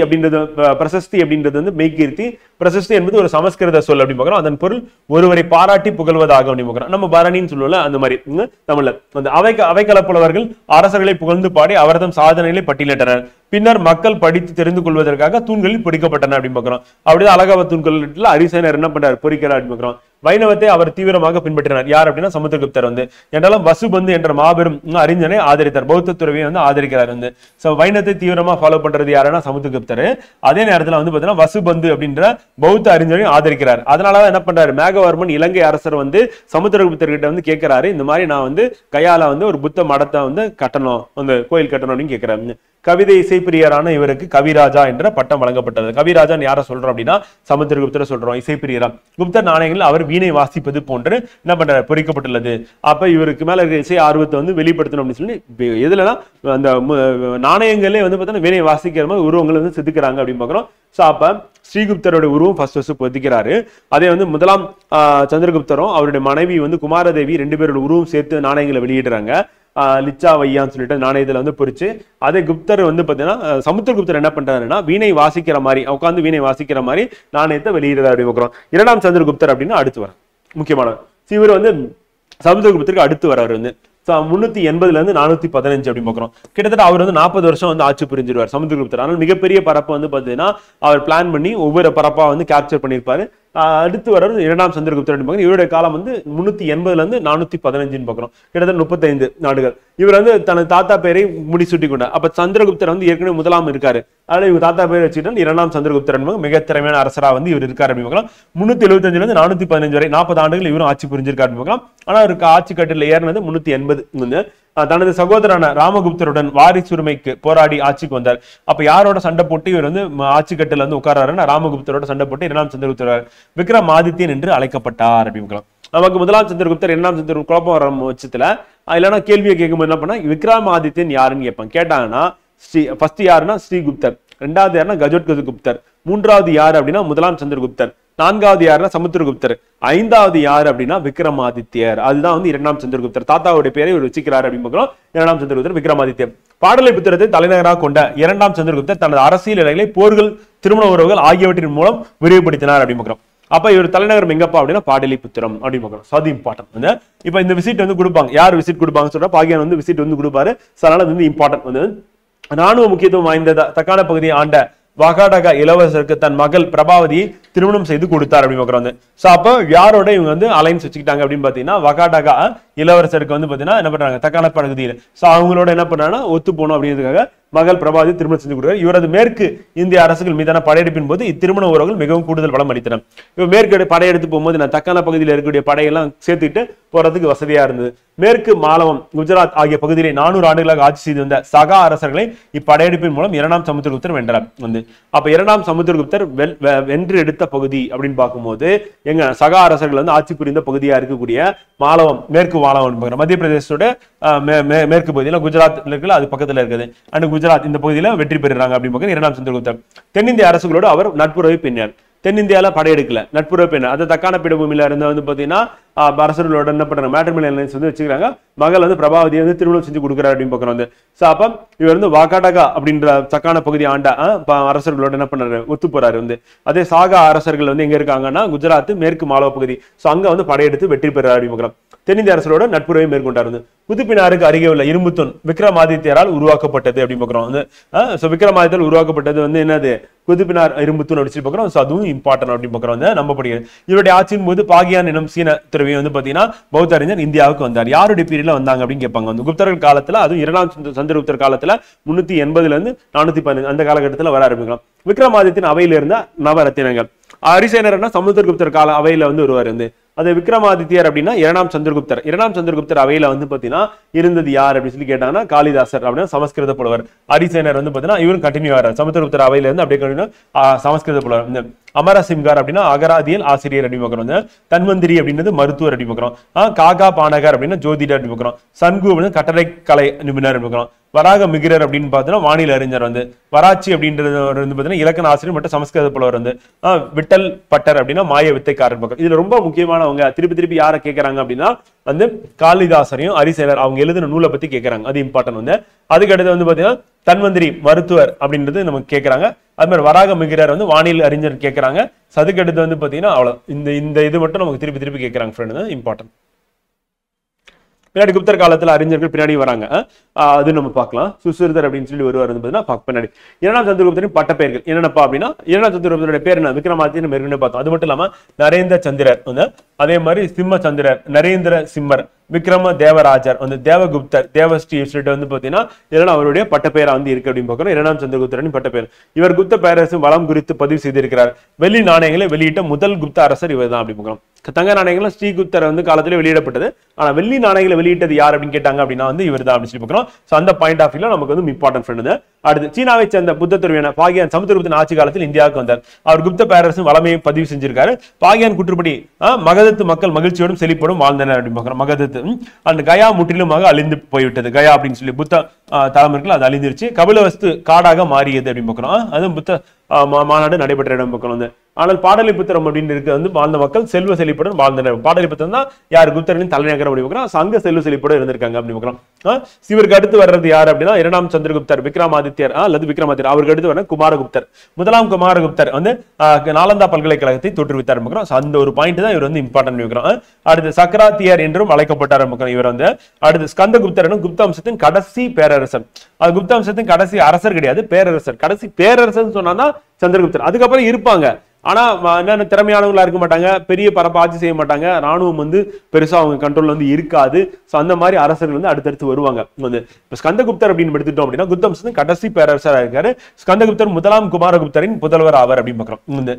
அப்படின்றது வந்து மெய்கீர்த்தி. பிரசஸ்தி என்பது ஒரு சமஸ்கிருத சொல் அப்படின்னு பார்க்கிறோம். அதன் பொருள் ஒருவரை பாராட்டி புகழ்வதாக அப்படின்னு பார்க்கிறோம். நம்ம பரணின்னு சொல்லுவோம்ல அந்த மாதிரி தமிழ்ல வந்து அவைக்கள புலவர்கள் அரசர்களை புகழ்ந்து பாடி அவர்தம் சாதனைகளை பட்டியலிட்டனர். பின்னர் மக்கள் படித்து தெரிந்து கொள்வதற்காக தூண்களில் பொறிக்கப்பட்டன அப்படின்னு பார்க்கிறோம். அப்படியே அலகாபாத் தூண்கள் அரிசேனர் என்ன பண்றாரு? பொறிக்கிறார் அப்படின்னு பார்க்கிறோம். வைணவத்தை அவர் தீவிரமாக பின்பற்றினார். யார் அப்படின்னா சமுத்திரகுப்தர் வந்து என்றாலும் வசுபந்து என்ற மாபெரும் அறிஞனை ஆதரித்தார். பௌத்த துறவியை வந்து ஆதரிக்கிறார். வந்து வைணவத்தை தீவிரமா ஃபாலோ பண்றது யாருன்னா சமுத்திரகுப்தர். அதே நேரத்துல வந்து பாத்தீங்கன்னா வசுபந்து அப்படின்ற பௌத்த அறிஞரையும் ஆதரிக்கிறார். அதனாலதான் என்ன பண்றாரு? மேகவர்மன் இலங்கை அரசர் வந்து சமுத்திரகுப்தர் கிட்ட வந்து கேட்கிறாரு, இந்த மாதிரி நான் வந்து கயால வந்து ஒரு புத்த மடத்தை வந்து கட்டணும், அந்த கோயில் கட்டணும் அப்படின்னு கேட்கிறேன். கவிதை இசைப்பிரியரான இவருக்கு கவிராஜா என்ற பட்டம் வழங்கப்பட்டது. கவிராஜா யார சொல்றோம் அப்படின்னா சமுத்திரகுப்தர் சொல்றோம். இசைப்பிரியரா குப்தர் நாணயங்கள் அவர் வீணை வாசிப்பது போன்று என்ன பண்ற பொறிக்கப்பட்டுள்ளது. அப்ப இவருக்கு மேல இருக்க இசை ஆர்வத்தை வந்து வெளிப்படுத்தணும் அப்படின்னு சொல்லி எதுலன்னா அந்த நாணயங்களே வந்து பார்த்தீங்கன்னா வீணை வாசிக்கிற மாதிரி உருவங்களை வந்து செதுக்கிறாங்க அப்படின்னு பாக்குறோம். சோ அப்ப ஸ்ரீகுப்தரோட உருவம் ஃபர்ஸ்ட் பொதிக்கிறாரு. அதே வந்து முதலாம் சந்திரகுப்தரும் அவருடைய மனைவி வந்து குமாரதேவி 2 பேரோட உருவம் சேர்த்து நாணயங்களை வெளியிடுறாங்க. லிச்சா வையான்னு சொல்லிட்டு நாணயத்துல வந்து பொறிச்சு அதே குப்தர் வந்து பாத்தீங்கன்னா சமுத்திரகுப்தர் என்ன பண்றாருன்னா வீணை வாசிக்கிற மாதிரி உட்காந்து வீணை வாசிக்கிற மாதிரி நாணயத்தை வெளியிடுறாரு அப்படி பார்க்கிறோம். 2ஆம் சந்திரகுப்தர் அப்படின்னு அடுத்து வர முக்கியமான இவர் வந்து சமுத்திரகுப்தருக்கு அடுத்து வர்றாரு. வந்து 380 இருந்து 415 அப்படின்னு பாக்குறோம். கிட்டத்தட்ட அவர் வந்து 40 வருஷம் வந்து ஆட்சி புரிஞ்சிருவார் சமுத்திரகுப்தர். ஆனால் மிகப்பெரிய பரப்பை வந்து பாத்தீங்கன்னா அவர் பிளான் பண்ணி ஒவ்வொரு பரப்பா வந்து கேப்சர் பண்ணியிருப்பாரு. அடுத்து வர 2ஆம் சந்திரகுப்தர் இவருடைய காலம் வந்து 380 இருந்து 415 பாக்குறோம். கிட்டத்தட்ட 35 நாடுகள். இவர் வந்து தனது தாத்தா பேரை முடிசூட்டி கொண்டார். அப்ப சந்திரகுப்தர் வந்து ஏற்கனவே முதலாம் இருக்காரு, அதனால இவங்க தாத்தா பேரை வச்சுட்டு 2ஆம் சந்திரகுப்தர் மிக திறமையான அரசரா வந்து இவர் இருக்காரு அப்படின்னு பார்க்கலாம். 375 இருந்து 415 வரை 40 ஆண்டுகள் இவரும் ஆட்சி புரிஞ்சிருக்காரு அப்படின்னு பார்க்கலாம். ஆனா அவருக்கு ஆட்சி கட்டில ஏறினது 380 வந்து தனது சகோதரனான ராமகுப்தருடன் வாரிசுரிமைக்கு போராடி ஆட்சிக்கு வந்தார். அப்ப யாரோட சண்டை போட்டு இவர் வந்து ஆட்சி கட்டில வந்து உட்காராருன்னா ராமகுப்தரோட சண்டை போட்டு 2ஆம் சந்திரகுப்தர் விக்ரமாதித்யன் என்று அழைக்கப்பட்டார் அப்படின்னு. நமக்கு 1ஆம் சந்திரகுப்தர் 2ஆம் சந்திரகுப்தர் குழப்பம் வர பட்சத்துல இல்லைன்னா கேள்வியை கேட்கும்போது என்ன பண்ணா விக்ரமாதித்யன் யாருன்னு கேட்பாங்க. கேட்டாங்கன்னா ஃபர்ஸ்ட் யாருன்னா ஸ்ரீகுப்தர், 2வது யாருன்னா கஜோத்கஜகுப்தர், 3வது யாரு அப்படின்னா 1ஆம் சந்திரகுப்தர், 4வது யாருன்னா சமுத்திரகுப்தர், 5வது யாரு அப்படின்னா விக்ரமாதித்யர். அதுதான் வந்து 2ஆம் சந்திரகுப்தர். தாத்தாவுடைய பேரை இவர் வச்சுக்கிறாரு அப்படின்னு பார்க்கிறோம். 2ஆம் சந்திரகுப்தர் விக்ரமாதித்யர். பாடலிபுத்திரத்தை தலைநகராக கொண்ட 2ஆம் சந்திரகுப்தர் தனது அரசியல் இலைகளை போர்கள், திருமண உறவுகள் ஆகியவற்றின் மூலம் விரிவுபடுத்தினார் அப்படின்னு பார்க்கிறோம். அப்ப இவர் தலைநகரம் எங்கப்பா அப்படின்னா பாடலிபுத்திரம் அப்படின்னு பார்க்கிறோம். அது இம்பார்ட்டன்ட் வந்து இப்ப இந்த விசிட் வந்து கொடுப்பாங்க. யார் விசிட் கொடுப்பாங்க சொல்றா பாகியான் வந்து விசிட் வந்து கொடுப்பாரு. அதனால வந்து இம்பார்ட்டன்ட் வந்து ராணுவ முக்கியத்துவம் வாய்ந்த தக்கான பகுதியை ஆண்ட வகாடகா இளவரசருக்கு தன் மகள் பிரபாவதியை திருமணம் செய்து கொடுத்தார் அப்படின்னு பாக்குறாங்க. சோ அப்போ யாரோட இவங்க வந்து அலைன்ஸ் வச்சுக்கிட்டாங்க அப்படின்னு பாத்தீங்கன்னா வகாடகா இளவரசருக்கு வந்து பாத்தீங்கன்னா என்ன பண்றாங்க தக்கான பகுதியில் சோ அவங்களோட என்ன பண்றாங்கன்னா ஒத்து போகணும் அப்படிங்கிறதுக்காக மகள் பிரபாவதி திருமணம் செஞ்சு கொடுக்கிறார். இவரது மேற்கு இந்திய அரசுகள் மீதான படையெடுப்பின் போது இத்திருமண உறவுகள் மிகவும் கூடுதல் பலம் அளித்தன. இவர் மேற்கு படையெடுத்து போகும்போது நான் தக்கான பகுதியில் இருக்கக்கூடிய படையெல்லாம் சேர்த்துட்டு போறதுக்கு வசதியா இருந்தது. மேற்கு மாலவம், குஜராத் ஆகிய பகுதியிலே 400 ஆண்டுகளாக ஆட்சி செய்து வந்த சகா அரசர்களை இப்படையெடுப்பின் மூலம் 2ஆம் சமுத்திரகுப்தர் வென்றார் வந்து. அப்ப 2ஆம் சமுத்திரகுப்தர் வென்று எடுத்த பகுதி அப்படின்னு பார்க்கும்போது எங்க சகா அரசர்கள் வந்து ஆட்சி புரிந்த பகுதியா இருக்கக்கூடிய மாலவம், மேற்கு மாலவம் மத்திய பிரதேசத்தோட மேற்கு பகுதியில குஜராத் இருக்குல்ல அது பக்கத்துல இருக்குது. அண்ட் குஜராத் இந்த பகுதியில வெற்றி பெறுறாங்க அப்படின்னு 2ஆம் சந்திரகுப்தர். தென்னிந்திய அரசுகளோடு அவர் நட்புறவை பின்னர். தென்னிந்தியால படையெடுக்கல, நட்புறவு பெண். அது தக்கான பீடபூமியில இருந்த வந்து பாத்தீங்கன்னா அரசர்களோட என்ன பண்றாங்க மேட்ரிமோனியல் அலையன்ஸ் வந்து வச்சுக்கிறாங்க. மகள் வந்து பிரபாவதியை வந்து திருமணம் செஞ்சு கொடுக்குறாரு அப்படின்னு பாக்குறோம் வந்து. சோ அப்ப இவர் வந்து வாகாடகா அப்படின்ற தக்கான பகுதி ஆண்ட அரசர்களோட என்ன பண்றாரு ஒத்து போறாரு வந்து. அதே சாகா அரசர்கள் வந்து எங்க இருக்காங்கன்னா குஜராத் மேற்கு மாலவ பகுதி. சோ அங்க வந்து படையெடுத்து வெற்றி பெறாரு அப்படின்னு பாக்குறோம். தென்னிந்திய அரசரோட நட்புறவை மேற்கொண்டார் வந்து. குதுப்பினாருக்கு அருகே உள்ள இரும்புத்தூண் விக்ரமாதித்யரால் உருவாக்கப்பட்டது அப்படின்னு பாக்குறோம் வந்து. விக்ரமாதித்யால் உருவாக்கப்பட்டது வந்து என்னது குதுப்பினார் இரும்புத்தூண் அப்படின்னு பாக்குறோம். அதுவும் இம்பார்ட்டன்ட் அப்படின்னு பாக்குறோம் வந்து நம்பப்படுகிறது. இவருடைய ஆட்சியின் போது பாகியான் எனும் சீன துறவி வந்து பாத்தீங்கன்னா பௌத்த அறிஞர் இந்தியாவுக்கு வந்தார். யாருடைய பீரியட்ல வந்தாங்க அப்படின்னு கேட்பாங்க வந்து. குப்தர்கள் காலத்துல அதுவும் 2ஆம் சந்திரகுப்தர் காலத்துல 380 இருந்து 415 அந்த காலகட்டத்தில் வர ஆரம்பிக்கலாம். விக்ரமாதித்யன் அவையில இருந்த நவரத்தினங்கள். அரிசேனர்னா சமுத்திரகுப்தர் கால அவையில வந்து வருவார் வந்து. அது விக்ரமாதித்யர் அப்படின்னா 2ஆம் சந்திரகுப்தர். 2ஆம் சந்திரகுப்தர் அவையில வந்து பாத்தீங்கன்னா இருந்தது யார் அப்படின்னு சொல்லி கேட்டாங்கன்னா காளிதாசர் அப்படின்னா சமஸ்கிருத புலவர். அரிசேனர் வந்து பாத்தீங்கன்னா இவரும் கண்டினியூ ஆகிறார். சமுத்திரகுப்தர் அவையில இருந்து அப்படியே கண்டினியூ சமஸ்கிருத புலவர். அமரசிம்கார் அப்படின்னா அகராதியல் ஆசிரியர் அப்படின்னு பாக்குறோம். தன்வந்திரி அப்படின்றது மருத்துவர் அப்படின்னு பாக்குறோம். காகா பானகர் அப்படின்னா ஜோதிடர் அப்படின்னு பாக்குறோம். சன்கு அப்படின்னு கட்டளை கலை நிபுணர் பாக்குறோம். வராக மிகிரர் அப்படின்னு பார்த்தீங்கன்னா வானிலை அறிஞர் வந்து. வராட்சி அப்படின்றது வந்து பாத்தீங்கன்னா இலக்கண ஆசிரியர் மற்றும் சமஸ்கிருத புலவர் வந்து. விட்டல் பட்டர் அப்படின்னா மாய வித்தைக்காரர் பாக்குறோம். இதுல ரொம்ப முக்கியமானவங்க திருப்பி யாரை கேட்கறாங்க அப்படின்னா வந்து காளிதாசரையும் அரிசேனர் அவங்க எழுதின நூலை பத்தி கேட்கறாங்க. அது இம்பார்ட்டன்ட் வந்து. அதுக்கு அடுத்து வந்து பாத்தீங்கன்னா தன்வந்திரி மருத்துவர் அப்படின்றது நமக்கு கேட்கறாங்க. அது மாதிரி வராக மிகிரர் வந்து வானிலை அறிஞர் கேட்கறாங்க. அதுக்கு அடுத்து வந்து பாத்தீங்கன்னா அவ்வளவு இந்த இது மட்டும் நமக்கு திருப்பி கேட்கறாங்க ஃப்ரெண்ட். இம்பார்ட்டன்ட். பின்னாடி குப்தர் காலத்துல அறிஞர்கள் பின்னாடி வராங்க. அது நம்ம பார்க்கலாம். சுசிர்தர் அப்படின்னு சொல்லி வருவார் பின்னாடி. 2ஆம் சந்திரகுப்தரின் பட்டப்பெயர்கள் என்னென்னப்பா அப்படின்னா 2ஆம் சந்திரகுப்தருடைய பேர் என்ன விக்ரமாதித்யன் மேற்கொண்டு பார்த்தோம். அது மட்டும் இல்லாம நரேந்திர சந்திரர் வந்து, அதே மாதிரி சிம்ம சந்திரர், நரேந்திர சிம்மர், விக்ரம தேவராஜர் வந்து, தேவகுப்தர், தேவஸ்ரீ வந்து பாத்தீங்கன்னா இதெல்லாம் அவருடைய பட்டப்பெயரா வந்து இருக்கு அப்படின்னு பார்க்கிறோம். 2ஆம் சந்திரகுப்தரின் பட்டப்பெயர். இவர் குப்த பேரரசின் வளம் குறித்து பதிவு செய்திருக்கிறார். வெள்ளி நாணயங்களை வெளியிட்ட முதல் குப்த அரசர் இவர் தான் அப்படி பார்க்கிறோம். தங்க நாணயங்கள் ஸ்ரீகுப்தர் வந்து காலத்துல வெளியிடப்பட்டது. ஆனா வெள்ளி நாணயங்களை வெளியிட்டது யார் அப்படின்னு கேட்டாங்க அப்படின்னா வந்து இவர் தான் அப்படின்னு சொல்லி பார்க்கிறோம். அந்த பாயிண்ட் ஆஃப் வியூல நமக்கு வந்து இம்பார்ட்டன்ட் ஃப்ரெண்ட். அடுத்து சீனாவை சேர்ந்த புத்த துறவியான பாகியான் சமுத்திரகுப்தன் ஆட்சி காலத்தில் இந்தியாவுக்கு வந்தார். அவர் குப்த பேரரசின் வளமையை பதிவு செஞ்சிருக்காரு. பாகியான் கூற்றுப்படி மகதத்து மக்கள் மகிழ்ச்சியோடும் செழிப்போடும் வாழ்ந்தனர் அப்படின்னு பார்க்கிறோம். மகதத்து அந்த கயா முற்றிலுமாக அழிந்து போய்விட்டது. கயா அப்படின்னு சொல்லி புத்த தலம் இருக்குல்ல அது அழிந்துருச்சு. கபிலவஸ்து காடாக மாறியது அப்படின்னு பார்க்கிறோம். அதுவும் புத்த மாநாடு நடைபெற்ற இடம் பார்க்கிறோம். ஆனால் பாடலிபுத்திரம் அப்படின்னு இருக்க வந்து வாழ்ந்த மக்கள் செல்வ செழிப்புடன் வாழ்ந்தனர். பாடலிபுத்திரம் தான் யார் குப்தர்களின் தலைநகரம் அப்படி பார்க்கிறோம். அங்க செல்வ செழிப்புடன் இருந்திருக்காங்க அப்படி பார்க்கிறோம். இவருக்கு அடுத்து வர்றது யார் அப்படின்னா இரண்டாம் சந்திரகுப்தர் விக்ரமாதித்யர் அல்லது விக்ரமாதித்யர். அவருக்கு அடுத்து வர குமாரகுப்தர். முதலாம் குமாரகுப்தர் வந்து நாலந்தா பல்கலைக்கழகத்தை தோற்றுவித்தார். அந்த ஒரு பாயிண்ட் தான் இவர் வந்து இம்பார்ட்டன்ட் வைக்கிறோம். அடுத்து சக்கராத்தியர் என்றும் அழைக்கப்பட்டார். இவர் வந்து அடுத்து ஸ்கந்தகுப்தர் குப்த வம்சத்தின் கடைசி பேரரசர். அது குப்த வம்சத்தின் கடைசி அரசர் கிடையாது, பேரரசர். கடைசி பேரரசர் சொன்னா சந்திரகுப்தர். அதுக்கப்புறம் இருப்பாங்க, ஆனா என்னென்ன திறமையானவங்களா இருக்க மாட்டாங்க, பெரிய பரப்ப ஆட்சி செய்ய மாட்டாங்க, ராணுவம் வந்து பெருசா அவங்க கண்ட்ரோல் வந்து இருக்காது. சோ அந்த மாதிரி அரசர்கள் வந்து அடுத்தடுத்து வருவாங்க. வந்து இப்ப ஸ்கந்தகுப்தர் அப்படின்னு எடுத்துட்டோம் அப்படின்னா குப்த வம்சத்தின் கடைசி பேரரசராக இருக்காரு. ஸ்கந்தகுப்தர் முதலாம் குமாரகுப்தரின் புதல்வர் ஆவர் அப்படின்னு பாக்குறோம். வந்து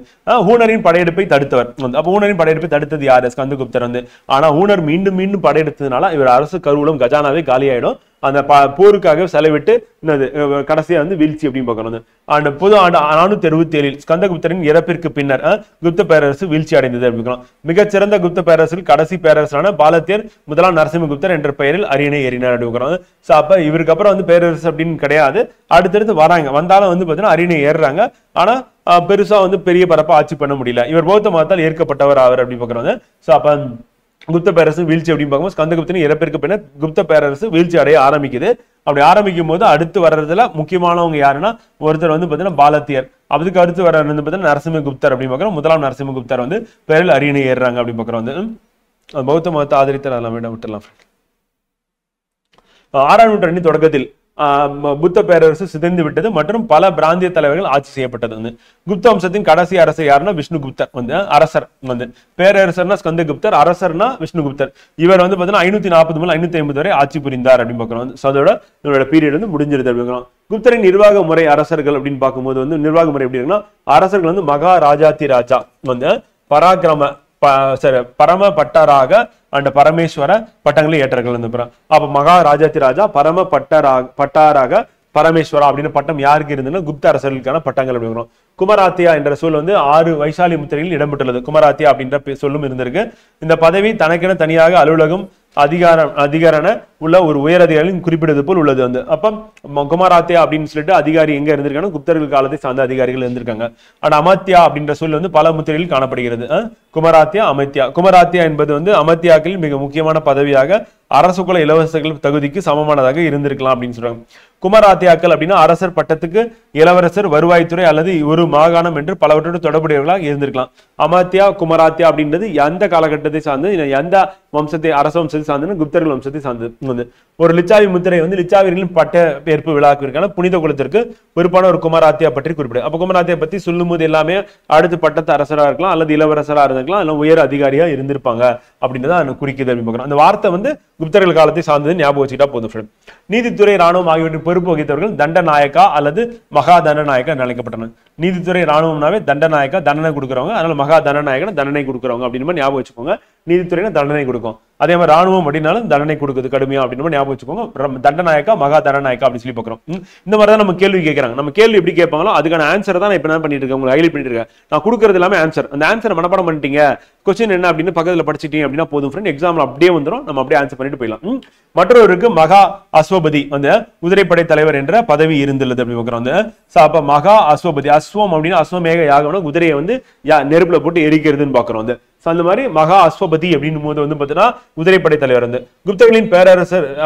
ஹூனரின் படையெடுப்பை தடுத்தவர். அப்ப ஹூனரின் படையெடுப்பை தடுத்தது யாரு? ஸ்கந்தகுப்தர். வந்து ஆனா ஹூனர் மீண்டும் மீண்டும் படையெடுத்ததுனால இவர் அரசு கருவூலம் கஜானாவே காலியாயிடும். அந்த போருக்காக செலவிட்டு கடைசியா வந்து வீழ்ச்சி அப்படின்னு பார்க்கணும். அந்த பொது ஆண்டு 467 ஸ்கந்தகுப்தரின் இறப்பிற்கு பின்னர் குப்த பேரரசு வீழ்ச்சி அடைந்தது அப்படின்னு. மிகச்சிறந்த குப்த பேரரசில் கடைசி பேரரசரான பாலத்தியர் முதலாம் நரசிம்மகுப்தர் என்ற பெயரில் அரியணை ஏறினார் அப்படின்னு. சோ அப்ப இவருக்கு அப்புறம் வந்து பேரரசு அப்படின்னு கிடையாது, அடுத்தடுத்து வராங்க. வந்தாலும் வந்து பாத்தீங்கன்னா அரியணை ஏறுறாங்க, ஆனா பெருசா வந்து பெரிய பரப்பா ஆட்சி பண்ண முடியல. இவர் பௌத்த மதத்தால் ஏற்கப்பட்டவர் ஆவர் அப்படின்னு பாக்குறாங்க. சோ அப்ப குப்த பேரரசு வீழ்ச்சி அப்படின்னு பார்க்கும்போது ஸ்கந்தகுப்தரின் இறப்பிற்கு பின்னர் குப்த பேரரசு வீழ்ச்சி அடைய ஆரம்பிக்குது. அப்படி ஆரம்பிக்கும் போது அடுத்து வர்றதுல முக்கியமானவங்க யாருன்னா ஒருத்தர் வந்து பாத்தீங்கன்னா பாலத்தியர். அதுக்கு அடுத்து வர வந்து பாத்தீங்கன்னா நரசிம்மகுப்தர் அப்படின்னு பாக்குறோம். முதலாம் நரசிம்மகுப்தர் வந்து பேரில் அரியணை ஏறுறாங்க அப்படின்னு பாக்குறோம். வந்து பௌத்த மதத்தை ஆதரித்த அதெல்லாம் வேண்டாம் விட்டுலாம். 6ஆம் நூற்றாண்டின் தொடக்கத்தில் புத்த பேரரசு சிதைந்து விட்டது மற்றும் பல பிராந்திய தலைவர்கள் ஆட்சி செய்யப்பட்டது. வந்து குப்த வம்சத்தின் கடைசி அரசர் யாருன்னா விஷ்ணுகுப்தர். வந்து அரசர். வந்து பேரரசர்னா ஸ்கந்தகுப்தர், அரசர்னா விஷ்ணுகுப்தர். இவர் வந்து பாத்தீங்கன்னா 540 முதல் 550 வரை ஆட்சி புரிந்தார் அப்படின்னு பாக்குறோம். அதோட இவரோட பீரியட் வந்து முடிஞ்சிருது அப்படின்னு. குப்தரின் நிர்வாக முறை அரசர்கள் அப்படின்னு பார்க்கும்போது வந்து நிர்வாக முறை எப்படி இருக்குன்னா அரசர்கள் வந்து மகா ராஜாதி ராஜா வந்து பராக்கிரம பரம பட்டராக அண்ட் பரமேஸ்வர பட்டங்களை ஏற்றார்கள். அப்ப மகா ராஜாதி ராஜா பரம பட்டாராக பரமேஸ்வரா அப்படின்னு பட்டம் யாருக்கு இருந்ததுன்னா குப்த அரசர்களுக்கான பட்டங்கள் அப்படிங்கிறோம். குமராத்தியா என்ற சொல் வந்து 6 வைசாலி முத்திரைகளில் இடம்பெற்றுள்ளது. குமராத்தியா அப்படின்ற சொல்லும் இருந்திருக்கு. இந்த பதவி தனக்கென தனியாக அலுவலகம் அதிகாரண உள்ள ஒரு உயர் அதிகாரிகளின் குறிப்பிடுவது போல் உள்ளது. வந்து அப்ப குமாராத்தியா அப்படின்னு சொல்லிட்டு அதிகாரி எங்க இருந்திருக்காங்க? குப்தர்கள் காலத்தை சார்ந்த அதிகாரிகள் இருந்திருக்காங்க. ஆனா அமத்தியா அப்படின்ற சொல் வந்து பல முத்திரைகளில் காணப்படுகிறது. குமராத்தியா அமத்தியா. குமராத்தியா என்பது வந்து அமத்தியாக்களில் மிக முக்கியமான பதவியாக அரசு குல இளவரசர்கள் தகுதிக்கு சமமானதாக இருந்திருக்கலாம் அப்படின்னு சொல்றாங்க. குமராத்தியாக்கள் அப்படின்னா அரசர் பட்டத்துக்கு இளவரசர், வருவாய்த்துறை அல்லது ஒரு மாகாணம் என்று பலவற்றோடு தொடர்புடையவர்களாக இருந்திருக்கலாம். அமத்தியா குமராத்தியா அப்படின்றது எந்த காலகட்டத்தை சார்ந்து எந்த வம்சத்தை அரச வம்சத்தை சார்ந்து? குப்தர்கள் வம்சத்தை சார்ந்தது. ஒரு லிச்சாவி முத்திரை வந்து லிச்சாவியர்களின் பட்ட ஏற்பு விழாவிற்கான புனித குலத்திற்கு பொறுப்பான ஒரு குமராத்தியா பற்றி குறிப்பிடு. அப்ப குமராத்தியா பத்தி சொல்லும் போது எல்லாமே அடுத்து பட்டத்து அரசராக இருக்கலாம் அல்லது இளவரசராக இருந்திருக்கலாம், அல்ல உயர் அதிகாரியா இருந்திருப்பாங்க அப்படின்றத குறிக்குது அப்படின்னு பார்க்கிறோம். அந்த வார்த்தை வந்து குப்தர்கள் காலத்தை சார்ந்தது ஞாபகம் வச்சுக்கிட்டா போதும். நீதித்துறை, ராணுவம் ஆகியவற்றின் பொறுப்பு வகித்தவர்கள் தண்டநாயக்கா அல்லது மகா தண்டநாயக்கா அழைக்கப்பட்டனர். நீதித்துறை ராணுவம்னாவே தண்டநாயக்கா தண்டனை கொடுக்குறவங்க, அதனால மகா தண்டநாயகன் தண்டனை கொடுக்குறவங்க அப்படின்னு ஞாபகம் வச்சுக்கோங்க. நீதித்துறைனா தண்டனை கொடுக்கும், அதே மாதிரி ராணுவம் அப்படின்னாலும் தண்டனை கொடுக்குது கடுமையா அப்படின்னு ஞாபகம் வச்சுக்கோங்க. தண்டநாயக்கா மகா தண்டநாயக்கா அப்படின்னு சொல்லி பார்க்கிறோம். இந்த மாதிரி தான் நம்ம கேள்வி கேட்கறாங்க. நம்ம கேள்வி எப்படி கேட்பாங்களோ அதுக்கான ஆன்சர் தான் நான் இப்ப என்ன பண்ணிட்டு இருக்கேன், உங்களுக்கு ஹைலைட் பண்ணிட்டு இருக்கேன். நான் கொடுக்கறது எல்லாமே ஆன்சர். அந்த ஆன்சர் மனப்பாடம் பண்ணிட்டீங்க, கொஸ்டின் என்ன அப்படின்னு பக்கத்துல படிச்சிட்டீங்க அப்படின்னா போதும் ஃப்ரெண்ட், எக்ஸாம்ல அப்படியே வந்துடும், நம்ம அப்படியே ஆன்சர் பண்ணிட்டு போயிடலாம். மற்றவருக்கு மகா அஸ்வபதி அந்த குதிரைப்படை தலைவர் என்ற பதவி இருந்துள்ளது அப்படின்னு பார்க்கிறோம். அப்ப மகா அஸ்வபதி, அஸ்வம் அப்படின்னா அஸ்வமேக யாகம்னா குதிரையை வந்து நெருப்புல போட்டு எரிக்கிறதுன்னு பாக்குறோம். அந்த மாதிரி மகா அஸ்வபதி அப்படின்னு போது வந்து பாத்தீங்கன்னா குதிரைப்படை தலைவர் வந்து குப்தர்களின்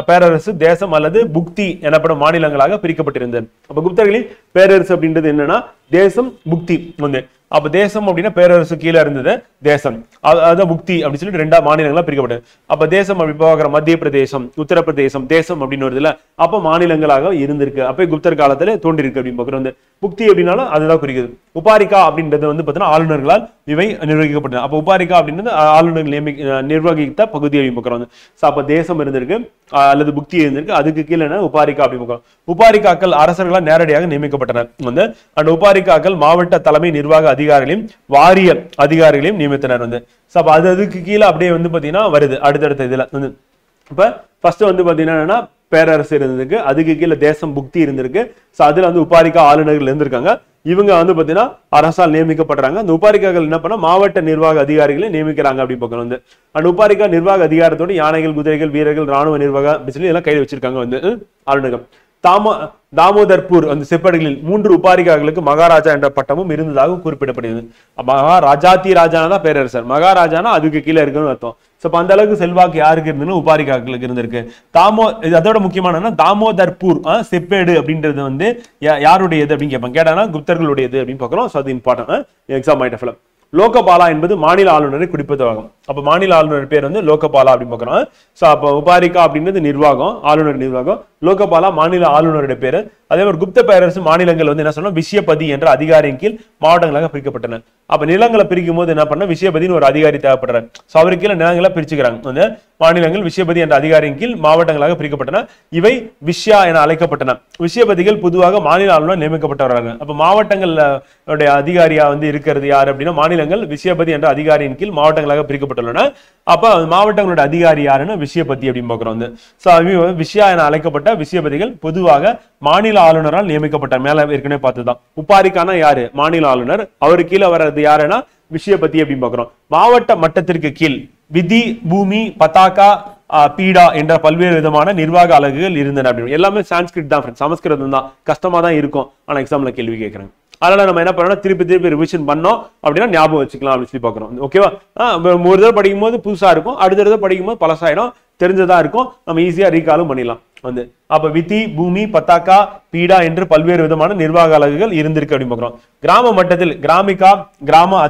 பேரரசு தேசம் அல்லது புக்தி எனப்படும் மாநிலங்களாக பிரிக்கப்பட்டிருந்தது. அப்ப குப்தர்களின் பேரரசு அப்படின்றது என்னன்னா தேசம், புக்தி வந்து. அப்ப தேசம் அப்படின்னா பேரரசு கீழே இருந்தது தேசம், அதான் புக்தி அப்படின்னு சொல்லிட்டு 2 மாநிலங்களா பிரிக்கப்பட்டது. அப்ப தேசம் அப்படி பார்க்கிற மத்திய பிரதேசம், உத்தரப்பிரதேசம், தேசம் அப்படின்னு வருதுல, அப்ப மாநிலங்களாக இருந்திருக்கு. அப்ப குப்தர் காலத்துல தோன்றி இருக்கு அப்படின்னு பாக்குறோம். புக்தி அப்படின்னாலும் அதுதான் குறிக்குது. உபாரிகா அப்படின்றது வந்து பாத்தீங்கன்னா ஆளுநர்களால் இவை நிர்வகிக்கப்பட்டது. அப்ப உபாரிகா அப்படின்றது ஆளுநர்கள் நிர்வகித்த பகுதி அப்படின்னு பாக்குறோம். அப்ப தேசம் இருந்திருக்கு அல்லது புக்தி இருந்திருக்கு, அதுக்கு கீழே உபாரிகா அப்படின்னு பாக்குறோம். உபாரிகாக்கள் அரசர்களால் நேரடியாக நியமிக்கப்பட்டனர். வந்து அந்த உபாரிகாக்கள் மாவட்ட தலைமை நிர்வாக அதிகாரிகளையும் வாரிய அதிகாரிகளையும் நியமித்தனர். வந்து அப்ப அதுக்கு கீழே அப்படியே வந்து பாத்தீங்கன்னா வருது அடுத்தடுத்த இதுல வந்து. இப்ப ஃபர்ஸ்ட் வந்து பாத்தீங்கன்னா பேரரசு இருந்திருக்கு, அதுக்கு கீழே தேசம், புக்தி இருந்திருக்கு. அதுல வந்து உபாரிகா ஆளுநர்கள் இருந்திருக்காங்க. இவங்க வந்து பாத்தீங்கன்னா அரசால் நியமிக்கப்படுறாங்க. அந்த உபாரிகாக்கள் என்ன பண்ணா மாவட்ட நிர்வாக அதிகாரிகளை நியமிக்கிறாங்க அப்படின்னு பார்க்கணும். வந்து அந்த உபாரிகா நிர்வாக அதிகாரத்தோடு யானைகள், குதிரைகள், வீரர்கள், ராணுவ நிர்வாகம் அப்படின்னு சொல்லி எல்லாம் கையில் வச்சிருக்காங்க வந்து ஆளுநர்கள். தாமோதர்பூர் அந்த செப்பேடுகளில் 3 உபாரிகார்களுக்கு மகாராஜா என்ற பட்டமும் இருந்ததாக குறிப்பிடப்படுகிறது. மகாராஜாதி ராஜானா தான் பேரரசர், மகாராஜானா அதுக்கு கீழே இருக்குன்னு அர்த்தம். சோ அந்த அளவுக்கு செல்வாக்கு யாருக்கு இருந்துன்னு உபாரிகார்களுக்கு இருந்திருக்கு. அதோட முக்கியமான தாமோதர்பூர் செப்பேடு அப்படின்றது வந்து யாருடையது அப்படின்னு கேட்பாங்க. கேட்டானா குப்தர்களுடையது அப்படின்னு பார்க்கிறோம். சோ அது important exam point of view. லோகபாலா என்பது மாநில ஆளுநரை குறிப்பதாகும். அப்ப மாநில ஆளுநர் பேர் வந்து லோகபாலா அப்படின்னு பார்க்கிறோம். சோ அப்ப உபாரிகா அப்படின்றது நிர்வாகம், ஆளுநர் நிர்வாகம். லோகபாலா மாநில ஆளுநருடைய பேரு. அதே மாதிரி குப்த பேரரசு மாநிலங்கள் வந்து என்ன சொன்னா விஷயபதி என்ற அதிகாரியின் கீழ் மாவட்டங்களாக பிரிக்கப்பட்டன. அப்ப நிலங்களை பிரிக்கும் போது என்ன பண்ண விஷயபதினு ஒரு அதிகாரி தேவைப்படுறாரு. சோ அவருக்கு கீழே நிலங்களை பிரிச்சுக்கிறாங்க. வந்து மாநிலங்கள் விஷயபதி என்ற அதிகாரியின் கீழ் மாவட்டங்களாக பிரிக்கப்பட்டன. இவை விஷயா என அழைக்கப்பட்டன. விஷயபதிகள் பொதுவாக மாநில ஆளுநர் நியமிக்கப்பட்டவர்கள். அப்ப மாவட்டங்கள்ல அதிகாரியா வந்து இருக்கிறது யாரு அப்படின்னா மாநிலங்கள் விஷயபதி என்ற அதிகாரியின் கீழ் மாவட்டங்களாக பிரிக்கப்பட்டுள்ளன. அப்ப மாவட்டங்களோட அதிகாரி யாருன்னு விஷயபதி அப்படின்னு பார்க்கிறோம். வந்து சோ விஷயா என அழைக்கப்பட்ட விஷயபதிகள் பொதுவாக மாநில ஆளுநரால் நியமிக்கப்பட்ட. மேல ஏற்கனவே பார்த்துதான். உபாரிக்கான யாரு மாநில ஆளுநர், அவரு கீழே வர்றது யாருன்னா விஷயபதி அப்படின்னு பார்க்கிறோம். மாவட்ட மட்டத்திற்கு கீழ் விதி, பூமி, பதாகா, பீடா என்ற பல்வேறு விதமான நிர்வாக அலகுகள் இருந்தன. அப்படின்னு எல்லாமே சான்ஸ்கிரிட் தான், சமஸ்கிருதம் தான், கஷ்டமா தான் இருக்கும். ஆனா எக்ஸாம்ல கேள்வி கேட்கறாங்க. அதனால நம்ம என்ன பண்ணோம், திருப்பி ரிவிஷன் பண்ணோம் அப்படின்னா ஞாபகம் வச்சுக்கலாம் அப்படின்னு சொல்லி பார்க்கிறோம். ஓகேவா? ஒரு தடவை படிக்கும் போது புதுசா இருக்கும், அடுத்த தடவை படிக்கும் போது பழசாயிடும், தெரிஞ்சதா இருக்கும், நம்ம ஈஸியா ரீகாலும் பண்ணிடலாம். வந்து அப்ப விதி, பூமி, பத்தாக்கா, பீடா என்று பல்வேறு விதமான நிர்வாக அலகுகள் இருந்திருக்கு அப்படின்னு பார்க்கிறோம். கிராம மட்டத்தில் கிராமிகா, கிராம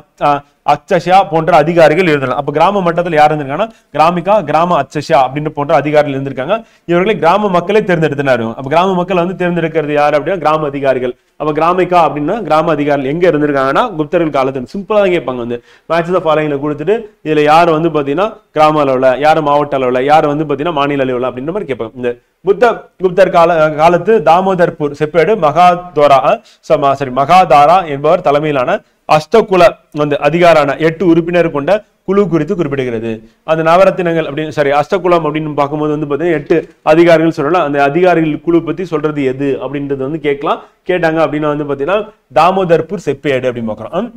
அச்சஷா போன்ற அதிகாரிகள் இருந்தனர். அப்ப கிராம மட்டத்தில் யார் இருந்திருக்காங்கன்னா கிராமிகா, கிராம அச்சஷா அப்படின்ற போன்ற அதிகாரிகள் இருந்திருக்காங்க. இவர்களை கிராம மக்களே தேர்ந்தெடுத்தினாரு. அப்ப கிராம மக்கள் வந்து தேர்ந்தெடுக்கிறது யாரு அப்படின்னா கிராம அதிகாரிகள். அப்ப கிராமிகா அப்படின்னா கிராம அதிகாரிகள் எங்க இருந்திருக்காங்கன்னா குப்தர்கள் காலத்துல. சிம்பிளா தான் கேட்பாங்க. வந்து மேட்ச் த ஃபாலோயிங்ல கொடுத்துட்டு இதுல யாரு வந்து பாத்தீங்கன்னா கிராம அளவுல, யாரு மாவட்ட அளவுல, யாரு வந்து பாத்தீங்கன்னா மாநில அளவுல அப்படின்ற மாதிரி கேட்பாங்க. இந்த குப்தர் காலத்து தாமோதர்பூர் செப்பேடு மகாதாரா என்பவர் தலைமையிலான அஷ்டகுல வந்து அதிகாரான 8 உறுப்பினர் கொண்ட குழு குறித்து குறிப்பிடுகிறது. அந்த நவரத்தினங்கள் அப்படின்னு அஷ்டகுலம் அப்படின்னு பார்க்கும்போது வந்து பாத்தீங்கன்னா 8 அதிகாரிகள் சொல்லலாம். அந்த அதிகாரிகள் குழு பத்தி சொல்றது எது அப்படின்றது வந்து கேட்டாங்க அப்படின்னா வந்து பாத்தீங்கன்னா தாமோதர்பூர் செப்பேடு அப்படின்னு பாக்குறோம்.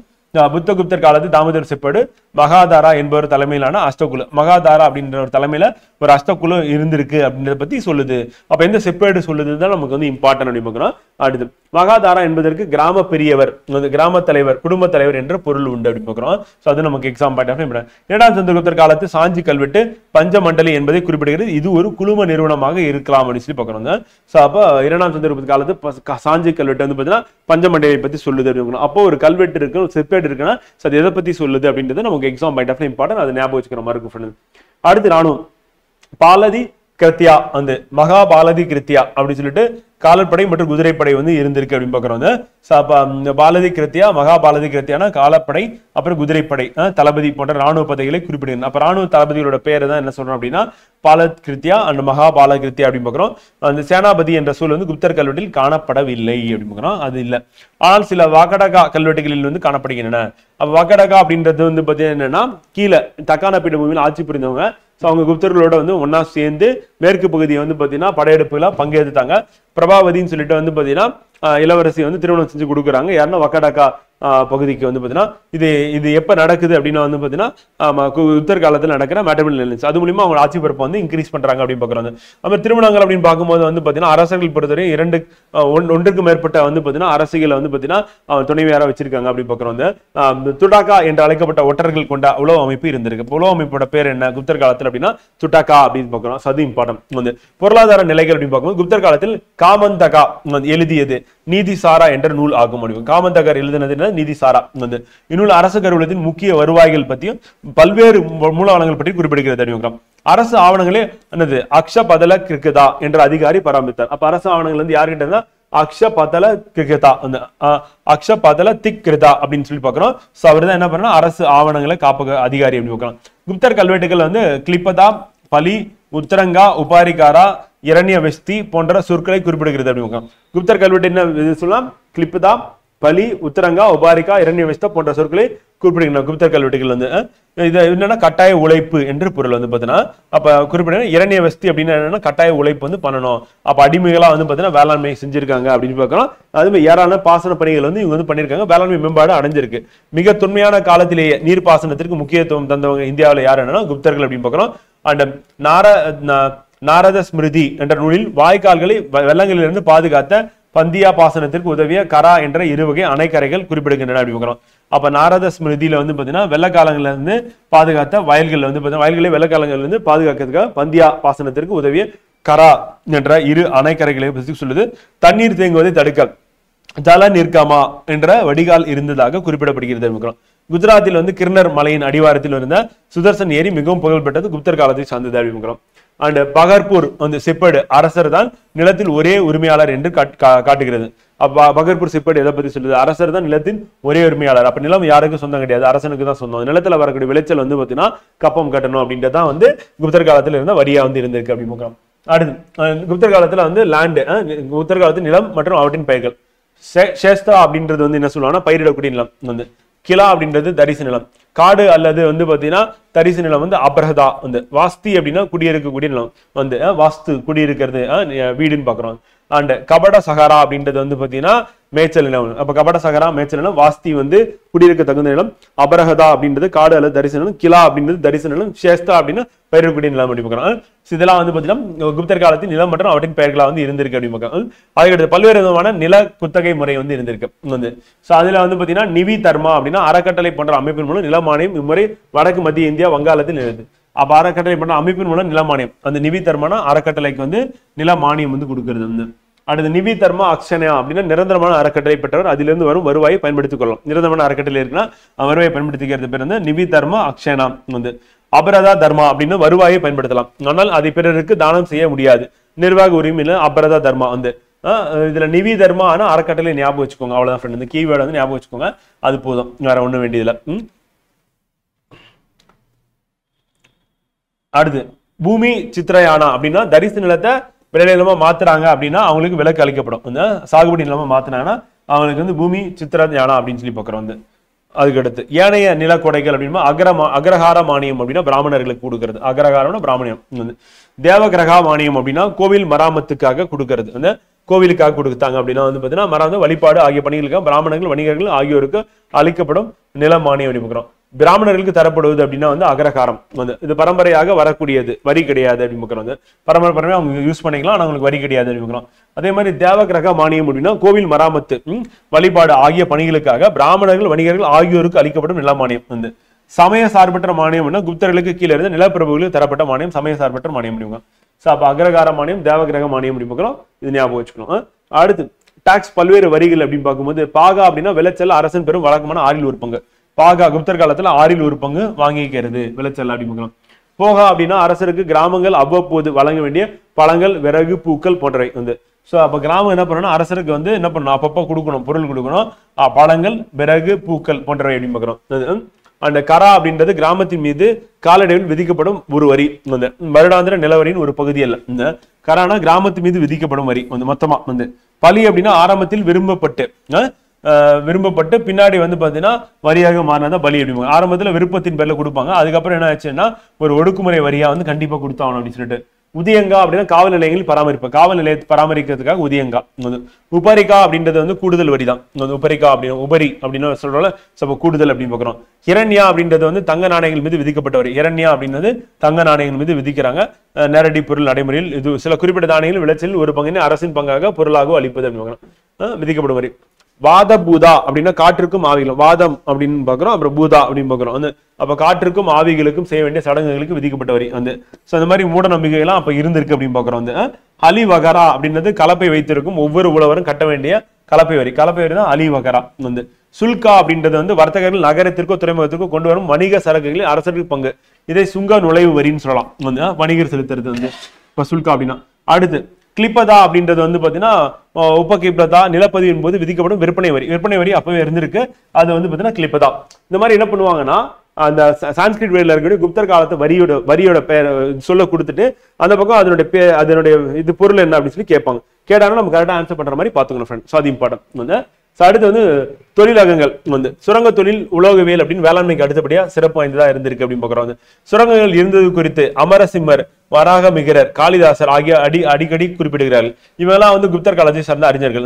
புத்தகுப்தர் காலத்து தாமோதர் செப்பேடு மகாதாரா என்பவர் தலைமையிலான அஷ்டகுழு. மகாதாரா அப்படின்ற ஒரு தலைமையில ஒரு அஷ்டகுழு இருந்திருக்கு அப்படின்றத பத்தி சொல்லுது. அப்ப எந்த செப்பேடு சொல்லுதுதான் நமக்கு வந்து இம்பார்ட்டன் அப்படின்னு பார்க்கணும். அடுத்து மகாதாரா என்பதற்கு கிராம பெரியவர், கிராம தலைவர், குடும்ப தலைவர் என்ற பொருள் உண்டு அப்படின்னு பார்க்கிறோம். அது நமக்கு எக்ஸாம் பாயிண்ட் ஆஃப் வியூ. 2ஆம் சந்திரகுப்தர் காலத்து சாஞ்சி கல்வெட்டு பஞ்சமண்டலி என்பதை குறிப்பிடுகிறது. இது ஒரு குழும நிறுவனமாக இருக்கலாம் அப்படின்னு சொல்லி பார்க்கணும். அப்ப 2ஆம் சந்திரகுப்தர் காலத்து சாஞ்சி கல்வெட்டு வந்து பாத்தீங்கன்னா பஞ்சமண்டலியை பத்தி சொல்லுது அப்படின்னு. அப்போ ஒரு கல்வெட்டு இருக்கு, செப்பேடு இருக்குன்னா அது எதை பத்தி சொல்லுது அப்படின்றது நமக்கு exam point of view important. அதை ஞாபகம் வச்சுக்கிற மாதிரி இருக்கும். அடுத்து ராணுவம். பாலதி கிருத்தியா அந்த மகாபாலதி கிருத்தியா அப்படின்னு சொல்லிட்டு காலப்படை மற்றும் குதிரைப்படை வந்து இருந்திருக்கு அப்படின்னு பாக்குறோம். பாலதி கிருத்தியா, மகாபாலதி கிருத்தியானா காலப்படை அப்புறம் குதிரைப்படை தளபதி போன்ற ராணுவ பதவிகளை குறிப்பிடுங்க. அப்ப ராணுவ தளபதிகளோட பேரை தான் என்ன சொல்றோம் அப்படின்னா பாலத் கிருத்தியா அண்ட் மகாபால கிருத்தியா அப்படின்னு பாக்குறோம். அந்த சேனாபதி என்ற சொல் வந்து குப்தர் கல்வெட்டில் காணப்படவில்லை அப்படின்னு பாக்குறோம். அது இல்ல. ஆனால் சில வாக்கடகா கல்வெட்டுகளில் வந்து காணப்படுகின்றன. அப்ப வாக்கடகா அப்படின்றது வந்து பாத்தீங்கன்னா என்னன்னா கீழே தக்கான பீடபூமியில் ஆட்சி புரிந்தவங்க. அவங்க குப்தர்களோட வந்து ஒன்னா சேர்ந்து மேற்கு பகுதியை வந்து பாத்தீங்கன்னா படையெடுப்புல பங்கெடுத்தாங்க. பிரபாவதின்னு சொல்லிட்டு வந்து பாத்தீங்கன்னா இளவரசி வந்து திருமணம் செஞ்சு கொடுக்குறாங்க. யாருன்னா வக்கடக்கா பகுதிக்கு வந்து பாத்தீங்கன்னா இது எப்ப நடக்குது அப்படின்னா வந்து பாத்தீங்கன்னா குப்தர் காலத்துல நடக்கிற மேட்டர்மெண்டல் அலையன்ஸ் அது மூலமா அவங்க ஆட்சி பரப்பை வந்து இன்க்ரீஸ் பண்றாங்க அப்படின்னு பாக்குறாங்க. நம்ம திருமணங்கள் அப்படின்னு பார்க்கும்போது வந்து பாத்தீங்கன்னா அரசர்கள் பொறுத்தவரை ஒன்றுக்கு மேற்பட்ட வந்து பாத்தீங்கன்னா அரசியலை வந்து பாத்தீங்கன்னா துணைவியாரா வச்சிருக்காங்க அப்படின்னு பாக்குறோம். துடாக்கா என்று அழைக்கப்பட்ட ஒற்றர்கள் கொண்ட உளவு அமைப்பு இருந்திருக்கு. உளவு அமைப்போட பேர் என்ன குப்தர் காலத்துல அப்படின்னா துடாக்கா அப்படின்னு பாக்குறோம். அது இம்பார்ட்டன்ட். வந்து பொருளாதார நிலைகள் அப்படின்னு பார்க்கும்போது குப்தர் காலத்தில் காமந்தகா எழுதியது நீதிசாரா என்ற நூல் ஆகும். காமந்தகர் எழுதினது நீதிசாரா வந்து இந்நூல் அரசு கருவூலத்தின் முக்கிய வருவாய்கள் பற்றியும் பல்வேறு மூல ஆவணங்கள் பற்றி குறிப்பிடுகிறது. அரசு ஆவணங்களே என்னது அக்ஷபதல கிருக்கதா என்ற அதிகாரி பராமரித்தார். அப்ப அரசு ஆவணங்கள் வந்து யாருக்கிட்ட இருந்தா அக்ஷபதல கிருக்கதா அந்த அக்ஷபதல திக்ருதா அப்படின்னு சொல்லி பாக்குறோம். சோ அவர் தான் என்ன பண்ணா அரசு ஆவணங்களை காப்பக அதிகாரி அப்படின்னு பாக்குறோம். குப்தர் கல்வெட்டுகள் வந்து கிளிப்பதா, பலி, உத்தரங்கா, உபாரிகாரா, இரண்ய வெஸ்தி போன்ற சொற்களை குறிப்பிடுகிறது அப்படின்னு. குப்தர் கல்வெட்டு என்ன சொல்லலாம்? கிளிப்பதா, பலி, உத்தரங்கா, உபாரிகா, இரண்யவஸ்தா போன்ற சொற்களை குறிப்பிடுகின்றன. குப்தர் கல்வெட்டுகள் வந்து இது என்னன்னா கட்டாய உழைப்பு என்று பொருள் வந்து பாத்தீங்கன்னா அப்ப குறிப்பிட இரண்யவஸ்தி அப்படின்னு என்னன்னா கட்டாய உழைப்பு வந்து பண்ணணும். அப்ப அடிமைகளா வந்து பாத்தீங்கன்னா வேளாண்மை செஞ்சிருக்காங்க அப்படின்னு பாக்கிறோம். அதுமே ஏராளமான பாசன பணிகள் வந்து இவங்க வந்து பண்ணிருக்காங்க. வேளாண்மை மேம்பாடு அடைஞ்சிருக்கு. மிக தொன்மையான காலத்திலேயே நீர்ப்பாசனத்திற்கு முக்கியத்துவம் தந்தவங்க இந்தியாவில யாரு என்னன்னா குப்தர்கள் அப்படின்னு பாக்கிறோம். அண்ட் நாரத ஸ்மிருதி என்ற நூலில் வாய்க்கால்களை வெள்ளங்களிலிருந்து பாதுகாத்த பந்தியா பாசனத்திற்கு உதவிய கரா என்ற இருவகை அணைக்கரைகள் குறிப்பிடுகின்றன அப்படி பார்க்கிறோம். அப்ப நாரத ஸ்மிருதியில வந்து பாத்தீங்கன்னா வெள்ளக்காலங்கள்ல இருந்து பாதுகாத்த வயல்கள் வந்து பாத்தீங்கன்னா வயல்களை வெள்ளக்காலங்கள்ல இருந்து பாதுகாக்கிறதுக்காக பந்தியா பாசனத்திற்கு உதவிய கரா என்ற இரு அணைக்கரைகளை பற்றி சொல்லுது. தண்ணீர் தேங்குவதை தடுக்க ஜல நிற்காமா என்ற வடிகால் இருந்ததாக குறிப்பிடப்படுகிறது. குஜராத்தில் வந்து கிர்னர் மலையின் அடிவாரத்தில் இருந்த சுதர்சன் ஏரி மிகவும் புகழ்பெற்றது, குப்தர் காலத்தை சார்ந்தது அப்படிங்கிறோம். அண்ட் பகர்பூர் வந்து செப்பேடு அரசர் தான் நிலத்தில் ஒரே உரிமையாளர் என்று காட்டுகிறது. பகர்பூர் செப்பேடு எதை பத்தி சொல்லுது? அரசர் தான் நிலத்தின் ஒரே உரிமையாளர். அப்ப நிலம் யாருக்கும் சொந்தம் கிடையாது, அரசனுக்கு தான் சொந்தம். நிலத்துல வரக்கூடிய விளைச்சல் வந்து பாத்தீங்கன்னா கப்பம் கட்டணும் அப்படின்றதான் வந்து குப்தர் காலத்துல இருந்த வரியா வந்து இருந்திருக்கு அப்படின்னு. அடுத்து குப்தர் காலத்துல வந்து லேண்டு, குப்தர் காலத்து நிலம் மற்றும் அவற்றின் பெயர்கள். சேஸ்தா அப்படின்றது வந்து என்ன சொல்லுவாங்கன்னா பயிரிடக்கூடிய நிலம் வந்து. கிலா அப்படின்றது தரிசு நிலம். காடு அல்லது வந்து பாத்தீங்கன்னா தரிசு நிலம் வந்து அப்ரஹதா வந்து. வாஸ்தி அப்படின்னா குடியிருக்கக்கூடிய நிலம் வந்து. வாஸ்து குடியிருக்கிறது வீடுன்னு பாக்குறோம். அண்ட் கபட சகாரா அப்படின்றது வந்து பாத்தீங்கன்னா மேய்ச்சல் நிலம். அப்ப கபட சகாரா மேய்ச்சல் நிலம், வாஸ்தி வந்து குடியிருக்க தகுந்த நிலம், அபரஹதா அப்படின்றது காடு அல்லது தரிசு நிலம், கிலா அப்படின்றது தரிசு நிலம், சேஸ்தா அப்படின்னா பயிரிடக்கூடிய நிலம் அப்படி பார்க்கிறோம். இதெல்லாம் வந்து பாத்தீங்கன்னா குப்தர் காலத்தின் நிலம் மற்றும் அவற்றின் பெயர்களா வந்து இருந்திருக்கு அப்படின்னு பார்க்கிறோம். அதுக்கடுத்து பல்வேறு விதமான நில குத்தகை முறை வந்து இருந்திருக்கு வந்து. சோ அதுல வந்து பாத்தீங்கன்னா நிவி தர்மா அப்படின்னா அறக்கட்டளை போன்ற அமைப்பின் மூலம் நிலமானியம் இம்முறை வடக்கு மத்திய இந்தியா வங்காளத்தில் இருந்தது. அப்ப அறக்கட்டளை போன்ற அமைப்பின் மூலம் நிலமானியம், அந்த நிவி தர்மானா அறக்கட்டளைக்கு வந்து நில மானியம் வந்து கொடுக்கிறது வந்து. அடுத்து நிவி தர்மா அக்ஷயா அப்படின்னா நிரந்தரமான அறக்கட்டளை பெற்றவர், அதிலிருந்து வரும் வருவாயை பயன்படுத்திக் கொள்ளலாம். நிரந்தரமான அறக்கட்டளை இருக்குன்னா வருவாயை பயன்படுத்திக்கிறது பேர் வந்து நிவி தர்மா அக்ஷயா வந்து. அபரதா தர்மா அப்படின்னு வருவாயை பயன்படுத்தலாம், ஆனால் அதை பிறருக்கு தானம் செய்ய முடியாது. நிர்வாக உரிமையில அபரதா தர்மா வந்து. இதுல நிவி தர்மா ஆனா அறக்கட்டளை ஞாபகம் வச்சுக்கோங்க, அவ்வளவுதான் ஃப்ரெண்ட். இந்த கீவேர்டு வந்து ஞாபகம் வச்சுக்கோங்க, அது போதும், வேற ஒண்ணும் வேண்டியதில்லை. அடுத்து பூமி சித்திரயானா அப்படின்னா தரிசு நிலத்தை விளைநிலமா மாத்துறாங்க அப்படின்னா அவங்களுக்கு விலக்கு அளிக்கப்படும். சாகுபடி நிலமா மாத்தினாங்கன்னா அவங்களுக்கு வந்து பூமி சித்திரயானா அப்படின்னு சொல்லி பாக்குறோம் வந்து. அதுக்கடுத்து ஏனைய நிலக்கொடைகள் அப்படின்னா அக்ரஹார மானியம் அப்படின்னா பிராமணர்களுக்கு கொடுக்கறது. அக்ரஹாரம்னா பிராமணியம் வந்து. தேவகிரகா மானியம் அப்படின்னா கோவில் மராமத்துக்காக கொடுக்கறது, அந்த கோவிலுக்காக கொடுத்தாங்க அப்படின்னா வந்து பாத்தீங்கன்னா மராமத்து வழிபாடு ஆகிய பணிகளுக்காக பிராமணர்கள் வணிகர்கள் ஆகியோருக்கு அளிக்கப்படும் நில மானியம் அப்படிங்கிறோம். பிராமணர்களுக்கு தரப்படுவது அப்படின்னா வந்து அக்ரஹாரம் வந்து. இது பரம்பரையாக வரக்கூடியது, வரி கிடையாது அப்படின்னு வந்து. பரம்பரை அவங்க யூஸ் பண்ணிக்கலாம், ஆனா அவங்களுக்கு வரி கிடையாது அப்படின்னு. அதே மாதிரி தேவகிரக மானியம் அப்படின்னா கோவில் மராமத்து வழிபாடு ஆகிய பணிகளுக்காக பிராமணர்கள் வணிகர்கள் ஆகியோருக்கு அளிக்கப்படும் நில மானியம் வந்து. சமய சார்பற்ற மானியம் குப்தர்களுக்கு கீழே இருந்த நிலப்பிரபுகளுக்கு தரப்பட்ட மானியம் சமய சார்பற்ற மானியம் அப்படிங்க. அப்ப அக்ரஹார மானியம் தேவகிரக மானியம் அப்படி பார்க்கிறோம், இது ஞாபகம் வச்சுக்கணும். அடுத்து டாக்ஸ் பல்வேறு வரிகள் அப்படின்னு பார்க்கும்போது பாகா அப்படின்னா விளைச்சல் அரசன் பெரும் வழக்கமான 1/6 பங்கு. பாகா குப்தர் காலத்துல 1/6 பங்கு வாங்கிக்கிறது விளைச்சல் அப்படி பார்க்கலாம். போகா அப்படின்னா அரசருக்கு கிராமங்கள் அவ்வப்போது வழங்க வேண்டிய பழங்கள் விறகு பூக்கள் போன்றவை வந்து. சோ அப்ப கிராமம் என்ன பண்ணணும், அரசருக்கு வந்து என்ன பண்ணணும், அப்பப்போ கொடுக்கணும், பொருள் கொடுக்கணும், பழங்கள் விறகு பூக்கள் போன்றவை அப்படின்னு பார்க்கிறோம். அந்த கரா அப்படின்றது கிராமத்தின் மீது காலடைவில் விதிக்கப்படும் ஒரு வரி வந்து. வருடாந்திர நிலவரியின் ஒரு பகுதி அல்ல. இந்த கரானா கிராமத்தின் மீது விதிக்கப்படும் வரி வந்து மொத்தமா வந்து. பலி அப்படின்னா ஆரம்பத்தில் விரும்பப்பட்டு பின்னாடி வந்து பாத்தீங்கன்னா வரியாக மாறினதான் பலி அப்படிங்க. ஆரம்பத்துல விருப்பத்தின் பேர்ல கொடுப்பாங்க, அதுக்கப்புறம் என்ன ஆச்சுன்னா ஒரு ஒடுக்குமுறை வரியா வந்து கண்டிப்பா கொடுத்தாகணும் அப்படின்னு சொல்லிட்டு. உதயங்கா அப்படின்னா காவல் நிலையங்களில் பராமரிப்பு, காவல் நிலையத்தை பராமரிக்கிறதுக்காக உதயங்கா. உபரிகா அப்படின்றது வந்து கூடுதல் வரி தான். உபரிகா அப்படின்னு உபரி அப்படின்னு சொல்றோம்ல, கூடுதல் அப்படின்னு பாக்குறோம். ஹிரண்யா அப்படின்றது வந்து தங்க நாணயங்கள் மீது விதிக்கப்பட்ட வரி. ஹிரண்யா அப்படின்றது தங்க நாணயங்கள் மீது விதிக்கிறாங்க. நேரடி பொருள் நடைமுறையில் இது சில குறிப்பிட்ட தானியங்கள் விளைச்சல் ஒரு பங்கினை அரசின் பங்காக பொருளாக அளிப்பது அப்படின்னு விதிக்கப்படும் வரி. வாத பூதா அப்படின்னா காற்றுக்கும் ஆவிகளும், வாதம் அப்படின்னு பாக்குறோம், அப்புறம் பூதா அப்படின்னு பாக்குறோம் வந்து. அப்ப காற்றுக்கும் ஆவிகளுக்கும் செய்ய வேண்டிய சடங்குகளுக்கு விதிக்கப்பட்ட வரி வந்து. அந்த மாதிரி மூட நம்பிக்கைகள்லாம் அப்ப இருந்திருக்கு அப்படின்னு பாக்குறோம் வந்து. அலி வகரா அப்படின்றது கலப்பை வைத்திருக்கும் ஒவ்வொரு உழவரும் கட்ட வேண்டிய கலப்பை வரி. கலப்பை வரி தான் அலி வகரா வந்து. சுல்கா அப்படின்றது வந்து வர்த்தகர்கள் நகரத்திற்கோ துறைமுகத்திற்கோ கொண்டு வரும் வணிக சரக்குகளில் அரசருக்கு பங்கு. இதை சுங்க நுழைவு வரின்னு சொல்லலாம் வந்து, வணிகர் செலுத்துறது வந்து இப்ப சுல்கா அப்படின்னா. அடுத்து கிளிப்பதா அப்படின்றது வந்து பாத்தீங்கன்னா உபகிப்தா நிலப்பதிவின் போது விதிக்கப்படும் விற்பனை வரி. விற்பனை வரி அப்பவே இருந்திருக்கு, அது வந்து பாத்தீங்கன்னா கிளிப்பதா. இந்த மாதிரி என்ன பண்ணுவாங்கன்னா அந்த சான்ஸ்கிரிட் வரியில இருக்கக்கூடிய குப்தர் காலத்து வரியோட பேர் சொல்ல கொடுத்துட்டு அந்த பக்கம் அதனுடைய இது பொருள் என்ன அப்படின்னு சொல்லி கேட்பாங்க. கேட்டாலும் நம்ம கரெக்டா ஆன்சர் பண்ற மாதிரி பாத்துக்கணும் ஃப்ரெண்ட். ஸோ அது இம்பார்ட்டன்ட் வந்து. அடுத்து வந்து தொழிலகங்கள் வந்து சுரங்க தொழில் உலோகவியல் அப்படின்னு வேளாண்மைக்கு அடுத்தபடியா சிறப்பு வாய்ந்ததா இருந்திருக்கு அப்படின்னு பாக்குறோம். சுரங்கங்கள் இருந்தது குறித்து அமரசிம்மர், வராகமிகிரர், காளிதாசர் ஆகிய அடிக்கடி குறிப்பிடுகிறார்கள். இவெல்லாம் வந்து குப்தர் காலத்தை சார்ந்த அறிஞர்கள்.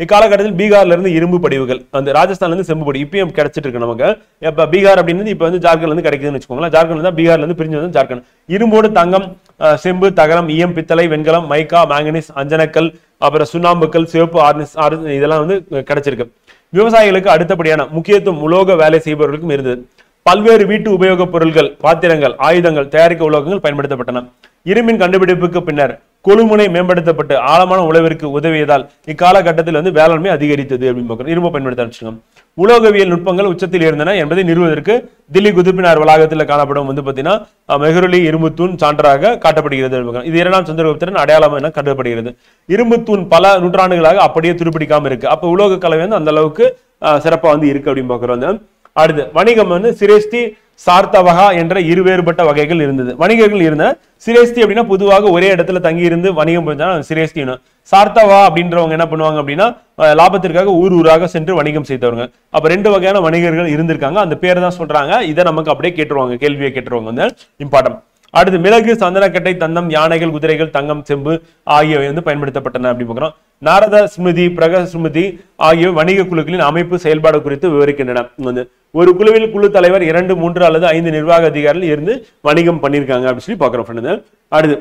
இக்காலகட்டத்தில் பீகார்ல இருந்து இரும்பு படிவுகள், அந்த ராஜஸ்தான்ல இருந்து செம்பு படி இப்பயும் கிடைச்சிட்டு இருக்கு நமக்கு. இப்ப பீகார் அப்படின்னு இப்ப வந்து ஜார்க்கண்ட்ல இருந்து கிடைக்குதுன்னு வச்சுக்கோங்களேன். ஜார்க்கண்ட் தான் பீகார்ல இருந்து பிரிஞ்சு வந்து ஜார்க்கண்ட். இரும்போடு தங்கம், செம்பு, தகரம், ஈயம், பித்தளை, வெண்கலம், மைக்கா, மேங்கனீஸ், அஞ்சனக்கல், அப்புறம் சுண்ணாம்புக்கல், சிவப்பு ஆர்னிஸ் இதெல்லாம் வந்து கிடைச்சிருக்கு. விவசாயிகளுக்கு அடுத்தபடியான முக்கியத்துவம் உலோக வேலை செய்பவர்களுக்கும் இருந்தது. பல்வேறு வீட்டு உபயோகப் பொருட்கள், பாத்திரங்கள், ஆயுதங்கள் தயாரிக்க உலோகங்கள் பயன்படுத்தப்பட்டன. இரும்பின் கண்டுபிடிப்புக்கு பின்னர் கொழுமுனை மேம்படுத்தப்பட்டு ஆழமான உழவிற்கு உதவியதால் இக்காலகட்டத்தில் வந்து வேளாண்மை அதிகரித்தது அப்படின்னு பார்க்கிறோம். இரும்பு பயன்படுத்த ஆரம்பிச்சிருக்காங்க. உலோகவியல் நுட்பங்கள் உச்சத்தில் இருந்தன என்பதை நிறுவுவதற்கு தில்லி குதுப்பினார் வளாகத்தில் காணப்படும் வந்து பார்த்தீங்கன்னா மெஹ்ருலி இரும்புத்தூண் சான்றாக காட்டப்படுகிறது. இது 2ஆம் சந்திரகுப்தரின் அடையாளம் என கருதப்படுகிறது. இரும்புத்தூண் பல நூற்றாண்டுகளாக அப்படியே துருப்பிடிக்காம இருக்கு. அப்ப உலோக கலவை வந்து அந்த அளவுக்கு சிறப்பா வந்து இருக்கு அப்படின்னு பாக்குறோம். அடுத்து வணிகம் வந்து சிரேஸ்தி, சார்த்தவகா என்ற இருவேறுபட்ட வகைகள் இருந்தது. வணிகர்கள் இருந்த சிரேஸ்தி அப்படின்னா பொதுவாக ஒரே இடத்துல தங்கி இருந்து வணிகம் புரிஞ்சா சிரேஸ்தி. சார்த்தவா அப்படின்றவங்க என்ன பண்ணுவாங்க அப்படின்னா லாபத்திற்காக ஊர் ஊராக சென்று வணிகம் செய்தவங்க. அப்ப 2 வகையான வணிகர்கள் இருந்திருக்காங்க. அந்த பேர் தான் சொல்றாங்க. இதை நமக்கு அப்படியே கேட்டுருவாங்க, கேள்வியை கேட்டுருவாங்க. வந்து இம்பார்ட்டன்ட். அடுத்து மிளகு, சந்தனக்கட்டை, தந்தம், யானைகள், குதிரைகள், தங்கம், செம்பு ஆகியவை வந்து பயன்படுத்தப்பட்டன அப்படி பார்க்கிறோம். நாரத ஸ்மிருதி, பிரக ஸ்மிருதி ஆகியவை வணிக குழுக்களின் அமைப்பு செயல்பாடு குறித்து விவரிக்கின்றன. வந்து ஒரு குழுவில் குழு தலைவர் 2, 3 அல்லது 5 நிர்வாக அதிகாரிகள் இருந்து வணிகம் பண்ணியிருக்காங்க அப்படின்னு சொல்லி பாக்குறோம். அடுத்து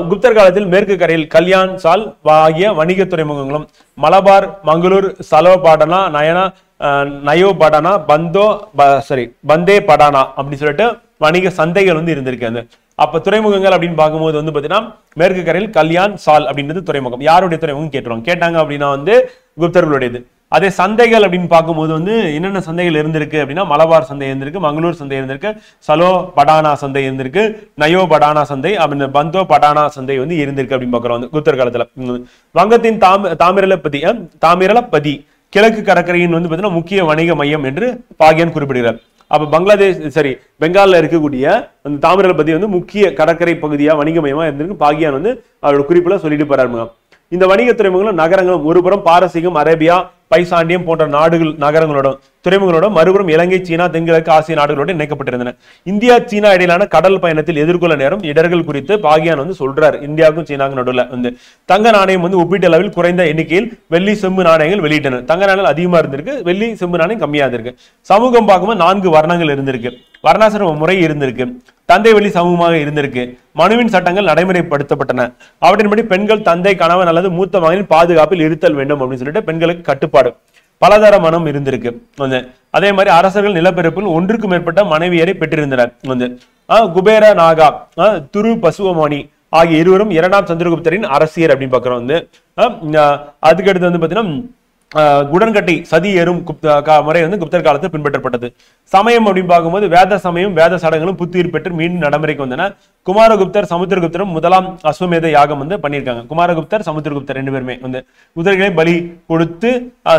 குப்தர் காலத்தில் மேற்கு கரையில் கல்யாண், சால் ஆகிய வணிக துறைமுகங்களும், மலபார், மங்களூர், சலோபாடனா, நயோ படானா, பந்தே படானா அப்படின்னு சொல்லிட்டு வணிக சந்தைகள் வந்து இருந்திருக்கு. அப்ப துறைமுகங்கள் அப்படின்னு பார்க்கும்போது வந்து பாத்தீங்கன்னா மேற்கு கரையில் கல்யாண், சால் அப்படின்றது துறைமுகம். யாருடைய துறைமுகம் கேட்டாங்க அப்படின்னா வந்து குப்தர்களுடையது. அதே சந்தைகள் அப்படின்னு பார்க்கும்போது வந்து என்னென்ன சந்தைகள் இருந்திருக்கு அப்படின்னா மலபார் சந்தை இருந்திருக்கு, மங்களூர் சந்தை இருந்திருக்கு, சலோ படானா சந்தை இருந்திருக்கு, நயோ படானா சந்தை அப்படின்னு பந்தோ படானா சந்தை வந்து இருந்திருக்கு அப்படின்னு பாக்குறோம் வந்து குப்தர் காலத்துல. வங்கத்தின் தாமிரலப்பதி கிழக்கு கடற்கரையின் வந்து பாத்தீங்கன்னா முக்கிய வணிக மையம் என்று பாகியான் குறிப்பிடுகிறார். அப்ப பெங்கால்ல இருக்கக்கூடிய அந்த தாமிரபதி வந்து முக்கிய கடற்கரை பகுதியா வணிக மையமா இருந்திருக்கு பாகியான் வந்து அவரோட குறிப்புல சொல்லிட்டு போறாரு. இந்த வணிக துறைமுகங்களும் நகரங்களும் ஒருபுறம் பாரசீகம், அரேபியா, பைசாண்டியம் போன்ற நகரங்களோட துறைமுகங்களோட மறுபுறம் இலங்கை, சீனா, தென்கிழக்கு ஆசிய நாடுகளோடு இணைக்கப்பட்டிருந்தன. இந்தியா சீனா இடையிலான கடல் பயணத்தில் எதிர்கொள்ள நேரம் இடர்கள் குறித்து பாகியான் வந்து சொல்றாரு. இந்தியாவுக்கும் சீனாவுக்கும் நடுவில் வந்து தங்க நாணயம் வந்து ஒப்பீட்டளவில் குறைந்த எண்ணிக்கையில் வெள்ளி, செம்பு நாணயங்கள் வெளியிட்டனர். தங்க நாணயங்கள் அதிகமா இருந்திருக்கு, வெள்ளி, செம்பு நாணயம் கம்மியா இருக்கு. சமூகம் பார்க்கும்போது 4 வர்ணங்கள் இருந்திருக்கு. வர்ணாசிரம முறை இருந்திருக்கு. தந்தை வழி சமூகமாக இருந்திருக்கு. மனுவின் சட்டங்கள் நடைமுறைப்படுத்தப்பட்டன. அவற்றின்படி பெண்கள் தந்தை, கணவன் அல்லது மூத்த மகனின் பாதுகாப்பில் இருத்தல் வேண்டும் அப்படின்னு சொல்லிட்டு பெண்களுக்கு கட்டுப்பாடு. பலதர மனம் இருந்திருக்கு. அதே மாதிரி அரசர்கள் நிலப்பரப்பில் 1க்கு மேற்பட்ட மனைவியரை பெற்றிருந்தனர். குபேர நாகா, துரு பசுவமணி ஆகிய இருவரும் 2ஆம் சந்திரகுப்தரின் அரசியர் அப்படின்னு பாக்குறோம். அதுக்கடுத்து வந்து பாத்தீங்கன்னா குடன்கட்டி சதி ஏறும் முறை வந்து குப்தர் காலத்தில் பின்பற்றப்பட்டது. சமயம் அப்படின்னு பார்க்கும்போது வேத சமயம், வேத சடங்குகளும் புத்துயிர் பெற்று மீண்டும் நடைமுறைக்கு வந்தன. குமாரகுப்தர், சமுத்திரகுப்தரும் முதலாம் அஸ்வமேத யாகம் வந்து பண்ணியிருக்காங்க. குமாரகுப்தர், சமுத்திரகுப்தர் 2 பேருமே வந்து குதிரைகளை பலி கொடுத்து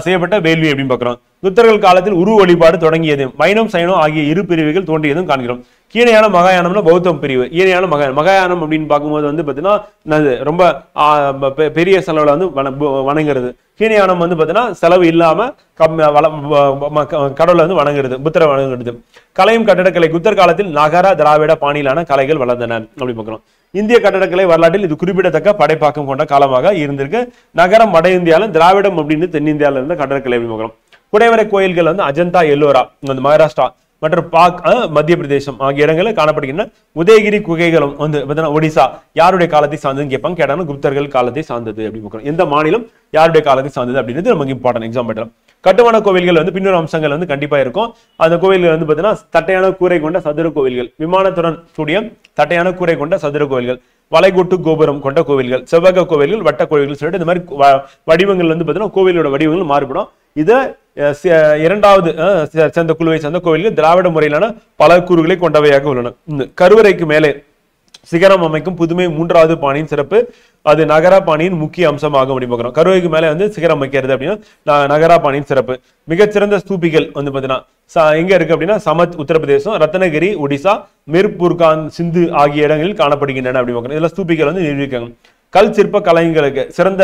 செய்யப்பட்ட வேள்வி அப்படின்னு பார்க்கிறோம். குப்தர்கள் காலத்தில் உரு வழிபாடு தொடங்கியதும் வைணவம், சைனம் ஆகிய 2 பிரிவுகள் தோன்றியதும் காண்கிறோம். கீழையான மகாயானம்னா பௌத்தம் பிரிவு, ஈழையான மகாயானம் அப்படின்னு பார்க்கும்போது வந்து பாத்தீங்கன்னா ரொம்ப பெரிய செலவுல வந்து வணங்குறது. கீழையானம் வந்து பாத்தீங்கன்னா செலவு இல்லாம கடவுளை வந்து வணங்குறது, புத்தரை வணங்குறது. கலையும் கட்டடக்கலை குப்தர் காலத்தில் நகர திராவிட பாணியிலான கலைகள் வளர்ந்தன அப்படி பார்க்கிறோம். இந்திய கட்டடக்கலை வரலாற்றில் இது குறிப்பிடத்தக்க படைப்பாக்கம் கொண்ட காலமாக இருந்திருக்கு. நகரம் வட இந்தியாவிலும், திராவிடம் அப்படின்னு தென்னிந்தியாவில இருந்த கட்டடக்கலை அப்படி பார்க்கிறோம். குடைவரை கோயில்கள் வந்து அஜந்தா, எல்லோரா மகாராஷ்டிரா மற்றும் மத்திய பிரதேசம் ஆகிய இடங்களில் காணப்படுகின்றன. உதயகிரி குகைகளும் வந்து ஒடிசா யாருடைய காலத்தை சார்ந்ததுன்னு கேட்பாங்க. கேட்டாலும் குப்தர்கள் காலத்தை சார்ந்தது அப்படின்னு பார்க்கிறோம். எந்த மாநிலம் யாருடைய காலத்தை சார்ந்தது அப்படின்றது நமக்கு இம்பார்ட்டன்ட் எக்ஸாம் பண்ணலாம். கட்டுமான கோவில்கள் வந்து பின்னொரு அம்சங்கள் வந்து கண்டிப்பா இருக்கும். அந்த கோவில்கள் வந்து பாத்தீங்கன்னா தட்டையான கூரை கொண்ட சதுர கோவில்கள், விமானத்துடன் கூடிய தட்டையான கூரை கொண்ட சதுர கோவில்கள், வளைகொட்டு கோபுரம் கொண்ட கோவில்கள், செவ்வக கோவில்கள், வட்ட கோவில்கள் சொல்லிட்டு இந்த மாதிரி வடிவங்கள் வந்து பாத்தீங்கன்னா கோவிலோட வடிவங்கள் மாறுபடும். இதை 2வது சேர்ந்த குழுவை சேர்ந்த கோவில்கள் திராவிட முறையிலான பல கூறுகளை கொண்டவையாக உள்ளன. கருவறைக்கு மேலே சிகரம் அமைக்கும் புதுமை 3வது பாணியின் சிறப்பு. அது நகரா பாணியின் முக்கிய அம்சமாகும் அப்படி பார்க்கிறோம். கருவறைக்கு மேலே வந்து சிகரம் வைக்கிறது அப்படின்னா நகரா பாணியின் சிறப்பு. மிகச்சிறந்த ஸ்தூபிகள் வந்து பாத்தீங்கன்னா எங்க இருக்கு அப்படின்னா சமத் உத்தரப்பிரதேசம், ரத்னகிரி ஒடிசா, மிர்புர்கான் சிந்து ஆகிய இடங்களில் காணப்படுகின்றன அப்படி பார்க்கிறோம். இதெல்லாம் ஸ்தூபிகள் வந்து நிரூபிக்காங்க. கல் சிற்ப கலைஞர்களுக்கு சிறந்த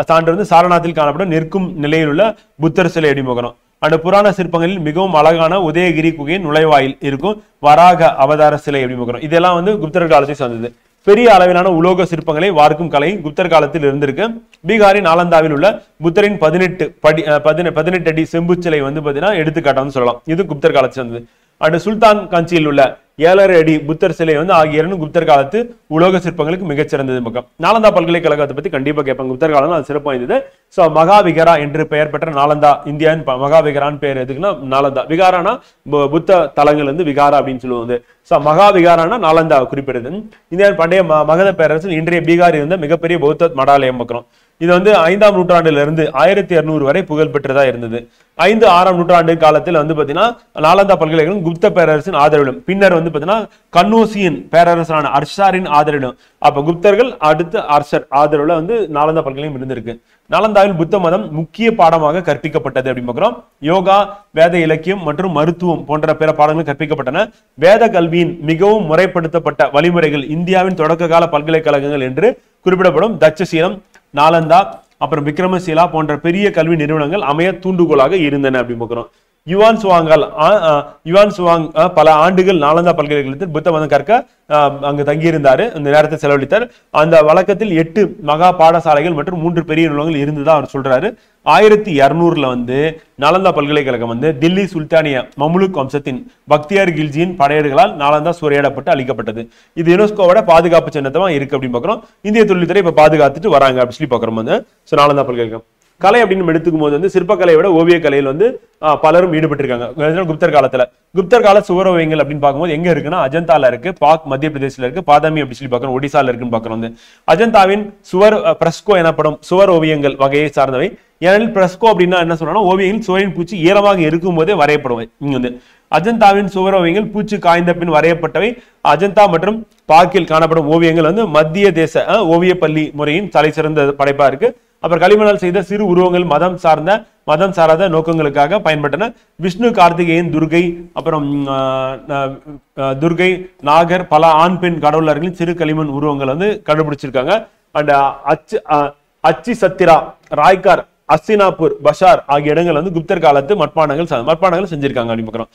சான்று வந்து சாரநாத்தில் காணப்படும் நிற்கும் நிலையில் உள்ள புத்தர் சிலை அப்படின்னு பார்க்கிறோம். அந்த புராண சிற்பங்களில் மிகவும் அழகான உதயகிரி குகையின் நுழைவாயில் இருக்கும் வராக அவதார சிலை அப்படின்னு பார்க்கிறோம். இதெல்லாம் வந்து குப்தர் காலத்தை சார்ந்தது. பெரிய அளவிலான உலோக சிற்பங்களை வார்க்கும் கலை குப்தர் காலத்தில் இருந்திருக்கு. பீகாரின் நாலந்தாவில் உள்ள புத்தரின் 18 அடி செம்பு சிலை வந்து பாத்தீங்கன்னா எடுத்துக்காட்டான்னு சொல்லலாம். இது குப்தர் காலத்தை சார்ந்தது. அண்ட் சுல்தான் காஞ்சியில் உள்ள 7.5 அடி புத்தர் சிலை வந்து ஆகிய இரண்டு குப்தர் காலத்து உலோக சிற்பங்களுக்கு மிகச்சிறந்தது பக்கம். நாலந்தா பல்கலைக்கழகத்தை பத்தி கண்டிப்பா கேட்பாங்க. குப்தர் காலம் அது சிறப்பு வாய்ந்தது. சோ மகாவிகாரா என்று பெயர் பெற்ற நாலந்தா, இந்தியாவின் மகாவிகாரான்னு பேர் எதுக்குன்னா நாலந்தா. விகாரானா புத்த தலங்கள் வந்து விகாரா அப்படின்னு சொல்லுவாங்க. சோ மகாவிகாரானா நாலந்தா குறிப்பிடுது. இந்தியாவின் பண்டைய மகத பேரரசில் இன்றைய பீகார் இருந்த மிகப்பெரிய பௌத்த மடாலயம் பார்க்கிறோம். இது வந்து 5ஆம் நூற்றாண்டுல இருந்து 1200 வரை புகழ் பெற்றதா இருந்தது. 5-6ஆம் நூற்றாண்டு காலத்தில் வந்து பாத்தீங்கன்னா நாலந்தா பல்கலைக்கழகம் குப்த பேரரசின் ஆதரவிலும், பின்னர் வந்து பாத்தீங்கன்னா கன்னூசியின் பேரரசரான அர்ஷாரின் ஆதரவிலும், அப்ப குப்தர்கள் அடுத்து அர்ஷர் ஆதரவுல வந்து நாலந்தா பல்கலைக்கழகம் இருந்திருக்கு. நாலந்தாவில் புத்த மதம் முக்கிய பாடமாக கற்பிக்கப்பட்டது அப்படின்னு பார்க்கிறோம். யோகா, வேத இலக்கியம் மற்றும் மருத்துவம் போன்ற பிற பாடங்கள் கற்பிக்கப்பட்டன. வேத கல்வியின் மிகவும் முறைப்படுத்தப்பட்ட வழிமுறைகள் இந்தியாவின் தொடக்க கால பல்கலைக்கழகங்கள் என்று குறிப்பிடப்படும் தட்சசீலம், நாலந்தா, அப்புறம் விக்ரமசீலா போன்ற பெரிய கல்வி நிறுவனங்கள் அமைய தூண்டுகோலாக இருந்தன அப்படின்னு பார்க்கிறோம். யுவான் சுவாங் பல ஆண்டுகள் நாலந்தா பல்கலைக்கழகத்தில் புத்த மதம் கற்க அங்கு தங்கியிருந்தாரு. அந்த நேரத்தை செலவழித்தார். அந்த வழக்கத்தில் 8 மகா பாடசாலைகள் மற்றும் 3 பெரிய நூலகங்கள் இருந்ததா அவர் சொல்றாரு. 1200 வந்து நாலந்தா பல்கலைக்கழகம் வந்து தில்லி சுல்தானிய மமுலுக் வம்சத்தின் பக்தியார் கில்ஜியின் படையெடுகளால் நாலந்தா சூறையாடப்பட்டு அழிக்கப்பட்டது. இது யுனெஸ்கோவோட பாதுகாப்பு சின்னத்தமா இருக்கு அப்படின்னு பாக்குறோம். இந்திய தொழில்துறை இப்ப பாதுகாத்துட்டு வராங்க அப்படின்னு சொல்லி பாக்குறோம். வந்து நாலந்தா பல்கலைக்கழகம் கலை அப்படின்னு எடுத்துக்கும் போது வந்து சிற்பக்கலையை விட ஓவிய கலையில் வந்து பலரும் ஈடுபட்டிருக்காங்க குப்தர் காலத்துல. குப்தர் கால சுவரோவியங்கள் அப்படின்னு பார்க்கும்போது எங்க இருக்குன்னா அஜந்தால இருக்கு, பாக் மத்திய பிரதேசல இருக்கு, பாதாமி அப்படின்னு சொல்லி பாக்குறோம், ஒடிசால இருக்குன்னு பாக்குறோம். வந்து அஜந்தாவின் சுவர் பிரஸ்கோ எனப்படும் சுவர் ஓவியங்கள் வகையை சார்ந்தவை. ஏனெனில் பிரஸ்கோ அப்படின்னா என்ன சொல்றோம்னா ஓவியங்கள் சுவரின் பூச்சி ஈரமாக இருக்கும் போதே வரையப்படுவை. இங்க வந்து அஜந்தாவின் சுவரோவியங்கள் பூச்சி காய்ந்த பின் வரையப்பட்டவை. அஜந்தா மற்றும் பாக்கில் காணப்படும் ஓவியங்கள் வந்து மத்திய தேச ஓவிய பள்ளி முறையின் தலை சிறந்த படைப்பா இருக்கு. அப்புறம் களிமணால் செய்த சிறு உருவங்கள் மதம் சாராத நோக்கங்களுக்காக பயன்பட்டன. விஷ்ணு, கார்த்திகேயன், துர்கை, நாகர், பல ஆண் பெண் கடவுளர்களின் சிறு களிமண் உருவங்கள் வந்து கண்டுபிடிச்சிருக்காங்க. அண்ட் அச்சி சத்திரா, ராய்கார், அஸ்தினாபூர், பஷார் ஆகிய இடங்கள் வந்து குப்தர் காலத்து மட்பாண்டங்கள் செஞ்சிருக்காங்க அப்படின்னு பார்க்கிறோம்.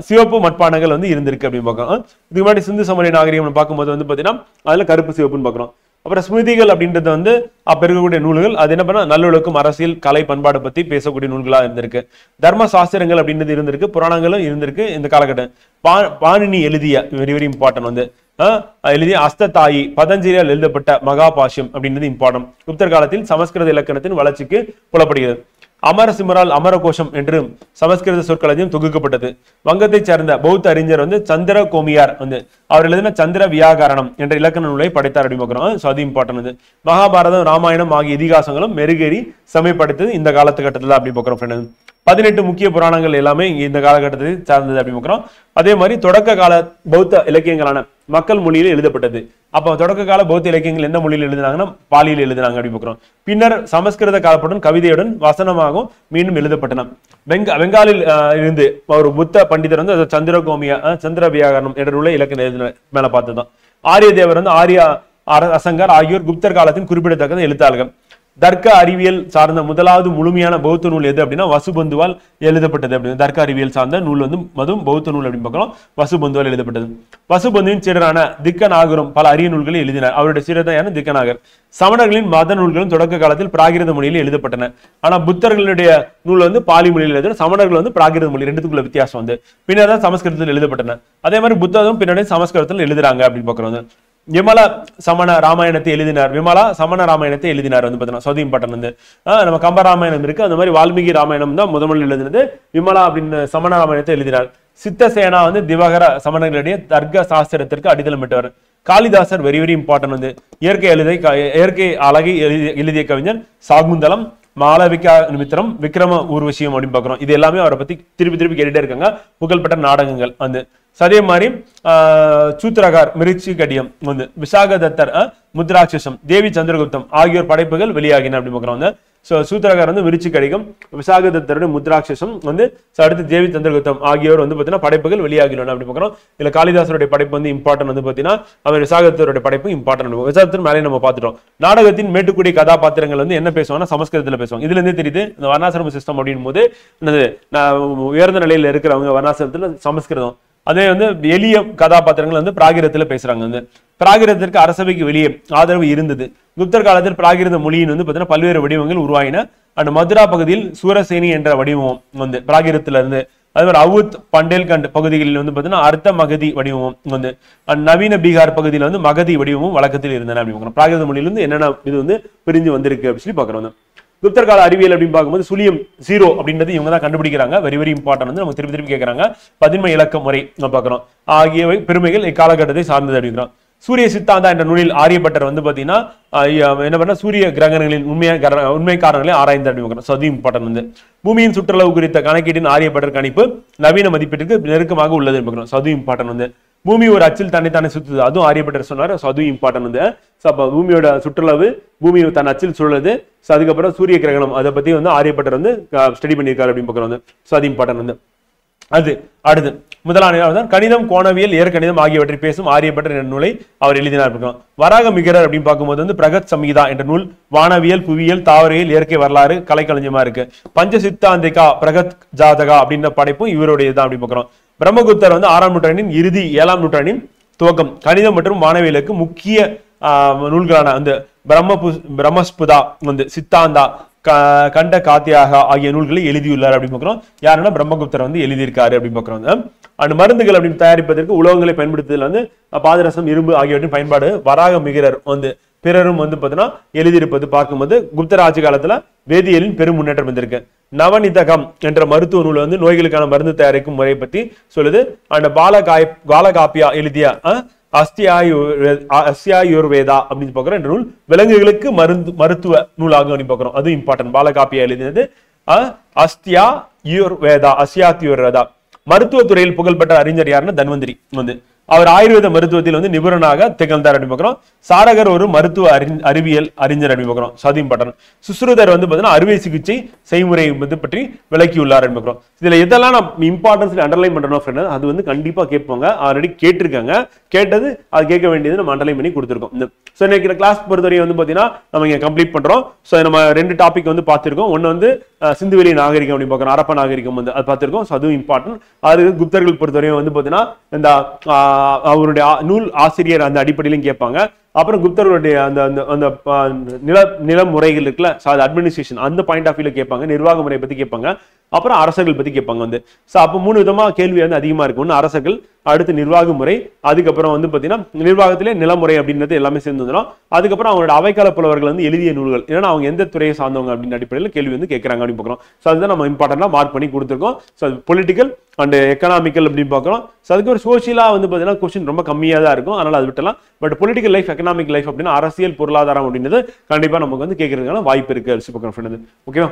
சிவப்பு மட்பாண்டங்கள் வந்து இருந்திருக்கு அப்படின்னு பார்க்கிறோம். இதுக்கு முன்னாடி சிந்து சமவெளி நாகரிகம் பார்க்கும்போது வந்து பாத்தீங்கன்னா அதுல கருப்பு சிவப்புன்னு பார்க்கிறோம். அப்புறம் ஸ்மிருதிகள் அப்படின்றது வந்து அப்ப இருக்கக்கூடிய நூல்கள். அது என்ன பண்ணா நல்லொழுக்கம், அரசியல், கலை, பண்பாடு பத்தி பேசக்கூடிய நூல்களா இருந்திருக்கு. தர்ம சாஸ்திரங்கள் அப்படின்றது இருந்திருக்கு. புராணங்களும் இருந்திருக்கு இந்த காலகட்டம். பாணினி எழுதிய வெரி இம்பார்ட்டன்ட் வந்து எழுதிய அஸ்ததாயி, பதஞ்சலியால் எழுதப்பட்ட மகாபாஷ்யம் அப்படின்றது இம்பார்ட்டன்ட். குப்தர் காலத்தில் சமஸ்கிருத இலக்கணத்தின் வளர்ச்சிக்கு புலப்படுகிறது. அமரசிமரால் அமரகோஷம் என்று சமஸ்கிருத சொற்களஞ்சியம் தொகுக்கப்பட்டது. வங்கத்தை சேர்ந்த பௌத்த அறிஞர் வந்து சந்திர கோமியார் வந்து அவர் எழுதின சந்திர வியாகரணம் என்ற இலக்கண நூலை படைத்தார் அப்படின்னு பார்க்கிறோம். ஸோ அது இம்பார்ட்டன்ட். மகாபாரதம், ராமாயணம் ஆகிய இதிகாசங்களும் மெருகேறி சமைப்படுத்தது இந்த காலத்துக்கட்டத்தில் அப்படி பார்க்கிறோம். 18 முக்கிய புராணங்கள் எல்லாமே இந்த காலகட்டத்தை சார்ந்தது அப்படின்னு பார்க்கிறோம். அதே மாதிரி தொடக்க கால பௌத்த இலக்கியங்களான மக்கள் மொழியில் எழுதப்பட்டது. அப்ப தொடக்க கால பௌத்த இலக்கியங்கள் எந்த மொழியில் எழுதினாங்கன்னா பாலியில் எழுதினாங்க அப்படின்னு பார்க்கிறோம். பின்னர் சமஸ்கிருத காலத்துடன் கவிதையுடன் வசனமாகவும் மீண்டும் எழுதப்பட்டன. பெங்காலில் இருந்து ஒரு புத்த பண்டிதர் வந்து சந்திர வியாகரணம் என்ற நூலை இலக்கண எழுதின மேல பார்த்துதான். ஆரிய தேவர் வந்து ஆரிய அசங்கர் ஆகியோர் குப்தர் காலத்தின் குறிப்பிடத்தக்க எழுத்தாளர்கள். தர்க்க அறிவியல் சார்ந்த முதலாவது முழுமையான பௌத்த நூல் எது அப்படின்னா வசுபந்துவால் எழுதப்பட்டது அப்படின்னு. தர்க்க அறிவியல் சார்ந்த நூல் வந்து மதும் பௌத்த நூல் அப்படின்னு பார்க்கிறோம். வசுபந்துவால் எழுதப்பட்டது. வசுபந்துவின் சீடரான திக்கநாகரும் பல அரிய நூல்களை எழுதினார். அவருடைய சீடரான திக்கநாகர். சமணர்களின் மத நூல்களும் தொடக்க காலத்தில் பிராகிருத மொழியில் எழுதப்பட்டன. ஆனா புத்தர்களுடைய நூல் வந்து பாலி மொழியில் எழுதின, சமணர்கள் வந்து பிராகிருத மொழி, ரெண்டுக்குள்ள வித்தியாசம் வந்து பின்னர் தான் சமஸ்கிருதத்தில் எழுதப்பட்டன. அதே மாதிரி புத்தகம் பின்னாடி சமஸ்கிருதத்தில் எழுதுறாங்க அப்படின்னு பார்க்கிறோம். விமலா சமண ராமாயணத்தை எழுதினார் வந்து பாத்தீங்கன்னா சௌதி இம்பார்ட்டன் வந்து நம்ம கம்பராமாயணம் இருக்கு. அந்த மாதிரி வால்மீகி ராமாயணம் தான் முதல் எழுதினது. விமலா அப்படின்னு சமண ராமாயணத்தை எழுதினார். சித்தசேனா வந்து திவாகர சமணர்களுடைய தர்க்க சாஸ்திரத்திற்கு அடித்தளம் விட்டவர். காளிதாசர் வெரி இம்பார்ட்டன் வந்து இயற்கை அழகை எழுதிய கவிஞர். சாகுந்தலம், மாளவிகா நிமித்திரம், விக்ரம ஊர்வசியம் அப்படின்னு பாக்குறோம். இது எல்லாமே அவரை பத்தி திருப்பி கேட்டுட்டே இருக்காங்க. புகழ்பெற்ற நாடகங்கள் வந்து. அதே மாதிரி சூத்ரகார், மிருச்சி கடியம் வந்து, விசாகதத்தர், முத்ராட்சசம், தேவி சந்திரகுப்தம் ஆகியோர் படைப்புகள் வெளியாகின அப்படி பார்க்கிறோம். சூத்திரகார் வந்து விருச்சி கடிகம், விசாகதத்தருடைய முத்ராட்சசம் வந்து அடுத்து தேவி சந்திரகுப்தம் ஆகியோர் வந்து பாத்தீங்கன்னா படைப்புகள் வெளியாகியுள்ளன அப்படி பார்க்கிறோம். இல்ல காளிதாசருடைய படைப்பு வந்து இம்பார்ட்டன்ட் வந்து பாத்தீங்கன்னா அவர் விசாகதத்தருடைய படைப்பு இம்பார்ட்டன்ட். விசாகதத்தர் மேலே நம்ம பார்த்துட்டோம். நாடகத்தின் மேட்டுக்குடி கதாபாத்திரங்கள் வந்து என்ன பேசுவாங்கன்னா சமஸ்கிருதத்துல பேசுவாங்க. இதுல இருந்தே தெரியுது இந்த வர்ணாசிரம சிஸ்டம் அப்படின் போது உயர்ந்த நிலையில இருக்கிறவங்க வர்ணாசிரமத்துல சமஸ்கிருதம், அதே வந்து எளிய கதாபாத்திரங்கள் வந்து பிராகிருதத்துல பேசுறாங்க. வந்து பிராகிருதத்திற்கு அரசவைக்கு வெளியே ஆதரவு இருந்தது. குப்தர் காலத்தில் பிராகிருத மொழியின் வந்து பாத்தீங்கன்னா பல்வேறு வடிவங்கள் உருவாயின. அண்ட் மதுரா பகுதியில் சூரசேனி என்ற வடிவம் வந்து பிராகிருதத்துல இருந்து, அதே மாதிரி அவுத் பண்டேல்கண்ட் பகுதிகளில் வந்து பாத்தீங்கன்னா அர்த்த மகதி வடிவமும் வந்து நவீன பீகார் பகுதியில் வந்து மகதி வடிவமும் வழக்கத்தில் இருந்தன அப்படின்னு பிராகிருத மொழியிலிருந்து என்னென்ன இது வந்து பிரிஞ்சு வந்திருக்கு அப்படின்னு சொல்லி பாக்குறோம். குப்தர் கால அறிவியல் அப்படின்னு பார்க்கும்போது சுழியம் 0 அப்படின்றது இவங்க தான் கண்டுபிடிக்கிறாங்க. வெரி வெரி இம்பார்ட்டன்ட் வந்து நம்ம திருப்பி திருப்பி கேட்கறாங்க. 11 இலக்க முறை நம்ம பார்க்கிறோம். ஆகியவை பெருமைகள் இக்காலகட்டத்தை சார்ந்தது அப்படிங்கிறோம். சூரிய சித்தாந்தா என்ற நூலில் ஆரியப்பட்டர் வந்து பாத்தீங்கன்னா என்ன பண்ண சூரிய கிரகணங்களின் உண்மை காரணங்களை ஆராய்ந்து அப்படின்னு அது இம்பார்ட்டன்ட். வந்து பூமியின் சுற்றளவு குறித்த கணக்கீட்டின் ஆரியப்பட்டர் கணிப்பு நவீன மதிப்பீட்டுக்கு நெருக்கமாக உள்ளது அது இம்பார்ட்டன்ட். வந்து பூமி ஒரு அச்சில் தன்னைத்தானே சுத்துது, அதுவும் ஆரியப்பட்டர் சொன்னாரு. அதுவும் இம்பார்ட்டன்ட். வந்து பூமியோட சுற்றளவு, பூமி தன் அச்சில் சுழலுது. அதுக்கப்புறம் சூரிய கிரகணம் அதை பத்தி வந்து ஆரியப்பட்டர் வந்து ஸ்டடி பண்ணியிருக்காரு அப்படின்னு பார்க்குறோம். அது இம்பார்ட்டன்ட். வந்து அது அடுத்து முதலாவது கணிதம், கோணவியல், இயற்கணிதம் ஆகியவற்றை பேசும் ஆரியப்பட்டர் என்ற நூலை அவர் எழுதினார். வராக மிகரர் அப்படின்னு பார்க்கும்போது வந்து பிரகத் சம்ஹிதா என்ற நூல் வானவியல், புவியியல், தாவரவியல், இயற்கை வரலாறு கலைக்களஞ்சியமா இருக்கு. பஞ்ச சித்தாந்திகா பிரகத் ஜாதகா அப்படின்ற படைப்பும் இவருடையதான் அப்படின்னு பார்க்கிறோம். பிரம்மகுப்தர் வந்து 6ஆம் நூற்றாண்டின் இறுதி 7ஆம் நூற்றாண்டின் துவக்கம் கணிதம் மற்றும் வானவியலுக்கு முக்கிய நூல்களான அந்த பிரம்மஸ்புதா வந்து சித்தாந்தா கண்ட காத்தியாக ஆகிய நூல்களை எழுதியுள்ளார் அப்படின்னு பார்க்கிறோம். யாருன்னா பிரம்மகுப்தர் வந்து எழுதியிருக்காரு அப்படின்னு பார்க்கிறோம். அண்ட் மருந்துகள் அப்படின்னு தயாரிப்பதற்கு உலோகங்களை பயன்படுத்துதல் வந்து பாதரசம், இரும்பு ஆகியவற்றின் பயன்பாடு வராக மிகரர் வந்து பிறரும் வந்து பாத்தீங்கன்னா எழுதியிருப்பது பார்க்கும்போது குப்தர் ஆட்சி காலத்துல வேதியியலின் பெரும் முன்னேற்றம் வந்திருக்கு. நவநிதகம் என்ற மருத்துவ நூல் வந்து நோய்களுக்கான மருந்து தயாரிக்கும் முறை பத்தி சொல்லுது. அண்ட் பாலகாப்பியா எழுதிய அஸ்தியாயுர்வேதா அப்படின்னு பாக்குறோம். என்ற நூல் விலங்குகளுக்கு மருத்துவ நூலாகும் அப்படின்னு பாக்குறோம். அது இம்பார்ட்டன்ட். பாலகாப்பியா எழுதினது அஸ்தியாயுர்வேதா. மருத்துவத்துறையில் புகழ்பெற்ற அறிஞர் யாருன்னா தன்வந்திரி வந்து அவர் ஆயுர்வேத மருத்துவத்தில் வந்து நிபுணனாக திகழ்ந்தார் அப்படின்னு பார்க்கிறோம். சாரகர் ஒரு மருத்துவ அறிவியல் அறிஞர் அப்படின்னு பார்க்கிறோம். சதீம் பட்டன். சுஸ்ருதர் வந்து பாத்தீங்கன்னா அறுவை சிகிச்சை செய்முறை வந்து பற்றி விளக்கியுள்ளார் அப்படின்னு பார்க்கிறோம். இதுல எதெல்லாம் நான் இம்பார்ட்டன்ஸ் அண்டர்லைன் பண்றோம் ஃப்ரெண்ட், அது வந்து கண்டிப்பா கேட்பாங்க. ஆல்ரெடி கேட்டிருக்காங்க. கேட்டது அது கேட்க வேண்டியது நம்ம அண்டர்லைன் பண்ணி கொடுத்துருக்கோம். ஸோ இன்னைக்கு கிளாஸ் பொறுத்தவரை வந்து பாத்தீங்கன்னா நம்ம இங்க கம்ப்ளீட் பண்றோம். ஸோ நம்ம 2 டாபிக் வந்து பார்த்திருக்கோம். ஒன்னு வந்து சிந்துவெளி நாகரிகம் அப்படின்னு பார்க்கிறோம். ஹரப்பா நாகரிகம் வந்து அது பார்த்திருக்கோம். ஸோ அதுவும் இம்பார்ட்டன்ட். அது குப்தர்கள் பொறுத்தவரையும் வந்து பாத்தீங்கன்னா இந்த அவருடைய நூல் ஆசிரியர் அந்த அடிப்படையிலும் கேட்பாங்க. அப்புறம் குப்தர்களுடைய அந்த நில முறைகள் இருக்குல்ல, அட்மினிஸ்ட்ரேஷன் அந்த பாயிண்ட் ஆஃப் வியூல கேட்பாங்க. நிர்வாக முறை பத்தி கேட்பாங்க. அப்புறம் அரசர்கள் பத்தி கேட்பாங்க வந்து. ஸோ அப்போ 3 விதமா கேள்வி வந்து அதிகமா இருக்கும். ஒன்று அரசர்கள், அடுத்து நிர்வாக முறை, அதுக்கப்புறம் வந்து பாத்தீங்கன்னா நிர்வாகத்திலே நிலமுறை அப்படின்றது எல்லாமே சேர்ந்து வந்துடும். அதுக்கப்புறம் அவங்களோட அவைக்கால புலவர்கள் வந்து எழுதிய நூல்கள், ஏன்னா அவங்க எந்த துறையை சார்ந்தவங்க அப்படின்னு அடிப்படையில் கேள்வி வந்து கேட்கறாங்க அப்படின்னு பார்க்குறோம். ஸோ அதுதான் நம்ம இம்பார்ட்டன்டா மார்க் பண்ணி கொடுத்துருக்கோம். ஸோ பொலிட்டிக்கல் அண்ட் எக்கனாமிக்கல் அப்படின்னு பார்க்குறோம். ஸோ அதுக்கு ஒரு சோசியலா வந்து பாத்தீங்கன்னா கொஸ்டின் ரொம்ப கம்மியாக தான் இருக்கும். அதனால அது விட்டலாம். But political life, economic life அப்படின்னா அரசியல் பொருளாதாரம் அப்படின்றது கண்டிப்பா நமக்கு வந்து கேட்கறதுக்கான வாய்ப்பு இருக்கு. ஓகேவா?